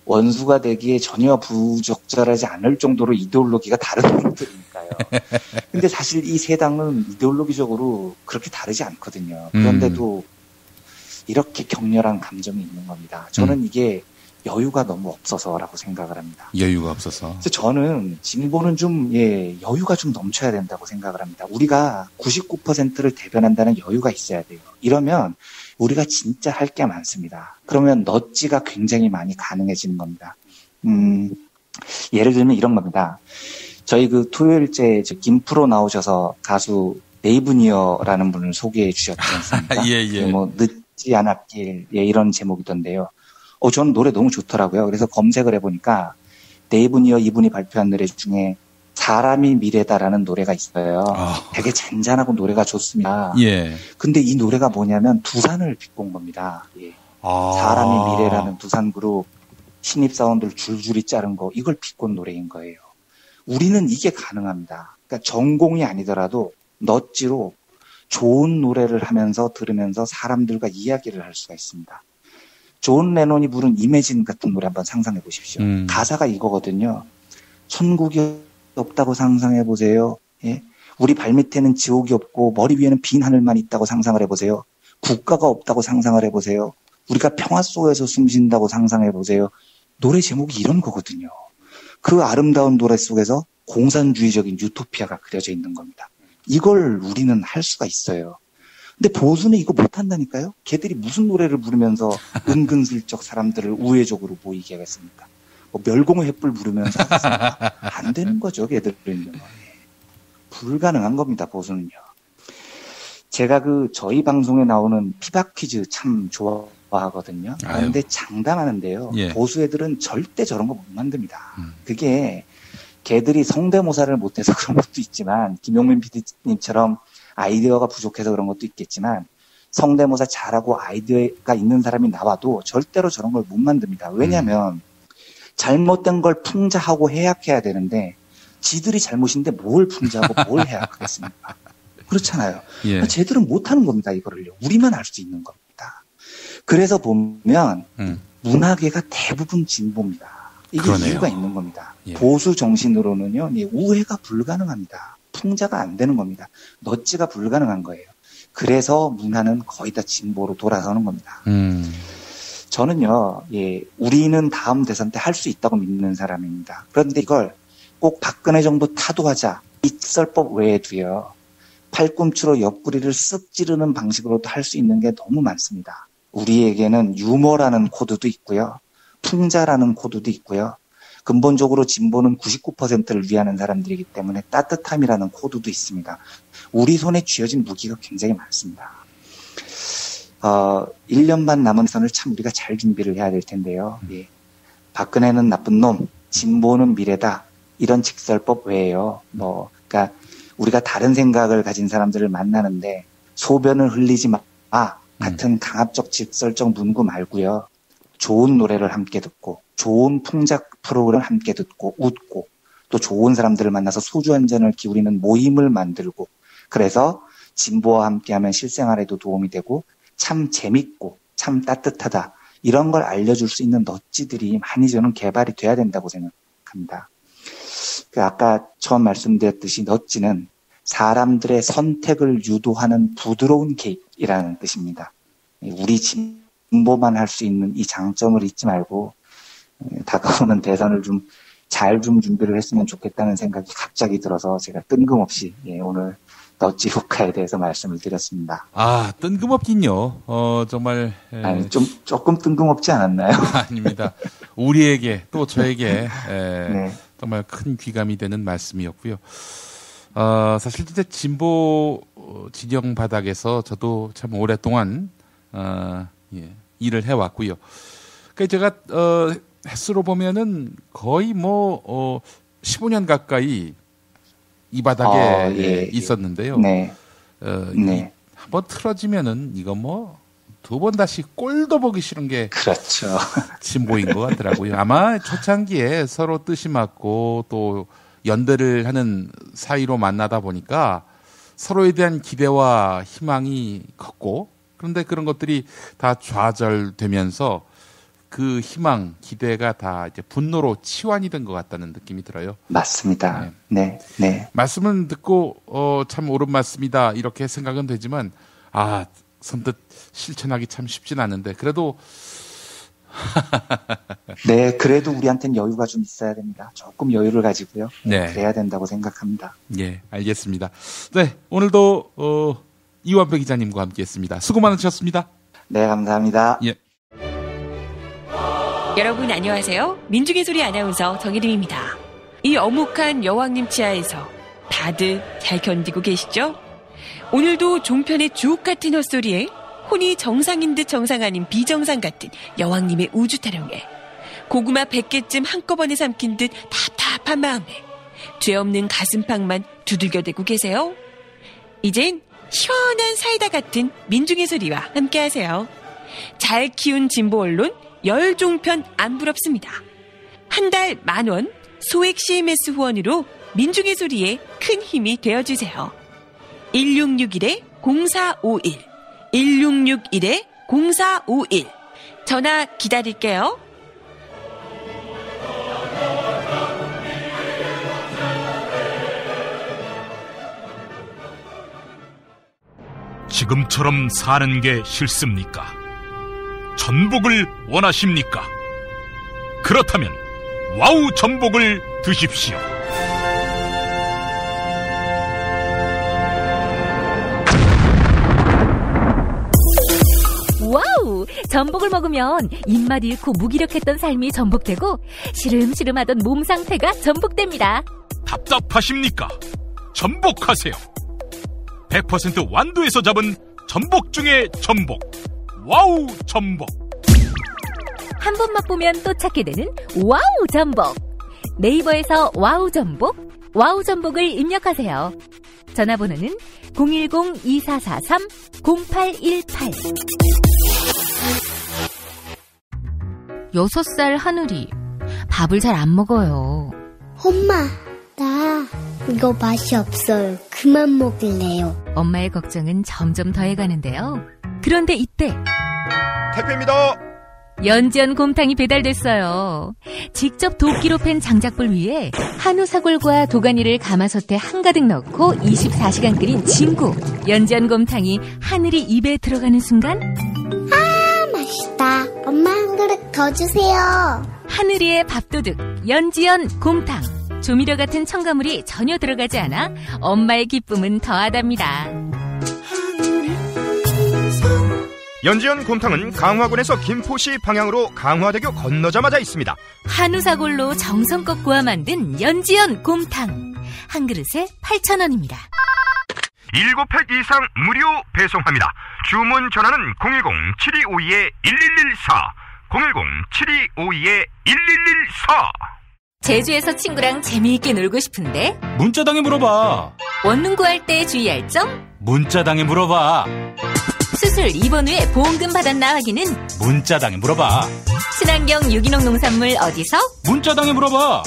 원수가 되기에 전혀 부적절하지 않을 정도로 이데올로기가 다른 분들이니까요. 근데 사실 이 세 당은 이데올로기적으로 그렇게 다르지 않거든요. 그런데도 이렇게 격렬한 감정이 있는 겁니다. 저는 이게 여유가 너무 없어서라고 생각을 합니다. 여유가 없어서. 그래서 저는 진보는 좀, 예, 여유가 좀 넘쳐야 된다고 생각을 합니다. 우리가 99%를 대변한다는 여유가 있어야 돼요. 이러면 우리가 진짜 할 게 많습니다. 그러면 넛지가 굉장히 많이 가능해지는 겁니다. 예를 들면 이런 겁니다. 저희 그 토요일째 김프로 나오셔서 가수 네이브니어라는 분을 소개해 주셨지 않습니까? 예, 예. 뭐 늦지 않았길, 예, 이런 제목이던데요. 저는 노래 너무 좋더라고요. 그래서 검색을 해보니까 네이브니어 이분이 발표한 노래 중에 사람이 미래다라는 노래가 있어요. 되게 잔잔하고 노래가 좋습니다. 예. 근데 이 노래가 뭐냐면 두산을 비꼰 겁니다. 예. 사람이 미래라는 두산 그룹 신입사원들 줄줄이 자른 거 이걸 비꼰 노래인 거예요. 우리는 이게 가능합니다. 그러니까 전공이 아니더라도 넛지로 좋은 노래를 하면서 들으면서 사람들과 이야기를 할 수가 있습니다. 존 레논이 부른 이매진 같은 노래 한번 상상해 보십시오. 가사가 이거거든요. 천국이 없다고 상상해 보세요. 예? 우리 발밑에는 지옥이 없고 머리 위에는 빈 하늘만 있다고 상상을 해보세요. 국가가 없다고 상상을 해보세요. 우리가 평화 속에서 숨쉰다고 상상해 보세요. 노래 제목이 이런 거거든요. 그 아름다운 노래 속에서 공산주의적인 유토피아가 그려져 있는 겁니다. 이걸 우리는 할 수가 있어요. 근데 보수는 이거 못한다니까요. 걔들이 무슨 노래를 부르면서 은근슬쩍 사람들을 우회적으로 보이게 하겠습니까? 뭐 멸공의 횃불 부르면서 하겠습니까? 안 되는 거죠. 걔들은. 불가능한 겁니다. 보수는요. 제가 저희 방송에 나오는 피박 퀴즈 참 좋아하거든요. 그런데 장담하는데요. 예. 보수 애들은 절대 저런 거 못 만듭니다. 그게 걔들이 성대모사를 못해서 그런 것도 있지만 김용민 PD님처럼 아이디어가 부족해서 그런 것도 있겠지만 성대모사 잘하고 아이디어가 있는 사람이 나와도 절대로 저런 걸 못 만듭니다. 왜냐하면 잘못된 걸 풍자하고 해약해야 되는데 지들이 잘못인데 뭘 풍자하고 뭘 해약하겠습니까? 그렇잖아요. 예. 쟤들은 못하는 겁니다. 이거를요. 우리만 할 수 있는 겁니다. 그래서 보면 문화계가 대부분 진보입니다. 이게 그러네요. 이유가 있는 겁니다. 예. 보수 정신으로는요. 우회가 불가능합니다. 풍자가 안 되는 겁니다. 넛지가 불가능한 거예요. 그래서 문화는 거의 다 진보로 돌아서는 겁니다. 저는요, 예, 우리는 다음 대선 때 할 수 있다고 믿는 사람입니다. 그런데 이걸 꼭 박근혜 정부 타도하자, 익설법 외에도요, 팔꿈치로 옆구리를 쓱 찌르는 방식으로도 할 수 있는 게 너무 많습니다. 우리에게는 유머라는 코드도 있고요, 풍자라는 코드도 있고요, 근본적으로 진보는 99%를 위하는 사람들이기 때문에 따뜻함이라는 코드도 있습니다. 우리 손에 쥐어진 무기가 굉장히 많습니다. 1년 반 남은 선을 참 우리가 잘 준비를 해야 될 텐데요. 예. 박근혜는 나쁜 놈, 진보는 미래다. 이런 직설법 외에요. 그러니까 우리가 다른 생각을 가진 사람들을 만나는데 소변을 흘리지 마 같은 강압적 직설적 문구 말고요. 좋은 노래를 함께 듣고 좋은 풍작 프로그램을 함께 듣고 웃고 또 좋은 사람들을 만나서 소주 한 잔을 기울이는 모임을 만들고 그래서 진보와 함께하면 실생활에도 도움이 되고 참 재밌고 참 따뜻하다. 이런 걸 알려줄 수 있는 넛지들이 많이 저는 개발이 돼야 된다고 생각합니다. 아까 처음 말씀드렸듯이 넛지는 사람들의 선택을 유도하는 부드러운 개입이라는 뜻입니다. 우리 진보만 할 수 있는 이 장점을 잊지 말고 다가오는 대선을 좀 잘 준비를 했으면 좋겠다는 생각이 갑자기 들어서 제가 뜬금없이 오늘 넛지 효과에 대해서 말씀을 드렸습니다. 아, 뜬금없긴요. 정말. 아니, 조금 뜬금없지 않았나요? 아닙니다. 우리에게, 또 저에게, 네. 정말 큰 귀감이 되는 말씀이었고요. 사실 진짜 진보 진영 바닥에서 저도 참 오랫동안, 일을 해왔고요. 그러니까 제가, 횟수로 보면은 거의 15년 가까이 이 바닥에 있었는데요. 네. 네. 한번 틀어지면은 이거 두 번 다시 꼴도 보기 싫은 게 그렇죠. 진보인 것 같더라고요. 아마 초창기에 서로 뜻이 맞고 또 연대를 하는 사이로 만나다 보니까 서로에 대한 기대와 희망이 컸고 그런데 그런 것들이 다 좌절되면서 그 희망, 기대가 다 이제 분노로 치환이 된 것 같다는 느낌이 들어요. 맞습니다. 네. 말씀은 듣고 참 옳은 말씀이다 이렇게 생각은 되지만 선뜻 실천하기 참 쉽진 않은데 그래도 네, 그래도 우리한테는 여유가 좀 있어야 됩니다. 조금 여유를 가지고요. 네. 그래야 된다고 생각합니다. 예, 알겠습니다. 네, 오늘도 이완배 기자님과 함께했습니다. 수고 많으셨습니다. 네, 감사합니다. 예. 여러분 안녕하세요. 민중의 소리 아나운서 정혜림입니다. 이 어묵한 여왕님 치아에서 다들 잘 견디고 계시죠? 오늘도 종편의 주옥 같은 헛소리에 혼이 정상인 듯 정상 아닌 비정상 같은 여왕님의 우주 타령에 고구마 100개쯤 한꺼번에 삼킨 듯 답답한 마음에 죄 없는 가슴팍만 두들겨대고 계세요. 이젠 시원한 사이다 같은 민중의 소리와 함께하세요. 잘 키운 진보 언론 열종편 안 부럽습니다. 한 달 10,000원 소액 CMS 후원으로 민중의 소리에 큰 힘이 되어주세요. 1661-0451 1661-0451 전화 기다릴게요. 지금처럼 사는 게 싫습니까? 전복을 원하십니까? 그렇다면 와우 전복을 드십시오. 와우! 전복을 먹으면 입맛 잃고 무기력했던 삶이 전복되고 시름시름하던 몸 상태가 전복됩니다. 답답하십니까? 전복하세요. 100% 완도에서 잡은 전복 중에 전복. 와우 전복. 한 번 맛보면 또 찾게 되는 와우 전복. 네이버에서 와우 전복, 와우 전복을 입력하세요. 전화번호는 010-2443-0818. 6살 하늘이 밥을 잘 안 먹어요. 엄마, 나 이거 맛이 없어요. 그만 먹을래요. 엄마의 걱정은 점점 더해가는데요. 그런데 이때 택배입니다. 연지연 곰탕이 배달됐어요. 직접 도끼로 팬 장작불 위에 한우 사골과 도가니를 가마솥에 한가득 넣고 24시간 끓인 진구. 연지연 곰탕이 하늘이 입에 들어가는 순간 맛있다. 엄마 한 그릇 더 주세요. 하늘이의 밥도둑 연지연 곰탕. 조미료 같은 첨가물이 전혀 들어가지 않아 엄마의 기쁨은 더하답니다. 연지연 곰탕은 강화군에서 김포시 방향으로 강화대교 건너자마자 있습니다. 한우 사골로 정성껏 구워 만든 연지연 곰탕. 한 그릇에 8,000원입니다. 7팩 이상 무료 배송합니다. 주문 전화는 010-7252-1114 010-7252-1114. 제주에서 친구랑 재미있게 놀고 싶은데 문자당에 물어봐. 원룸 구할 때 주의할 점? 문자당에 물어봐. 수술 입원 후에 보험금 받았나 확인은 문자당에 물어봐. 친환경 유기농 농산물 어디서? 문자당에 물어봐.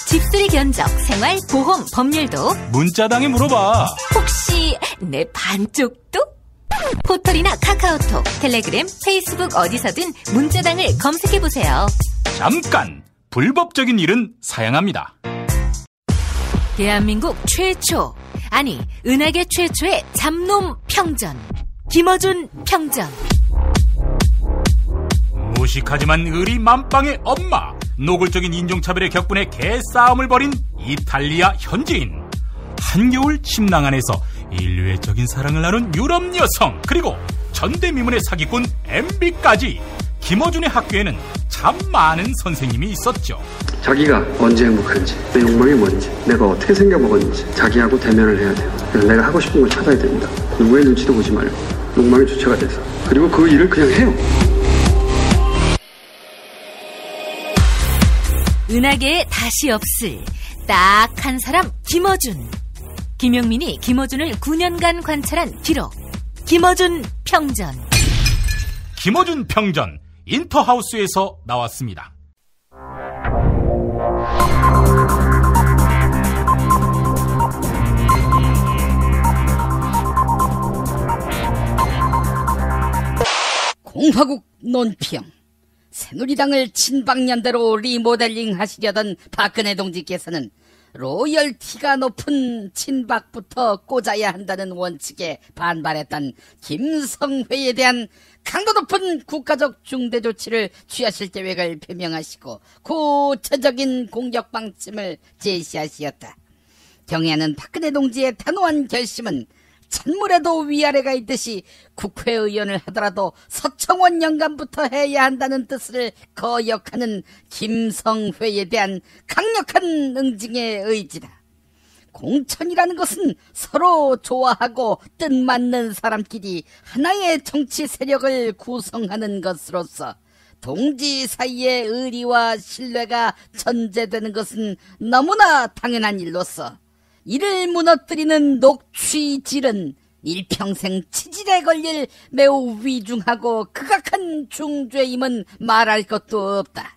집수리 견적, 생활, 보험, 법률도 문자당에 물어봐. 혹시 내 반쪽도? 포털이나 카카오톡, 텔레그램, 페이스북 어디서든 문자당을 검색해보세요. 잠깐! 불법적인 일은 사양합니다. 대한민국 최초, 아니 은하계 최초의 잡놈 평전, 김어준 평전. 무식하지만 의리 만빵의 엄마, 노골적인 인종차별의 격분에 개싸움을 벌인 이탈리아 현지인, 한겨울 침낭 안에서 인류의 적인 사랑을 나눈 유럽 여성, 그리고 전대미문의 사기꾼 MB까지 김어준의 학교에는 참 많은 선생님이 있었죠. 자기가 언제 행복한지, 내 욕망이 뭔지, 내가 어떻게 생겨먹었는지 자기하고 대면을 해야 돼요. 그래서 내가 하고 싶은 걸 찾아야 됩니다. 누구의 눈치도 보지 말고 욕망의 주체가 돼서, 그리고 그 일을 그냥 해요. 은하계에 다시 없을 딱 한 사람, 김어준. 김용민이 김어준을 9년간 관찰한 기록, 김어준 평전. 김어준 평전, 인터하우스에서 나왔습니다. 공화국 논평. 새누리당을 친박연대로 리모델링 하시려던 박근혜 동지께서는 로열티가 높은 친박부터 꽂아야 한다는 원칙에 반발했던 김성회에 대한 강도 높은 국가적 중대 조치를 취하실 계획을 표명하시고 구체적인 공격 방침을 제시하시었다. 경애하는 박근혜 동지의 단호한 결심은 찬물에도 위아래가 있듯이 국회의원을 하더라도 서청원 영감부터 해야 한다는 뜻을 거역하는 김성회에 대한 강력한 응징의 의지다. 공천이라는 것은 서로 좋아하고 뜻맞는 사람끼리 하나의 정치 세력을 구성하는 것으로서 동지 사이의 의리와 신뢰가 전제되는 것은 너무나 당연한 일로서 이를 무너뜨리는 녹취질은 일평생 치질에 걸릴 매우 위중하고 극악한 중죄임은 말할 것도 없다.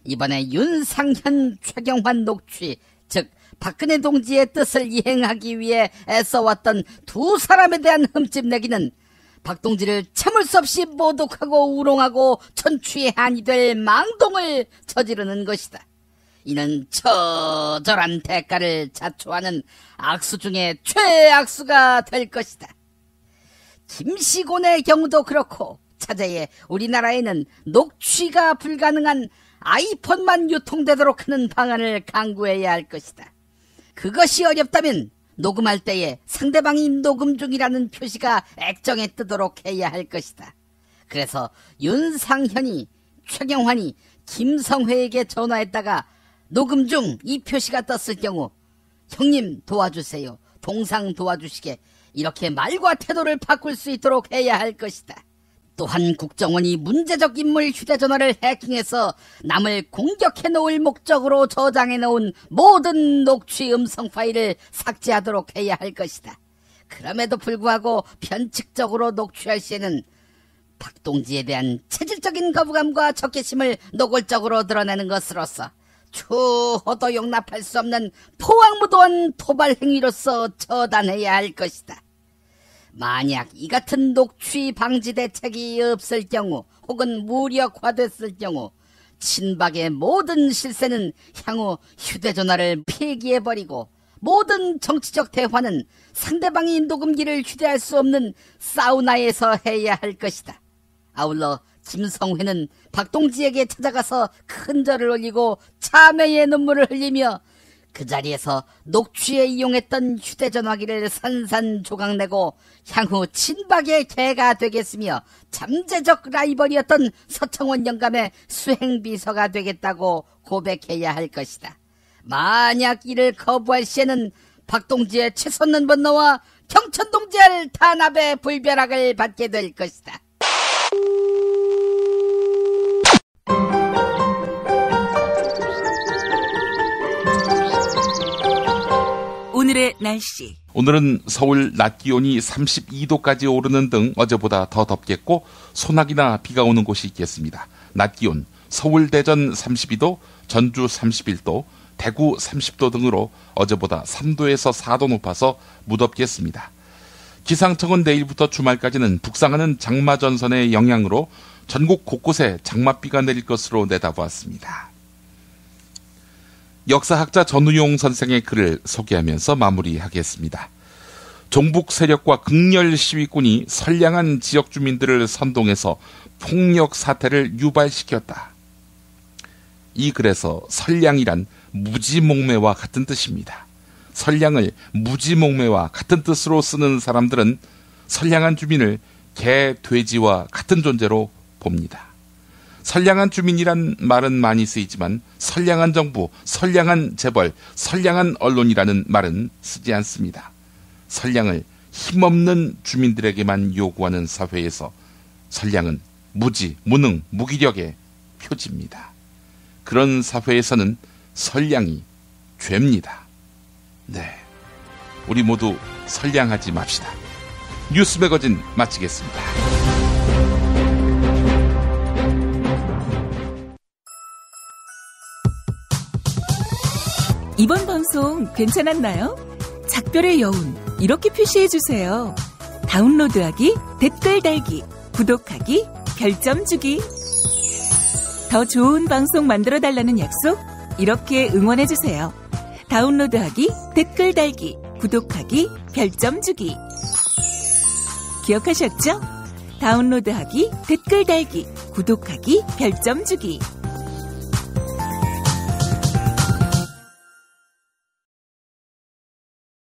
이번에 윤상현, 최경환 녹취, 즉 박근혜 동지의 뜻을 이행하기 위해 애써왔던 두 사람에 대한 흠집내기는 박 동지를 참을 수 없이 모독하고 우롱하고 천추의 한이 될 망동을 저지르는 것이다. 이는 처절한 대가를 자초하는 악수 중에 최악수가 될 것이다. 김시곤의 경우도 그렇고 차제에 우리나라에는 녹취가 불가능한 아이폰만 유통되도록 하는 방안을 강구해야 할 것이다. 그것이 어렵다면 녹음할 때에 상대방이 녹음 중이라는 표시가 액정에 뜨도록 해야 할 것이다. 그래서 윤상현이, 최경환이 김성회에게 전화했다가 녹음 중 이 표시가 떴을 경우 형님 도와주세요, 동상 도와주시게, 이렇게 말과 태도를 바꿀 수 있도록 해야 할 것이다. 또한 국정원이 문제적 인물 휴대전화를 해킹해서 남을 공격해 놓을 목적으로 저장해 놓은 모든 녹취 음성 파일을 삭제하도록 해야 할 것이다. 그럼에도 불구하고 편측적으로 녹취할 시에는 박동지에 대한 체질적인 거부감과 적개심을 노골적으로 드러내는 것으로서 추호도 용납할 수 없는 포악무도한 토발 행위로서 처단해야 할 것이다. 만약 이 같은 녹취 방지 대책이 없을 경우 혹은 무력화됐을 경우 친박의 모든 실세는 향후 휴대전화를 폐기해버리고 모든 정치적 대화는 상대방이 녹음기를 휴대할 수 없는 사우나에서 해야 할 것이다. 아울러 김성회는 박동지에게 찾아가서 큰 절을 올리고 참회의 눈물을 흘리며 그 자리에서 녹취에 이용했던 휴대전화기를 산산조각내고 향후 친박의 개가 되겠으며 잠재적 라이벌이었던 서청원 영감의 수행비서가 되겠다고 고백해야 할 것이다. 만약 이를 거부할 시에는 박동지의 치솟는 분노와 경천동지할 탄압의 불벼락을 받게 될 것이다. 오늘의 날씨. 오늘은 서울 낮 기온이 32도까지 오르는 등 어제보다 더 덥겠고 소나기나 비가 오는 곳이 있겠습니다. 낮 기온 서울 대전 32도, 전주 31도, 대구 30도 등으로 어제보다 3도에서 4도 높아서 무덥겠습니다. 기상청은 내일부터 주말까지는 북상하는 장마 전선의 영향으로 전국 곳곳에 장맛비가 내릴 것으로 내다보았습니다. 역사학자 전우용 선생의 글을 소개하면서 마무리하겠습니다. 종북 세력과 극렬 시위꾼이 선량한 지역 주민들을 선동해서 폭력 사태를 유발시켰다. 이 글에서 선량이란 무지몽매와 같은 뜻입니다. 선량을 무지몽매와 같은 뜻으로 쓰는 사람들은 선량한 주민을 개, 돼지와 같은 존재로 봅니다. 선량한 주민이란 말은 많이 쓰이지만 선량한 정부, 선량한 재벌, 선량한 언론이라는 말은 쓰지 않습니다. 선량을 힘없는 주민들에게만 요구하는 사회에서 선량은 무지, 무능, 무기력의 표지입니다. 그런 사회에서는 선량이 죄입니다. 네, 우리 모두 선량하지 맙시다. 뉴스 매거진 마치겠습니다. 이번 방송 괜찮았나요? 작별의 여운 이렇게 표시해주세요. 다운로드하기, 댓글 달기, 구독하기, 별점 주기. 더 좋은 방송 만들어달라는 약속 이렇게 응원해주세요. 다운로드하기, 댓글 달기, 구독하기, 별점 주기. 기억하셨죠? 다운로드하기, 댓글 달기, 구독하기, 별점 주기.